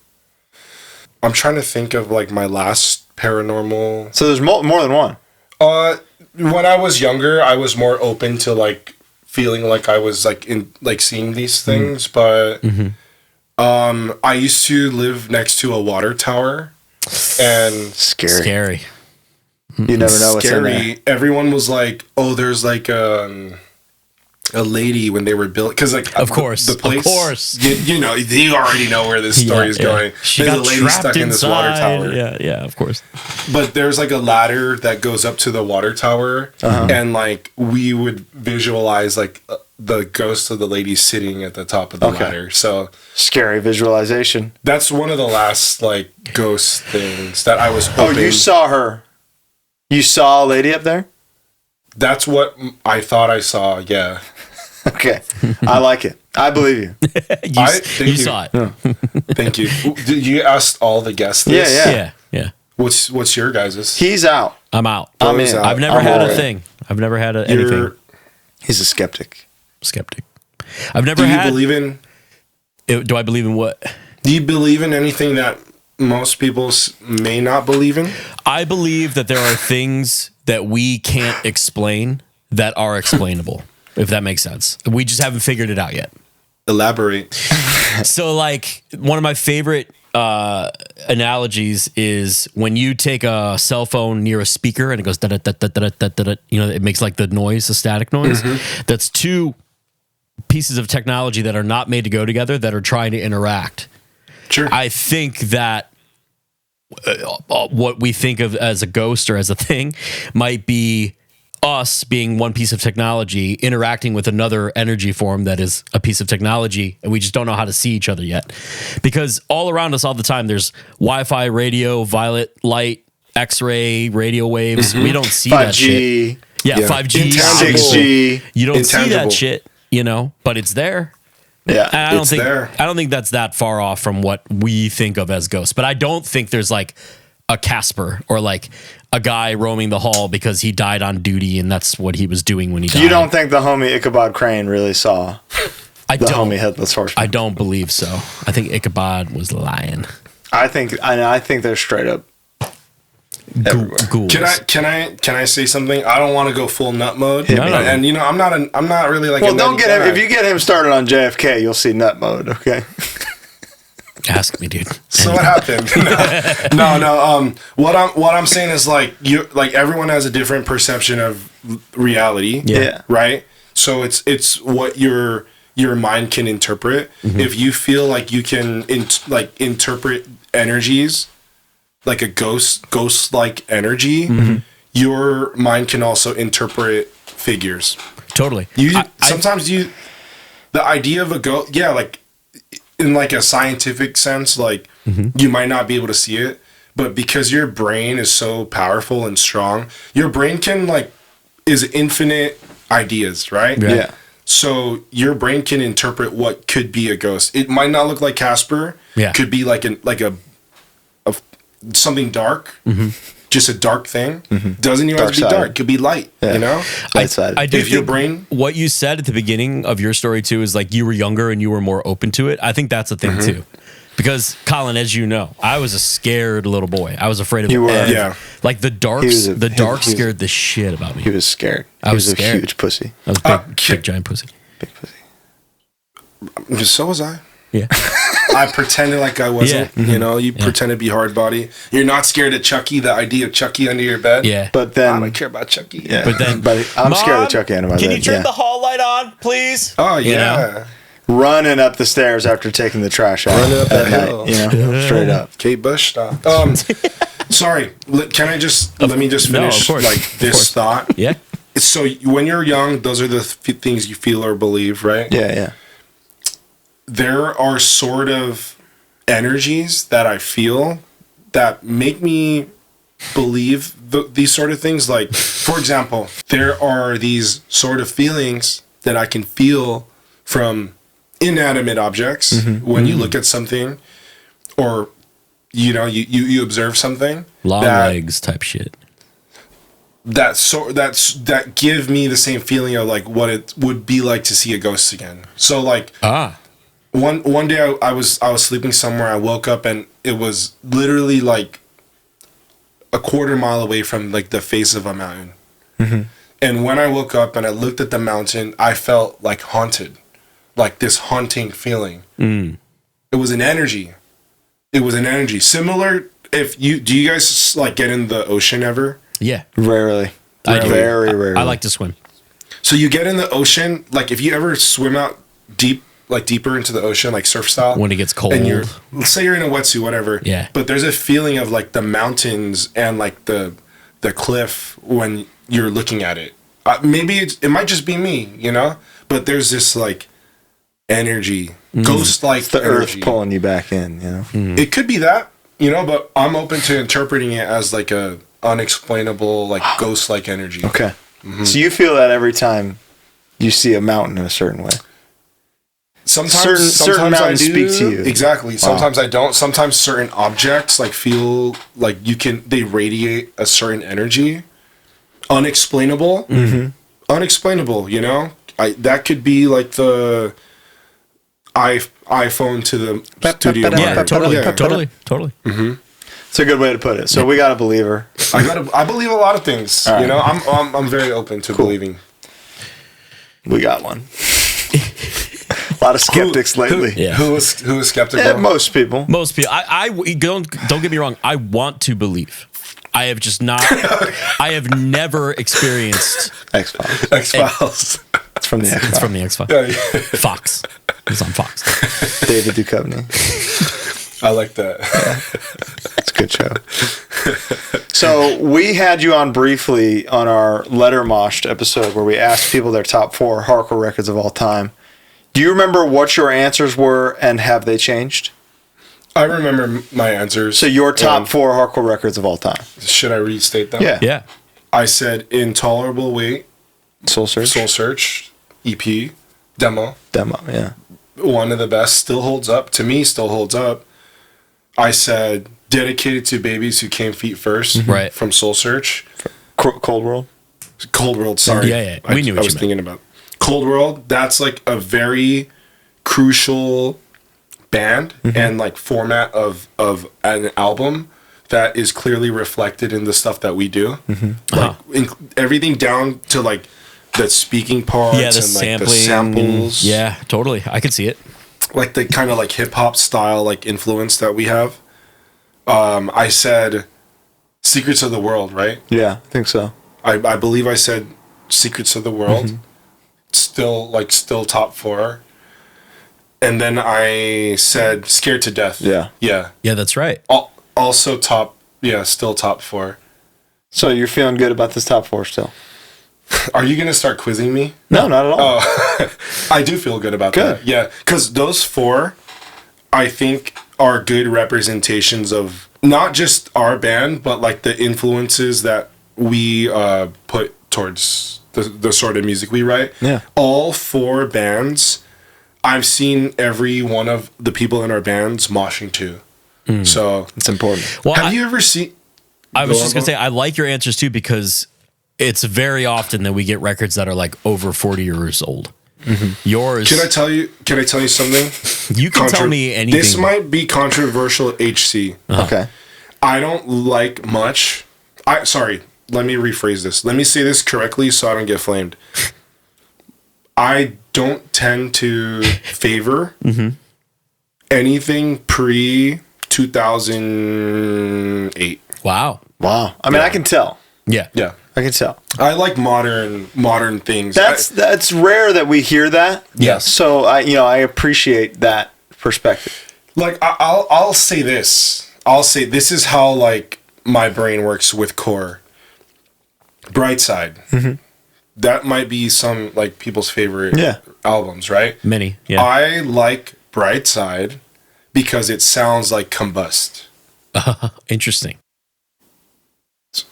I'm trying to think of like my last paranormal. So there's more than one. When I was younger, I was more open to like feeling like I was like in like seeing these things, but I used to live next to a water tower, and Scary. You never know what's in there. scary. Everyone was like, "Oh, there's like a lady when they were built," because like Of course, the place, of course. you know, you already know where this story is going. She There's got a lady trapped stuck in this water inside. tower. Yeah, of course. But there's like a ladder that goes up to the water tower, and like we would visualize like the ghost of the lady sitting at the top of the Okay. ladder. So Scary visualization. that's one of the last like ghost things that I was Oh, hoping. you saw her. You saw a lady up there? That's what I thought I saw. Yeah, Okay. I like it. I believe you. thank you you. saw it. Thank you. Did you ask all the guests this? Yeah. Yeah. What's your guys's? He's out. I'm out. I'm He's in. out. I've never I'm had all a in. thing. I've never had You're- anything. He's a skeptic. Skeptic. I've never Do you had. believe in? Do I believe in what? Do you believe in anything that most people may not believe in? I believe that there are things that we can't explain that are explainable, if that makes sense. We just haven't figured it out yet. Elaborate. So, like, one of my favorite analogies is when you take a cell phone near a speaker and it goes da-da-da-da-da-da-da, you know, it makes like the noise, the static noise. That's two pieces of technology that are not made to go together that are trying to interact. Sure. I think that what we think of as a ghost or as a thing might be us being one piece of technology interacting with another energy form that is a piece of technology, and we just don't know how to see each other yet. Because all around us all the time, there's Wi-Fi, radio, violet light, X-ray, radio waves. We don't see that shit. 5G. Yeah, 5G, 6G. You don't see Intangible. that shit, you know, but it's there. Yeah. And I It's there. don't think that's that far off from what we think of as ghosts. But I don't think there's like a Casper or like a guy roaming the hall because he died on duty and that's what he was doing when he died. You don't think the homie Ichabod Crane really saw I the don't. homie Headless Horseman? I don't believe so. I think Ichabod was lying. I think they're straight up everywhere. Ghouls. Can I say something? I don't want to go full nut mode. Hit me. No. And you know, I'm not really like. Well, a don't nutty get him. guy. If you get him started on JFK, you'll see nut mode. Okay. Ask me, dude. So what happened? No. What I'm saying is like everyone has a different perception of reality. Yeah. Right. So it's what your mind can interpret. If you feel like you can interpret energies, like a ghost-like energy, your mind can also interpret figures. Totally. The idea of a ghost, yeah, like in like a scientific sense, like you might not be able to see it, but because your brain is so powerful and strong, your brain is infinite ideas, right? Yeah. So your brain can interpret what could be a ghost. It might not look like Casper. Yeah. Could be like a something dark. Just a dark thing. Doesn't even have to be Dark-sided. dark. It could be light. You know. I do If your think brain- what you said at the beginning of your story too is like you were younger and you were more open to it. I think that's a thing too. Because Colin, as you know, I was a scared little boy. I was afraid of You were. everything. Yeah. Like the dark He was scared the shit about me. He was scared. I He was was scared. a huge pussy. I was big giant pussy. Big pussy. So was I. Yeah. I pretended like I wasn't. Yeah. You know, you pretend to be hard body. You're not scared of Chucky. The idea of Chucky under your bed. Yeah. But I then, don't care about Chucky. yeah. But then- I'm scared Mom, of Chucky under my Can bed. you turn yeah. the hall light on, please? Oh You yeah. Running up the stairs after taking the trash out Running up at that night, hill. you know, straight up. Kate Bush style. Sorry. Can I just let me just No, of finish course. like Of this course. thought? Yeah. So when you're young, those are the things you feel or believe, right? Yeah. There are sort of energies that I feel that make me believe these sort of things. Like, for example, there are these sort of feelings that I can feel from inanimate objects when you look at something, or you know, you observe something. Long that, legs type shit. that give me the same feeling of like what it would be like to see a ghost again. So like one day I was sleeping somewhere. I woke up and it was literally like a quarter mile away from like the face of a mountain. And when I woke up and I looked at the mountain, I felt like haunted, like this haunting feeling. It was an energy. Similar. Do you guys like get in the ocean ever? Yeah. Rarely. I do. Very rarely. I like to swim. So you get in the ocean, like if you ever swim out deeper into the ocean, like surf style, When it gets cold. and let's say you're in a wetsuit, whatever. Yeah. But there's a feeling of like the mountains and like the cliff when you're looking at it. Maybe it might just be me, you know. But there's this like energy, ghost-like It's the energy. earth pulling you back in, you know. It could be that, you know. But I'm open to interpreting it as like a unexplainable, like ghost-like energy. Okay. So you feel that every time you see a mountain in a certain way. Sometimes certain I mountains do. speak to you. Exactly. Sometimes I don't. Sometimes certain objects like feel like they radiate a certain energy. Unexplainable. Unexplainable, you know? That could be like the iPhone to the studio. Yeah, market. totally. It's a good way to put it. So we got a believer. I believe a lot of things. All right. You know, I'm very open to believing. We got one. A lot of skeptics lately. Yeah. Who was skeptical? Yeah, most people. Most people, I don't get me wrong. I want to believe. I have just not. I have never experienced. X-Files. X-Files. It's from the X-Files. It's from the X Files. Yeah, yeah. Fox. It's on Fox. David Duchovny. I like that. It's a good show. So we had you on briefly on our Lettermosh'd episode where we asked people their top 4 hardcore records of all time. Do you remember what your answers were, and have they changed? I remember my answers. So your top 4 hardcore records of all time. Should I restate them? Yeah. Yeah. I said Intolerable Weight, Soul Search. Soul Search, EP, Demo. Yeah. One of the best, still holds up. To me, still holds up. I said Dedicated to Babies Who Came Feet First, Right. from Soul Search. Cold World. Cold World, sorry. Yeah. We knew what I you was meant. thinking about Cold World. That's like a very crucial band and like format of an album that is clearly reflected in the stuff that we do. Like everything down to like the speaking parts Yeah, the and like the sampling. samples. Yeah, totally. I could see it. Like the kind of like hip hop style like influence that we have. I said Secrets of the World, right? Yeah, I think so. I believe I said Secrets of the World. Still top 4. And then I said Scared to Death. Yeah. Yeah. Yeah, that's right. Also still top 4. So you're feeling good about this top 4 still? Are you going to start quizzing me? No, not at all. Oh, I do feel good about Good. that. Yeah. Because those 4, I think, are good representations of not just our band, but like the influences that we put towards the sort of music we write. Yeah. All 4 bands, I've seen every one of the people in our bands moshing to. So It's important. Well, have you ever seen? I was Go just on, gonna say I like your answers too because it's very often that we get records that are like over 40 years old. Yours. Can I tell you something? You can tell me anything. This might be controversial, HC. Okay. I don't like much. Sorry, let me rephrase this. Let me say this correctly so I don't get flamed. I don't tend to favor anything pre 2008. Wow. Wow. I mean, I can tell. Yeah. Yeah. I can tell. I like modern things. That's rare that we hear that. Yes. So I appreciate that perspective. Like I'll say this. I'll say this is how like my brain works with core. Brightside. That might be some like people's favorite albums, right? Many. Yeah. I like Brightside because it sounds like Combust. Interesting.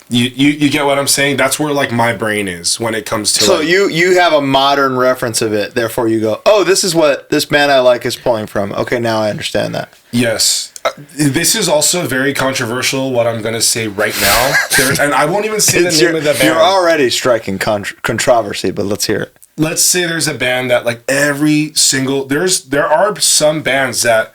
You get what I'm saying? That's where like my brain is when it comes to So like, you have a modern reference of it, therefore you go, oh, this is what this band I like is pulling from. Okay, now I understand that. yes. This is also very controversial what I'm going to say right now. And I won't even say the name of the band. You're already striking controversy, but let's hear it. Let's say there's a band that like every single there are some bands that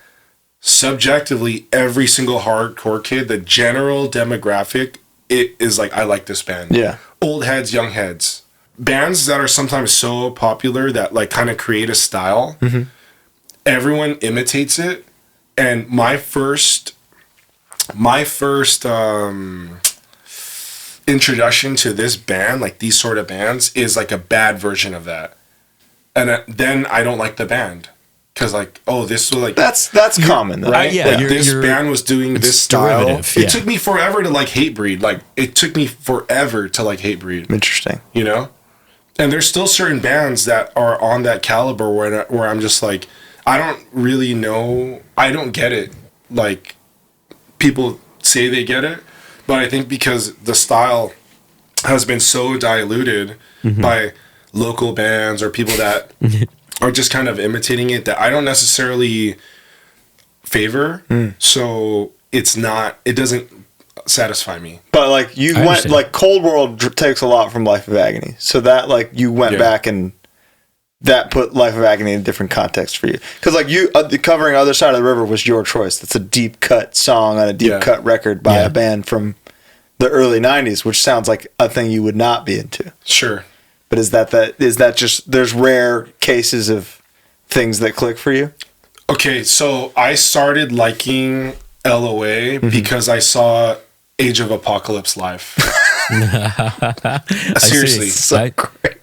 subjectively every single hardcore kid, the general demographic, it is like I like this band. Yeah. Old heads, young heads. Bands that are sometimes so popular that like kind of create a style. Everyone imitates it. And my first introduction to this band, like these sort of bands, is like a bad version of that. And then I don't like the band. Because like, oh, this was like... That's common, though. right? yeah, Like, you're- this band was doing this style. derivative, yeah. It took me forever to like Hatebreed. Like, it took me forever to like Hatebreed. Interesting. You know? And there's still certain bands that are on that caliber where I'm just like, I don't really know. I don't get it. Like, people say they get it. But I think because the style has been so diluted by local bands or people that are just kind of imitating it that I don't necessarily favor. So it doesn't satisfy me. But like you I went understand. like Cold World takes a lot from Life of Agony, so that like you went Yeah. back and that put Life of Agony in a different context for you. Because like you covering Other Side of the River was your choice. That's a deep cut song on a deep cut record by a band from the early '90s, which sounds like a thing you would not be into. Sure. But is that just there's rare cases of things that click for you? Okay, so I started liking LOA because I saw Age of Apocalypse live. Seriously.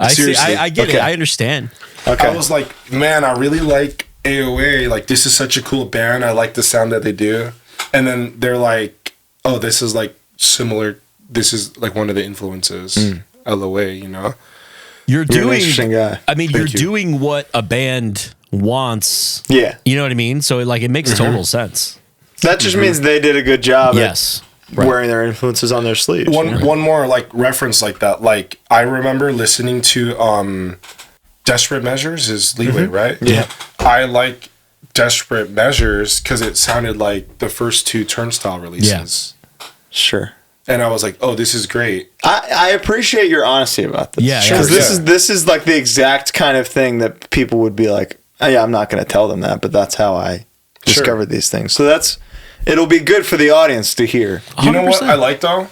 I see. Seriously. I get it. Okay. I understand. Okay. I was like, man, I really like AOA. Like, this is such a cool band. I like the sound that they do. And then they're like, oh, this is like similar. This is like one of the influences. LOA, you know? You're You're an doing. interesting guy. I mean, Thank you're you. doing what a band wants. Yeah. You know what I mean? So like, it makes total sense. That just means they did a good job Yes. at wearing their influences on their sleeves. One more like reference like that. Like, I remember listening to Desperate Measures is Leeway, right? Yeah. I like Desperate Measures because it sounded like the first two Turnstile releases. Sure. And I was like, oh, this is great. I appreciate your honesty about this. Yeah, yeah. Because Sure. this is like the exact kind of thing that people would be like, oh, yeah, I'm not going to tell them that, but that's how I discovered these things. So it'll be good for the audience to hear. You know what 100%. I like though?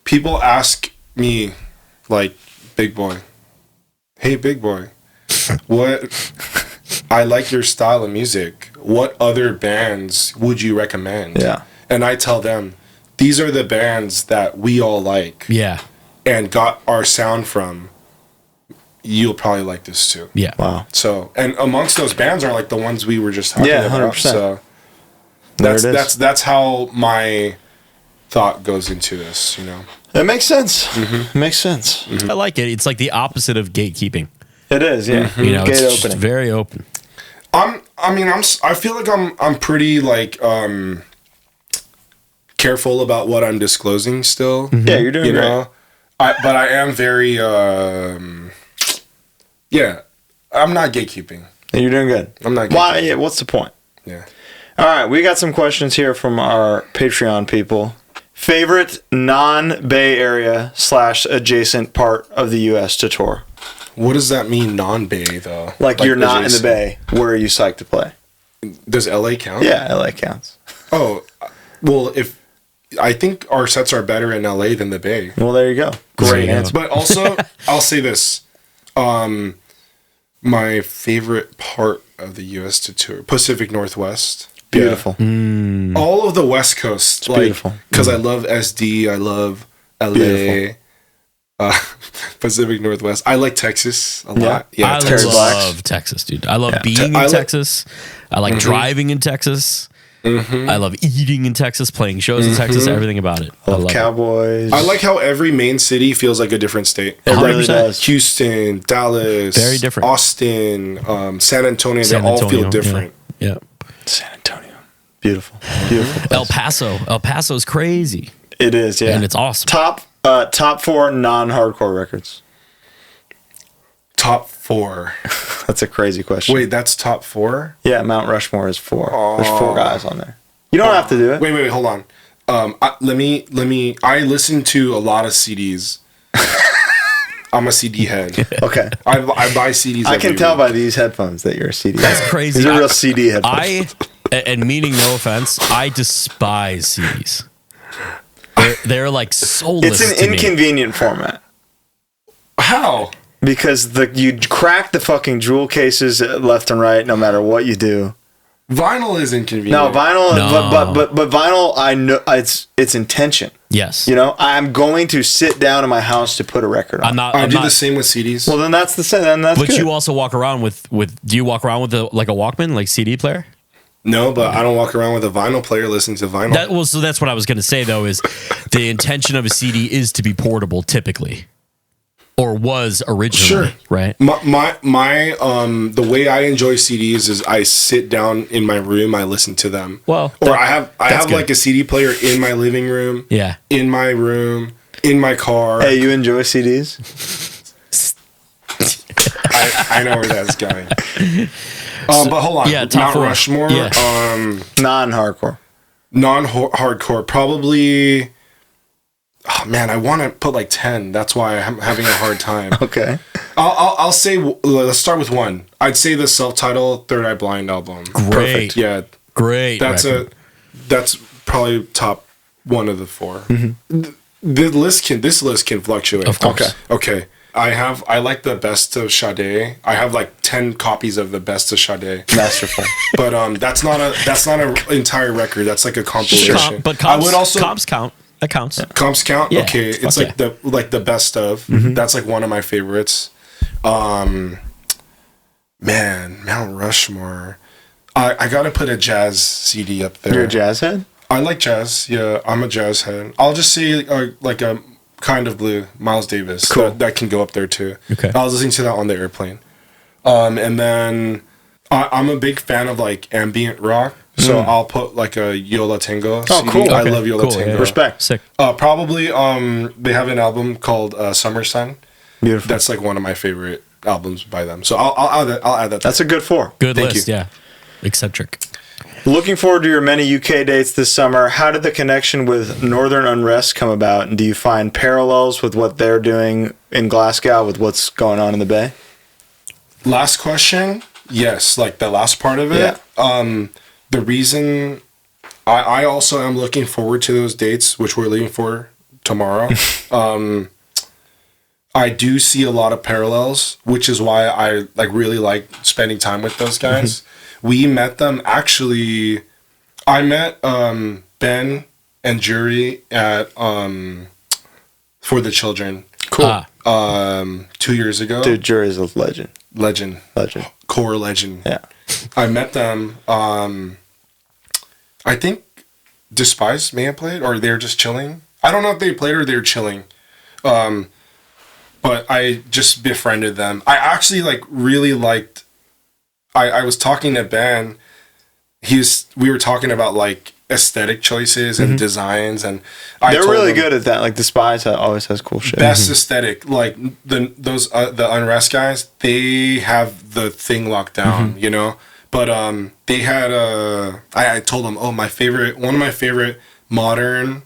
People ask me, like, Big Boy, hey, Big Boy, what? I like your style of music. What other bands would you recommend? Yeah. And I tell them, these are the bands that we all like Yeah. and got our sound from. You'll probably like this too. Yeah. Wow. So, and amongst those bands are like the ones we were just talking Yeah, about. 100%. So There it is. that's how my thought goes into this, you know. It makes sense. It makes sense. I like it. It's like the opposite of gatekeeping. It is, yeah. You know, Gate it's just opening. very open. I feel like I'm pretty like careful about what I'm disclosing still. Yeah, you're doing You great. know, but I am very yeah. I'm not gatekeeping. You're doing good. I'm not Why? Yeah, what's the point? Yeah. All right, we got some questions here from our Patreon people. Favorite non-Bay Area / adjacent part of the U.S. to tour? What does that mean, non-Bay though? Like you're not in the adjacent? Bay. Where are you psyched to play? Does LA count? Yeah, LA counts. Oh, well, if I think our sets are better in LA than the Bay. Well, there you go. Great Yeah. answer. But also, I'll say this. My favorite part of the U.S. to tour, Pacific Northwest. Beautiful. Yeah. All of the West Coast. Like, beautiful. Because I love SD. I love LA. Beautiful. Pacific Northwest. I like Texas a lot. Yeah, I Texas. love Texas, dude. I love being in I like- Texas. I like driving in Texas. I love eating in Texas, playing shows in Texas, everything about it. I Love love it. Cowboys. I like how every main city feels like a different state. It really 100%. does. Houston, Dallas, Very different. Austin, San Antonio, San they all Antonio, feel different. Yeah. San Antonio. Beautiful. Beautiful. El Paso. El Paso's crazy. It is, yeah. And it's awesome. Top 4 non-hardcore records. Top 4. That's a crazy question. Wait, that's top 4? Yeah, Mount Rushmore is 4. There's 4 guys on there. You don't have to do it. Wait, hold on. Let me. I listen to a lot of CDs. I'm a CD head. Okay. I buy CDs. I can every tell week. by these headphones that you're a CD. That's crazy. These are real CD headphones. And meaning no offense, I despise CDs. They're like soulless. It's an to me. inconvenient format How? because you crack the fucking jewel cases left and right no matter what you do. Vinyl is inconvenient. No, vinyl, No. but vinyl, I know it's intention. Yes. You know, I'm going to sit down in my house to put a record on. I'm not. I I'm do not the same with CDs. Well, then that's the same. Then that's but good. you also walk around with. Do you walk around with like a Walkman, like CD player? No, but I don't walk around with a vinyl player listening to vinyl. So that's what I was going to say though. Is the intention of a CD is to be portable, typically, or was originally, Sure. right? My the way I enjoy CDs is I sit down in my room, I listen to them. Well, or I have good. like a CD player in my living room. Yeah. In my room, in my car. Hey, you enjoy CDs? I know where that's going. But hold on. yeah, top Mount 4. Rushmore. Yeah. Non-hardcore. Non-hardcore. Probably. Oh man, I want to put like 10. That's why I'm having a hard time. Okay. I'll say. Let's start with 1. I'd say the self-titled Third Eye Blind album. Great. Yeah, Great. that's record. that's probably top 1 of the 4. Mm-hmm. This list can fluctuate. Of course. Okay. I like the Best of Sade. I have like 10 copies of the Best of Sade. Masterful. But that's not an entire record. That's like a compilation. But I would also comps count. That counts. Comps count. Yeah, Okay, it's fuck like the best of. That's like one of my favorites. Man, Mount Rushmore. I gotta put a jazz CD up there. You're a jazz head? I like jazz. Yeah, I'm a jazz head. I'll just say like a Kind of Blue, Miles Davis. Cool. That can go up there too. Okay. I was listening to that on the airplane. And then I'm a big fan of like ambient rock. So I'll put like a Yola Tango. Oh, CD. cool. I Okay, love Yola cool, Tango. yeah. Respect. Sick. Probably they have an album called Summer Sun. Beautiful. That's like one of my favorite albums by them. So I'll add that. That's a good 4. Good Thank list. you. Yeah. Eccentric. Looking forward to your many UK dates this summer. How did the connection with Northern Unrest come about? And do you find parallels with what they're doing in Glasgow with what's going on in the Bay? Last question. Yes, like the last part of it. Yeah. The reason I also am looking forward to those dates, which we're leaving for tomorrow. I do see a lot of parallels, which is why I really like spending time with those guys. We met them actually. I met Ben and Jury at For the Children. Cool. 2 years ago. Dude, Jury's a legend. Legend. Core legend. Yeah. I met them. I think Despise may have played, or they're just chilling. I don't know if they played or they're chilling. But I just befriended them. I actually really liked. I was talking to Ben. We were talking about aesthetic choices and designs, and they're really good at that. Like the Spies always has cool shit. Best aesthetic, the Unrest guys, they have the thing locked down, you know. But they had I told them, one of my favorite modern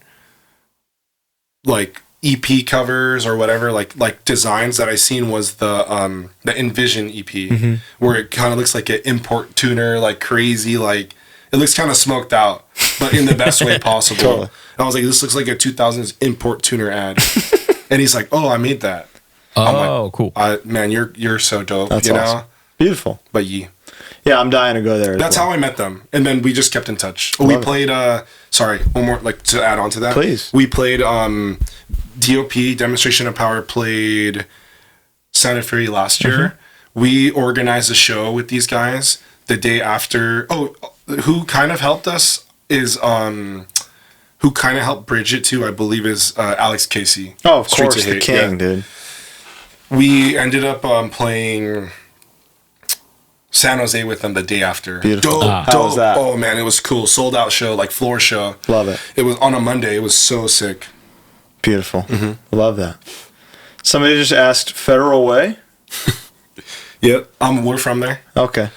EP covers or whatever like designs that I seen was the Envision EP, where it kind of looks like an import tuner, crazy, it looks kind of smoked out, but in the best way possible. Totally. I was like, this looks like a 2000s import tuner ad. And he's like, oh, I made that. Oh, cool. Man, you're so dope. That's you awesome. know? Beautiful. But yeah, I'm dying to go there. That's how I met them. And then we just kept in touch. We played, sorry, one more, to add on to that. Please. We played, DOP, Demonstration of Power, played Santa Fury last year. We organized a show with these guys the day after. Oh, who kind of helped us is, who kind of helped bridge it too, I believe, is Alex Casey. Oh, of Streets course, of the Hate, king, yeah. dude. We ended up playing San Jose with them the day after. Beautiful. Dope. How was that? Oh man, it was cool. Sold out show, floor show. Love it. It was on a Monday. It was so sick. Beautiful. Love that. Somebody just asked Federal Way. Yep, we're from there. Okay.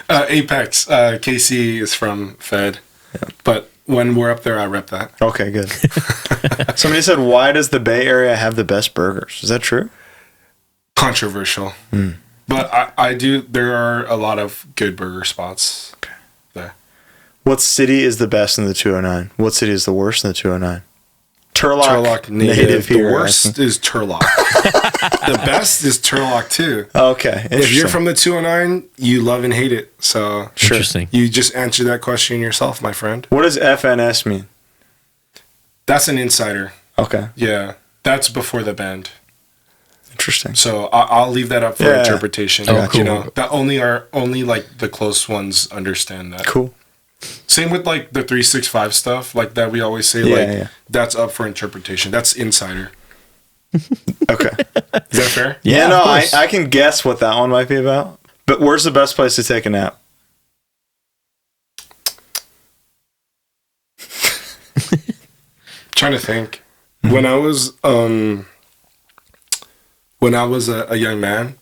Apex. KC is from Fed. Yeah. But when we're up there, I rep that. Okay, good. Somebody said, why does the Bay Area have the best burgers? Is that true? Controversial. But I do. There are a lot of good burger spots there. What city is the best in the 209? What city is the worst in the 209? Turlock native. The here. worst is Turlock. The best is Turlock too. Okay. If you're from the 209, you love and hate it. So Sure. Interesting. you just answer that question yourself, my friend. What does FNS mean? That's an insider. Okay. Yeah, that's before the band. Interesting. So I'll leave that up for Yeah. interpretation. Oh, cool. You know, that only the close ones understand that. Cool. Same with the 365 stuff that we always say. Yeah. That's up for interpretation. That's insider. Okay. Is that fair? Yeah, of no, course. I can guess what that one might be about. But where's the best place to take a nap? Trying to think. When I was a young man,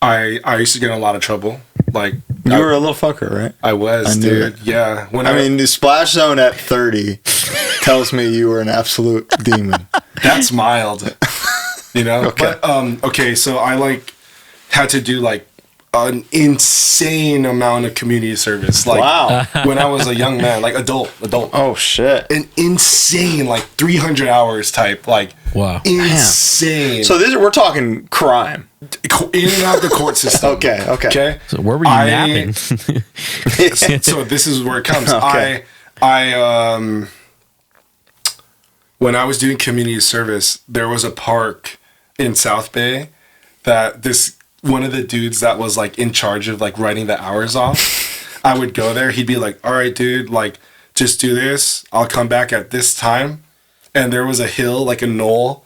I used to get in a lot of trouble. You were a little fucker, right? I was, I knew dude. it. Yeah. I mean, the splash zone at 30 tells me you were an absolute demon. that's mild. You know? Okay. But okay, so I had to do an insane amount of community service. Like, Wow. when I was a young man, like adult. Oh shit. An insane, like 300 hours type, like Wow. insane. So we're talking crime. In and out the court system. Okay. So where were you napping? So this is where it comes. Okay. I when I was doing community service, there was a park in South Bay that one of the dudes that was like in charge of like writing the hours off, I would go there. He'd be like, all right, dude, like just do this. I'll come back at this time. And there was a hill, like a knoll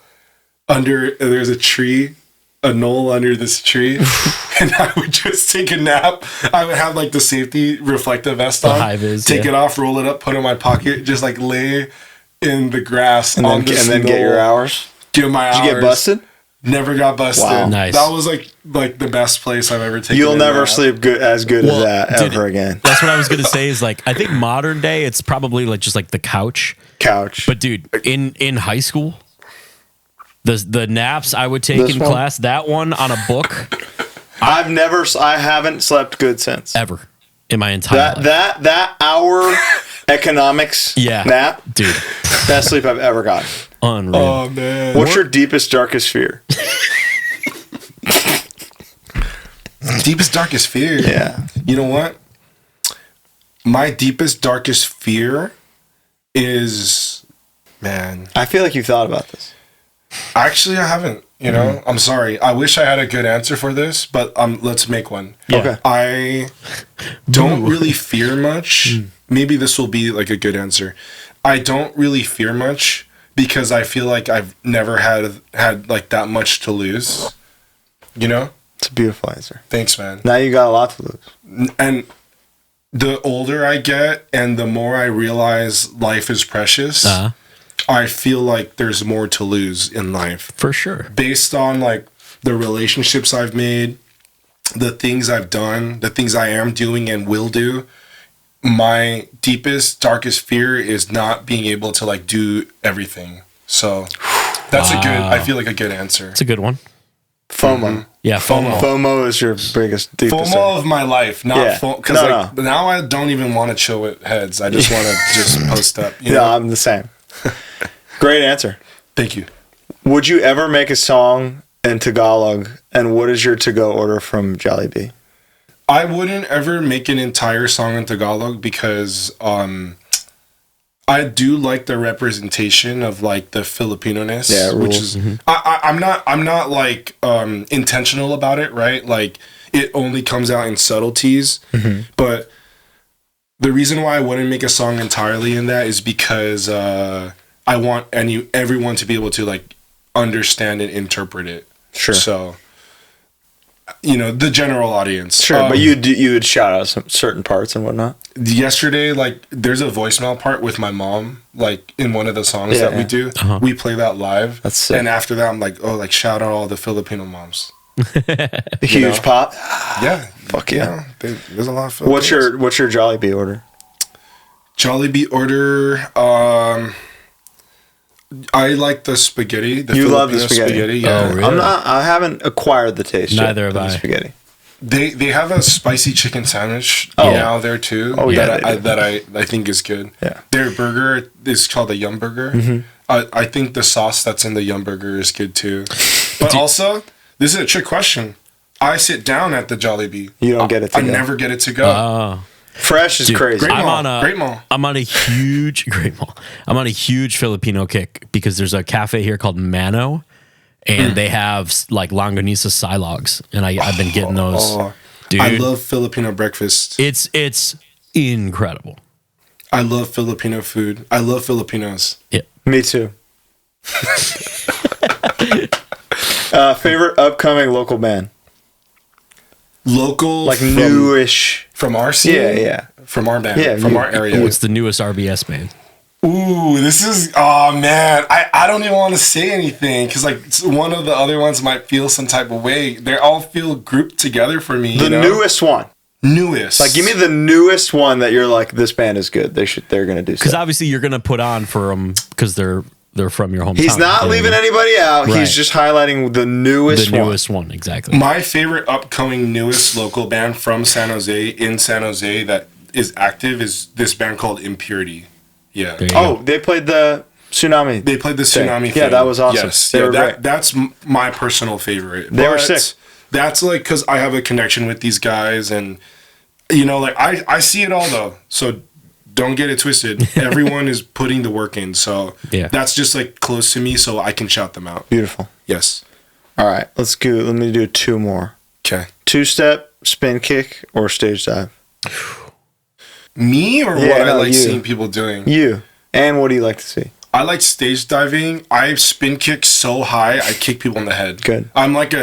there's a knoll under this tree. And I would just take a nap. I would have like the safety reflective vest on, high vis, take yeah. it off, roll it up, put it in my pocket, just like lay in the grass And then get your hours. Get my hours. Did you get busted? Never got busted. Wow. Nice. That was like the best place I've ever taken. You'll a never nap. sleep as good Well, as that dude, ever again. That's what I was gonna say. Is like I think modern day, it's probably like just like the couch. Couch. But dude, in high school, the naps I would take This in one? class, that one on a book, I haven't slept good since. ever in my entire life. That hour economics Yeah. nap, Dude, best sleep I've ever gotten. unreal. Oh man. What's your deepest, darkest fear? Deepest, darkest fear? Yeah. You know what? My deepest, darkest fear is, man. I feel like you've thought about this. Actually, I haven't. You know, I'm sorry. I wish I had a good answer for this, but let's make one. Yeah. Okay. I don't really fear much. Maybe this will be like a good answer. I don't really fear much because I feel like I've never had like that much to lose. You know? It's a beautiful answer. Thanks, man. Now you got a lot to lose. And the older I get and the more I realize life is precious, I feel like there's more to lose in life. For sure. Based on like the relationships I've made, the things I've done, the things I am doing and will do, my deepest, darkest fear is not being able to like do everything. So that's I feel like a good answer. It's a good one. FOMO. Yeah, FOMO. FOMO is your biggest, deepest. FOMO of my life, not Yeah. FOMO. Because now I don't even want to chill with heads. I just want to just post up. You know? I'm the same. Great answer. Thank you. Would you ever make a song in Tagalog? And what is your to-go order from Jollibee? I wouldn't ever make an entire song in Tagalog because I do like the representation of like the Filipino-ness, Yeah, which rules. is I'm not like intentional about it, right? Like it only comes out in subtleties, but the reason why I wouldn't make a song entirely in that is because I want everyone to be able to like understand and interpret it. Sure. So, you know, the general audience. Sure, but you would shout out some certain parts and whatnot. Yesterday, like, there's a voicemail part with my mom, like, in one of the songs that we do. We play that live. That's sick. And after that, I'm like, oh, like, shout out all the Filipino moms. Huge pop. Yeah. Fuck yeah. There's a lot of Filipinos. What's your Jollibee order? Jollibee order, I like the spaghetti. You love the spaghetti? Yeah. Oh, really? I haven't acquired the taste. Neither yet have of the I. spaghetti. They have a spicy chicken sandwich Oh. now there too. Oh, yeah, that they do. I think is good. Yeah. Their burger is called a Yum Burger. I think the sauce that's in the Yum Burger is good too. But also, this is a trick question. I sit down at the Jollibee. You don't get it to I go. never get it to go. Fresh is Dude, crazy. Great I'm mall. on a Great mall. I'm on a huge great mall. I'm on a huge Filipino kick because there's a cafe here called Mano, and they have like longanisa silogs, and I've been getting those. Oh, Dude, I love Filipino breakfast. it's incredible. I love Filipino food. I love Filipinos. Yeah. Me too. Favorite upcoming local band? Local, Like from, newish. from our scene. Yeah. From our band. Yeah, from new. our area. What's the newest RBS band? Ooh, this is, oh man, I don't even want to say anything because like one of the other ones might feel some type of way. They all feel grouped together for me. The newest one. Newest. Like, give me the newest one that you're like, this band is good. They're gonna do Because stuff. obviously you're gonna put on for them because they're they're from your hometown. He's not leaving anybody out. Right. He's just highlighting the newest the one. newest one. Exactly. My favorite upcoming newest local band from San Jose, in San Jose, that is active is this band called Impurity. Yeah. There you Oh, go. they played the Tsunami. They played the Tsunami thing. Yeah, that was awesome. Yes. They Yeah, were great. that's my personal favorite. They were But sick. That's like because I have a connection with these guys, and you know, like I see it all though. So don't get it twisted. Everyone is putting the work in. So Yeah. that's just like close to me, so I can shout them out. Beautiful. Yes. All right, let's go. Let me do 2 more. Okay. 2-step, spin kick, or stage dive. Me or Yeah, what I no, like you. seeing people doing? You. And what do you like to see? I like stage diving. I spin kick so high, I kick people in the head. Good. I'm like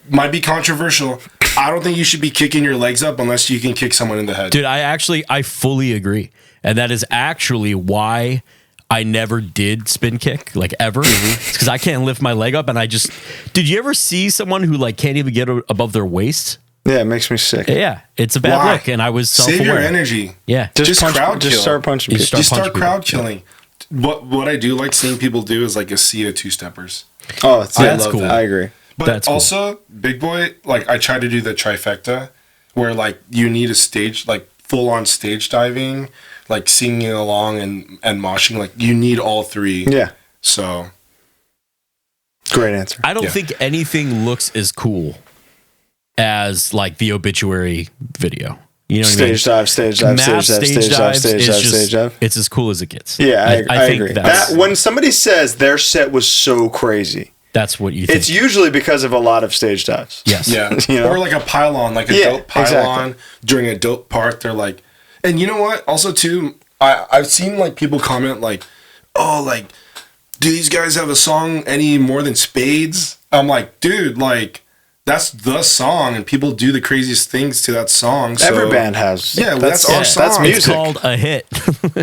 might be controversial. I don't think you should be kicking your legs up unless you can kick someone in the head. Dude, I fully agree. And that is actually why I never did spin kick, like ever. It's because I can't lift my leg up, and did you ever see someone who like can't even get above their waist? Yeah, it makes me sick. Yeah, it's a bad Why? look, and I was self-aware. Save your energy. Yeah. Just crowd just kill. start punching You people. start Just start punching crowd people. killing. What I do like seeing people do is like a sea of 2-steppers. Oh, That's I love cool. that. I agree. But That's cool. also, Big Boy, like I try to do the trifecta where like you need a stage, like full on stage diving, like singing along and moshing. Like you need all 3. Yeah, So great answer. I don't Yeah. think anything looks as cool as like the obituary video. You know what I mean? Stage dive, stage dive, Mass stage dive, stage dive, dives stage is dive, just- stage dive. It's as cool as it gets. Yeah, I think agree. That's, That when somebody says their set was so crazy, that's what you think. it's usually because of a lot of stage dives. Yes. yeah, You know? or like a pylon, like a Yeah, dope pylon during a dope part. They're like, and you know what? Also, too, I've seen like people comment like, oh, like, do these guys have a song any more than Spades? I'm like, dude, like. That's the song, and people do the craziest things to that song. So, Every band has. Yeah, that's our song. That's It's music. called a hit.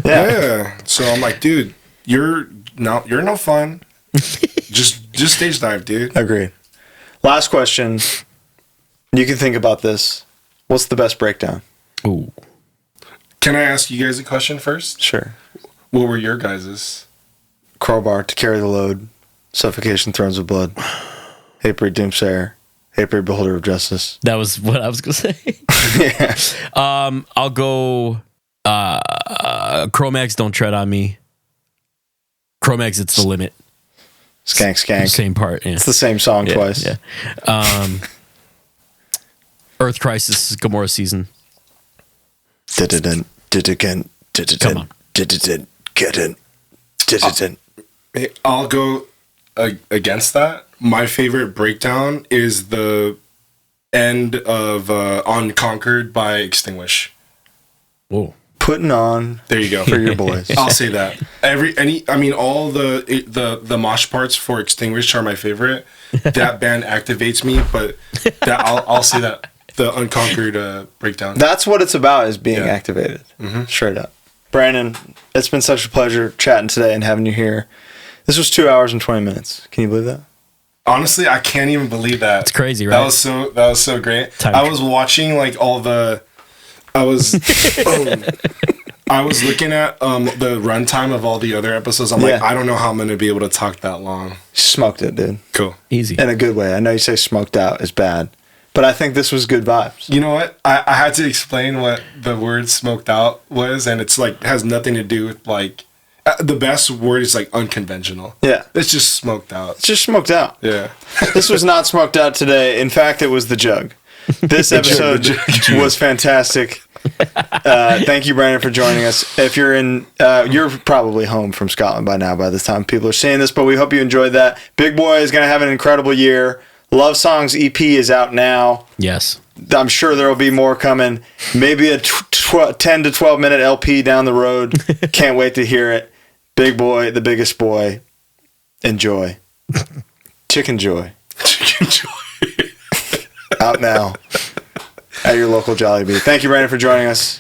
Yeah. So I'm like, dude, you're no fun. just stage dive, dude. Agreed. Last question. You can think about this. What's the best breakdown? Ooh. Can I ask you guys a question first? Sure. What were your guys's? Crowbar, To Carry the Load, Suffocation, Thrones of Blood, Hatebreed, Doomsayer, Hatebreed, Beholder of Justice. That was what I was gonna say. I'll go Chromax, Don't Tread on Me. Chromax, It's the Limit. Skank, Skank. Same part. Yeah. It's the same song twice. Yeah. Earth Crisis, Gamora Season. Did-did-dun, did-did-dun, did-did-dun, Come on. did-did-dun, get-dun, did-did-dun. Hey, I'll go against that. My favorite breakdown is the end of Unconquered by Extinguish. Whoa. Putting on There you go. for your boys. I'll say that. All the mosh parts for Extinguished are my favorite. That band activates me, but I'll say that the Unconquered breakdown. That's what it's about, is being Yeah. activated. Straight up. Brandon, it's been such a pleasure chatting today and having you here. This was 2 hours and 20 minutes. Can you believe that? Honestly, I can't even believe that. It's crazy, right? That was so great. Time I was watching like all the. I was looking at the runtime of all the other episodes. I'm like, Yeah. I don't know how I'm gonna be able to talk that long. Smoked it, dude. Cool. Easy. In a good way. I know you say smoked out is bad, but I think this was good vibes. You know what? I had to explain what the word "smoked out" was, and it's like has nothing to do with like the best word is like unconventional. Yeah. It's just smoked out. It's just smoked out. Yeah. This was not smoked out today. In fact, it was the jug. This episode was fantastic. Thank you, Brandon, for joining us. If you're you're probably home from Scotland by now by the time people are seeing this, but we hope you enjoyed that. Big Boy is going to have an incredible year. Love Songs EP is out now. Yes. I'm sure there will be more coming. Maybe a 10 to 12 minute LP down the road. Can't wait to hear it. Big Boy, the biggest boy. Enjoy. Chicken Joy. Chicken joy. Out now at your local Jollibee. Thank you, Brandon, for joining us.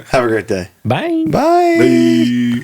Have a great day. Bye. Bye. Bye.